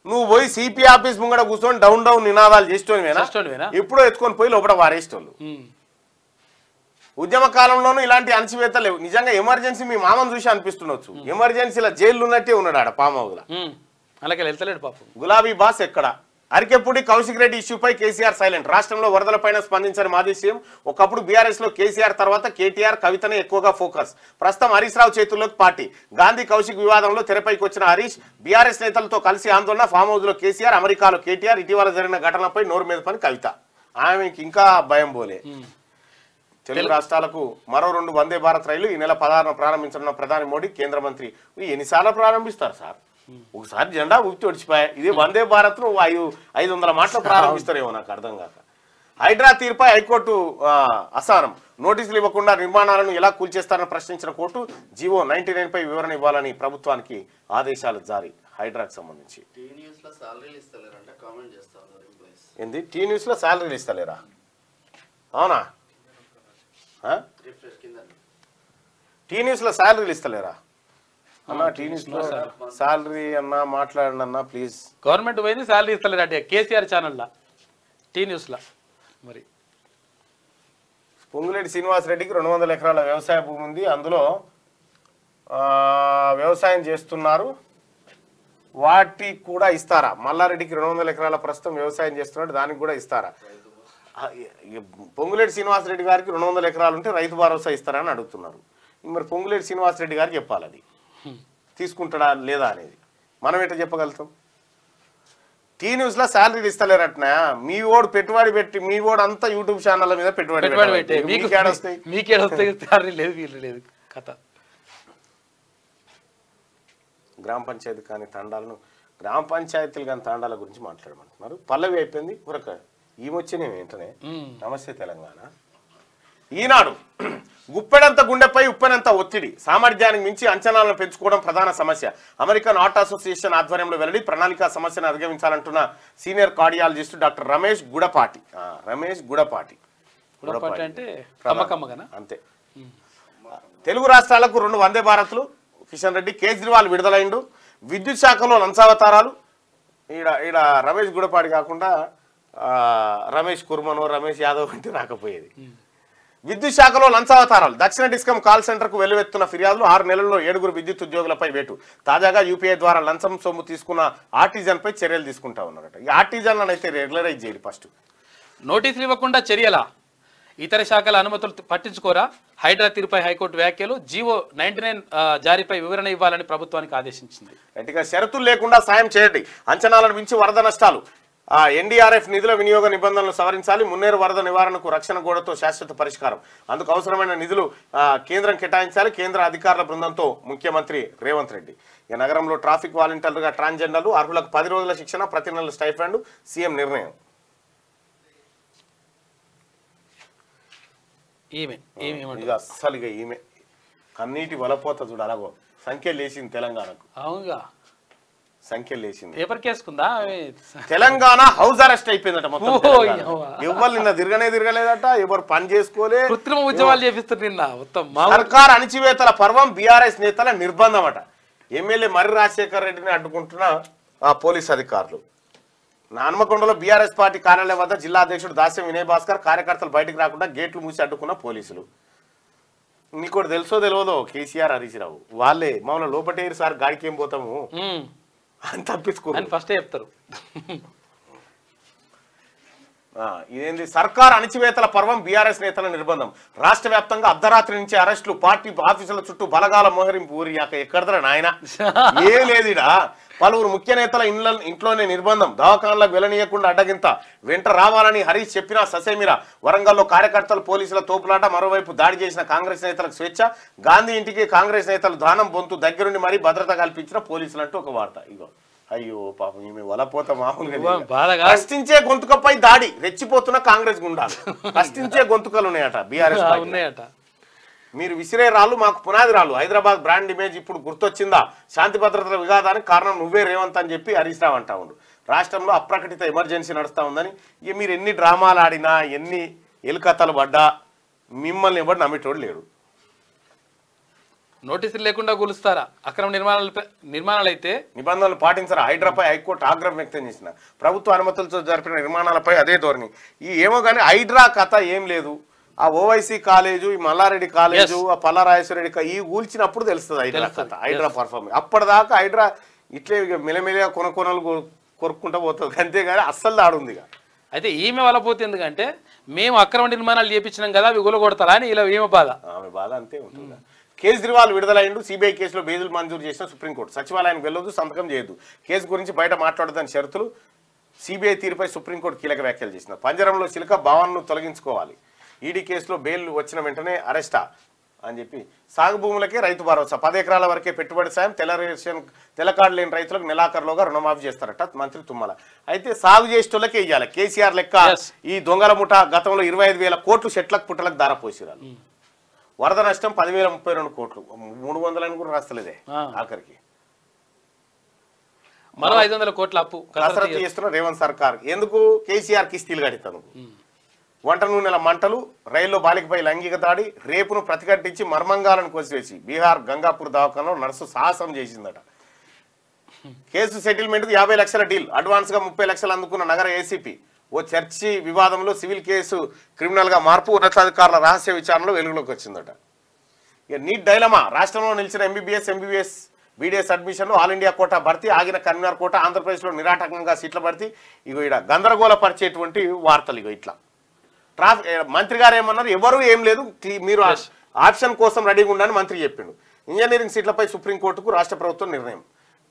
నువ్వు పోయి సిపి ఆఫీస్ ముంగడ కూర్చొని డౌన్ నినాదాలు చేసేటోనివేనా? ఎప్పుడో ఎత్తుకొని పోయి లోపల వారేసేటోళ్ళు. ఉద్యమ కాలంలోనూ ఇలాంటి అణచివేత లేవు. నిజంగా ఎమర్జెన్సీ మీ మామను చూసి అనిపిస్తుండొచ్చు. ఎమర్జెన్సీలో జైలు ఉన్నట్టే ఉన్నాడు ఆడ పామవుల. అలాగే వెళ్తలేడు పాపం. గులాబీ బాస్ ఎక్కడ? అరికెప్పుడు కౌశిక్ రెడ్డి ఇష్యూపై కేసీఆర్ సైలెంట్. రాష్ట్రంలో వరదలపైన స్పందించని మాజీ సీఎం. ఒకప్పుడు బీఆర్ఎస్ లో కేసీఆర్ తర్వాత కేటీఆర్, కవితనే ఎక్కువగా ఫోకస్. ప్రస్తుతం హరీష్ రావు చేతుల్లోకి పార్టీ. గాంధీ కౌశిక్ వివాదంలో తెరపైకి వచ్చిన హరీష్, బీఆర్ఎస్ నేతలతో కలిసి ఆందోళన. ఫామ్ హౌస్ లో కేసీఆర్, అమెరికాలో కేటీఆర్. ఇటీవల జరిగిన ఘటనపై నోరు మీద పని కవిత. ఆమెకి ఇంకా భయం పోలే. తెలుగు రాష్ట్రాలకు మరో 2 వందే భారత్ రైళ్లు ఈ నెల 16న ప్రారంభించనున్న ప్రధాని మోడీ. కేంద్ర మంత్రి ఎన్నిసార్లు ప్రారంభిస్తారు సార్? ఒకసారి జెండా ఊపి ఒడిచిపోయాయి. ఇది వందే భారత్ ను 500 మాటలు ప్రారంభిస్తారేమో, నాకు అర్థం కాక. హైడ్రా తీర్పై హైకోర్టు అసహనం. నోటీసులు ఇవ్వకుండా నిర్మాణాలను ఎలా కూల్చేస్తారని ప్రశ్నించిన కోర్టు జీవో 99 పై వివరణ ఇవ్వాలని ప్రభుత్వానికి ఆదేశాలు జారీ. హైడ్రాకు సంబంధించి ఏంది? టీ న్యూస్ లో శాలరీలు ఇస్తలేరా? అవునా? టీ న్యూస్ లో శాలరీలు ఇస్తలేరా? అన్నా టీ న్యూస్లో సాలరీ అన్నా మాట్లాడండి అన్నా ప్లీజ్. గవర్నమెంట్ పోయింది శాలరీ ఇస్తలేరు కేసీఆర్ ఛానల్లో టీ న్యూస్లో. మరి పొంగులేటి శ్రీనివాసరెడ్డికి 200 ఎకరాల వ్యవసాయ భూమి ఉంది, అందులో వ్యవసాయం చేస్తున్నారు, వాటికి కూడా ఇస్తారా? మల్లారెడ్డికి 200 ఎకరాల ప్రస్తుతం వ్యవసాయం చేస్తున్నాడు, దానికి కూడా ఇస్తారా? పొంగులేటి శ్రీనివాసరెడ్డి గారికి 200 ఎకరాలు ఉంటే రైతు భరోసా ఇస్తారని అడుగుతున్నారు. మరి పొంగులేటి శ్రీనివాసరెడ్డి గారికి చెప్పాలి అది తీసుకుంటాడా లేదా అనేది. మనం ఎట్లా చెప్పగలుగుతాం? టీ న్యూస్లో శాలరీలు ఇస్తలేరట్నా? మీ ఓడు పెట్టుబడి పెట్టి మీ ఓడు అంతా యూట్యూబ్ ఛానళ్ళ మీద పెట్టుబడి పెట్టే మీకేడొస్తాయి శాలరీ లేదు వీళ్ళు లేదు కథ. గ్రామ పంచాయతీ కానీ తండాలను గ్రామ పంచాయతీలు కానీ తండాల గురించి మాట్లాడమంటున్నారు. పల్లవి అయిపోయింది ఉరక ఈమొచ్చినే వెంటనే నమస్తే తెలంగాణ. ఈనాడు గుప్పెడంత గుండెపై ఉప్పెనంత ఒత్తిడి, సామర్థ్యానికి మించి అంచనాలను పెంచుకోవడం ప్రధాన సమస్య. అమెరికన్ ఆర్ట్ అసోసియేషన్ ఆధ్వర్యంలో వెల్లడి, ప్రణాళిక సమస్యను అధిగమించాలంటున్న senior cardiologist doctor Ramesh Gudapati. అంటే అంతే. తెలుగు రాష్ట్రాలకు 2 వందే భారత్లు. కిషన్ రెడ్డి కేజ్రీవాల్ విడుదలైండు. విద్యుత్ శాఖలో లంచావతారాలు. ఈడ రమేష్ గుడపాటి కాకుండా రమేష్ కుర్మనో రమేష్ యాదవ్ అంటే రాకపోయేది. విద్యుత్ శాఖలో లంచావతారాలు. దక్షిణ డిస్కమ్ కాల్ సెంటర్కు వెల్లువెత్తున్న ఫిర్యాదులు. 6 నెలల్లో 7 విద్యుత్ ఉద్యోగులపై వేటు. తాజాగా యూపీఐ ద్వారా లంచం సొమ్ము తీసుకున్న ఆర్టిజన్పై చర్యలు తీసుకుంటా ఉన్నారట. ఈ ఆర్టిజన్లను అయితే రెగ్యులరైజ్ చేయాలి ఫస్ట్. నోటీసులు ఇవ్వకుండా చర్యలా? ఇతర శాఖల అనుమతులు పట్టించుకోరా? హైడ్రా తీరుపై హైకోర్టు వ్యాఖ్యలు. జీవో 99 జారీపై వివరణ ఇవ్వాలని ప్రభుత్వానికి ఆదేశించింది. గట్టిగా షరతులు లేకుండా సాయం చేయండి. అంచనాలను మించి వరద నష్టాలు. ఎన్డీఆర్ఎఫ్ నిధుల వినియోగ నిబంధనలు సవరించాలి. మున్నేరు వరద నివారణకు రక్షణ గోడతో శాశ్వత పరిష్కారం. అందుకు అవసరమైన నిధులు కేంద్రం కేటాయించాలి. కేంద్ర అధికారుల బృందంతో ముఖ్యమంత్రి రేవంత్ రెడ్డి. ఈ నగరంలో ట్రాఫిక్ వాలంటీర్లుగా ట్రాన్స్జెండర్లు అర్హులకు 10 రోజుల శిక్షణ, ప్రతి నెల స్టైఫండ్. సీఎం నిర్ణయం. అస్సలుగా ఈమె కన్నీటి వలపోత చూడు అలాగో సంఖ్యలు లేచింది తెలంగాణకు. అవునుగా సంఖ్యలు లేచింది. పేపర్ కేసుకుందా? తెలంగాణ హౌస్ అరెస్ట్ అయిపోయిందట మొత్తం. ఎవరు నిన్న తిరగలేదట, ఎవరు పని చేసుకోలే, కృత్రిమ ఉద్యమాలు చేపిస్తారు నిన్న మొత్తం. సర్కార్ అణచివేతల పర్వం, బీఆర్ఎస్ నేతల నిర్బంధం అట. ఎమ్మెల్యే మర్రి రాజశేఖర్ రెడ్డిని అడ్డుకుంటున్న పోలీస్ అధికారులు. హన్మకొండలో బీఆర్ఎస్ పార్టీ కార్యాలయం వద్ద జిల్లా అధ్యక్షుడు దాస్యం వినయ్ భాస్కర్ కార్యకర్తలు బయటకు రాకుండా గేట్లు మూసి అడ్డుకున్న పోలీసులు. నీకు తెలుసో తెలియదో కేసీఆర్ హరీష్ రావు వాళ్ళే మమ్మల్ని లోపటేరు సార్ గాడికి ఏం పోతాము అని తప్పించుకో ఫస్ట్ చెప్తారు. ఇదేంటి సర్కార్ అణచివేతల పర్వం, బీఆర్ఎస్ నేతల నిర్బంధం. రాష్ట్ర వ్యాప్తంగా అర్ధరాత్రి నుంచి అరెస్టులు, పార్టీ ఆఫీసుల చుట్టూ బలగాల మోహరింపు. ఊరి ఎక్కడదరా నాయన ఏ లేదిడా. పలువురు ముఖ్య నేతల ఇంట్లోనే నిర్బంధం. దవాఖానలకు వెళ్లనీయకుండా అడ్డగింత. వెంట రావాలని హరీష్ చెప్పినా ససేమిరా. వరంగల్లో కార్యకర్తలు పోలీసుల తోపులాట. మరోవైపు దాడి చేసిన కాంగ్రెస్ నేతలకు స్వేచ్ఛ. గాంధీ ఇంటికి కాంగ్రెస్ నేతలు దానం బొంతు దగ్గరుండి మరీ భద్రత కల్పించిన పోలీసులు అంటూ ఒక వార్త. ఇగో అయ్యో పాపం ఈమె వలపోత మామూలుగా. ప్రశ్నించే గొంతుకపై దాడి, రెచ్చిపోతున్న కాంగ్రెస్ గుండాలు. ప్రశ్నించే గొంతుకలు ఉన్నాయట బీఆర్ఎస్ ఉన్నాయట. మీరు విసిరే రాళ్ళు మాకు పునాది రాళ్ళు. హైదరాబాద్ బ్రాండ్ ఇమేజ్ ఇప్పుడు గుర్తొచ్చిందా? శాంతి భద్రతల వివాదానికి కారణం నువ్వే రేవంత్ అని చెప్పి హరీష్ రావు అంటా ఉండు. రాష్ట్రంలో అప్రకటిత ఎమర్జెన్సీ నడుస్తూ ఉందని. ఇక మీరు ఎన్ని డ్రామాలు ఆడినా, ఎన్ని ఎలుకథలు పడ్డా మిమ్మల్ని ఎవరు నమ్మేటోడు లేడు. నోటీసులు లేకుండా కూలుస్తారా? అక్రమ నిర్మాణాలు అయితే నిబంధనలు పాటించరా? హైడ్రాపై హైకోర్టు ఆగ్రహం వ్యక్తం చేసిన. ప్రభుత్వ అనుమతులతో జరిపిన నిర్మాణాలపై అదే ధోరణి. ఏమో కానీ హైడ్రా కథ ఏం లేదు. ఆ ఓవైసీ కాలేజు, ఈ మల్లారెడ్డి కాలేజు, ఆ పల్లారాజేశ్వరరెడ్డి ఈ కూల్చినప్పుడు తెలుస్తుంది హైడ్రా కథ, హైడ్రా పర్ఫార్మెన్స్. అప్పటిదాకా హైడ్రా ఇట్లే మెలమెలగా కొనలు కొరుక్కుంటూ పోతుంది అంతేగాని అస్సలు ఆడుంది. అయితే ఈమె వల్ల పోతే ఎందుకంటే మేము అక్రమ నిర్మాణాలు చేపించినాం కదా అవి గులగొడతారా అని ఇలా ఈమె బాధ. ఆమె బాధ అంతే ఉంటుంది. కేజ్రీవాల్ విడుదలైండు. సిబిఐ కేసులో బెయిల్ మంజూరు చేసిన సుప్రీంకోర్టు. సచివాలయానికి వెళ్ళొద్దు, సంతకం చేయొద్దు, కేసు గురించి బయట మాట్లాడదని షరతులు. సిబిఐ తీరుపై సుప్రీంకోర్టు కీలక వ్యాఖ్యలు చేసిన. పంజరంలో చిలుక భావనను తొలగించుకోవాలి. ఈడీ కేసులో బెయిల్ వచ్చిన వెంటనే అరెస్టా అని చెప్పి. సాగు భూములకే రైతు భరోసా. 10 ఎకరాల వరకే పెట్టుబడి సాయం. తెల్లకాడు లేని రైతులకు నెలాఖరులోగా రుణమాఫీ చేస్తారట మంత్రి తుమ్మల. అయితే సాగు చేసేటోళ్ళకే ఇవ్వాలి. కేసీఆర్ లెక్క ఈ దొంగల ముఠ గతంలో 25,000 కోట్లు చెట్లకు పుట్టలకు దారపోసిరాలు. వరద నష్టం 10,032 కోట్లు. 300 కూడా రాస్తలేదే ఆఖరికి. మరో 500 కోట్ల అప్పు కసరత్తు చేస్తున్న రేవంత్ సర్కార్. ఎందుకు? కేసీఆర్ కిస్తీలు కడతాను. వంట నూనెల మంటలు, రైల్లో బాలికపై లైంగిక దాడి, రేపును ప్రతిఘటించి మర్మంగాలను కోసివేసి బీహార్ గంగాపూర్ దవాఖానలో నర్సు సాహసం చేసిందట. కేసు సెటిల్మెంట్కు 50 లక్షల డీల్, అడ్వాన్స్గా 30 లక్షలు అందుకున్న నగర ఏసీపీ. ఓ చర్చి వివాదంలో సివిల్ కేసు క్రిమినల్గా మార్పు, ఉన్నతాధికారుల రహస్య విచారణలో వెలుగులోకి వచ్చిందట. ఇక నీట్ డైలమా, రాష్ట్రంలో నిలిచిన ఎంబీబీఎస్ బీడీఎస్ అడ్మిషన్లు, ఆల్ ఇండియా కోటా భర్తీ, ఆగిన కన్వీనర్ కోటా, ఆంధ్రప్రదేశ్లో నిరాటకంగా సీట్ల భర్తీ. ఇగో ఇక్కడ గందరగోళపరిచేటువంటి వార్తలు. ఇగో ఇట్లా మంత్రి గారు ఏమన్నారు, ఎవరు ఏం లేదు, మీరు ఆప్షన్ కోసం రెడీగా ఉండని మంత్రి చెప్పిండు. ఇంజనీరింగ్ సీట్లపై సుప్రీంకోర్టుకు రాష్ట్ర ప్రభుత్వం నిర్ణయం.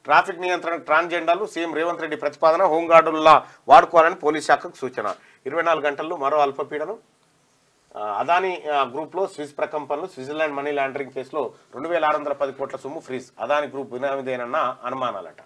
ట్రాఫిక్ నియంత్రణ ట్రాన్స్జెండర్లు సీఎం రేవంత్ రెడ్డి ప్రతిపాదన, హోంగార్డుల్లా వాడుకోవాలని పోలీస్ శాఖకు సూచన. 24 గంటల్లో మరో అల్పపీడనం. అదానీ గ్రూప్లో స్విస్ ప్రకంపనలు, స్విట్జర్లాండ్ మనీ లాండరింగ్ కేసులో 2610 కోట్ల సొమ్ము ఫ్రీజ్. అదానీ గ్రూప్ వినామిదేనన్న అనుమానాలట.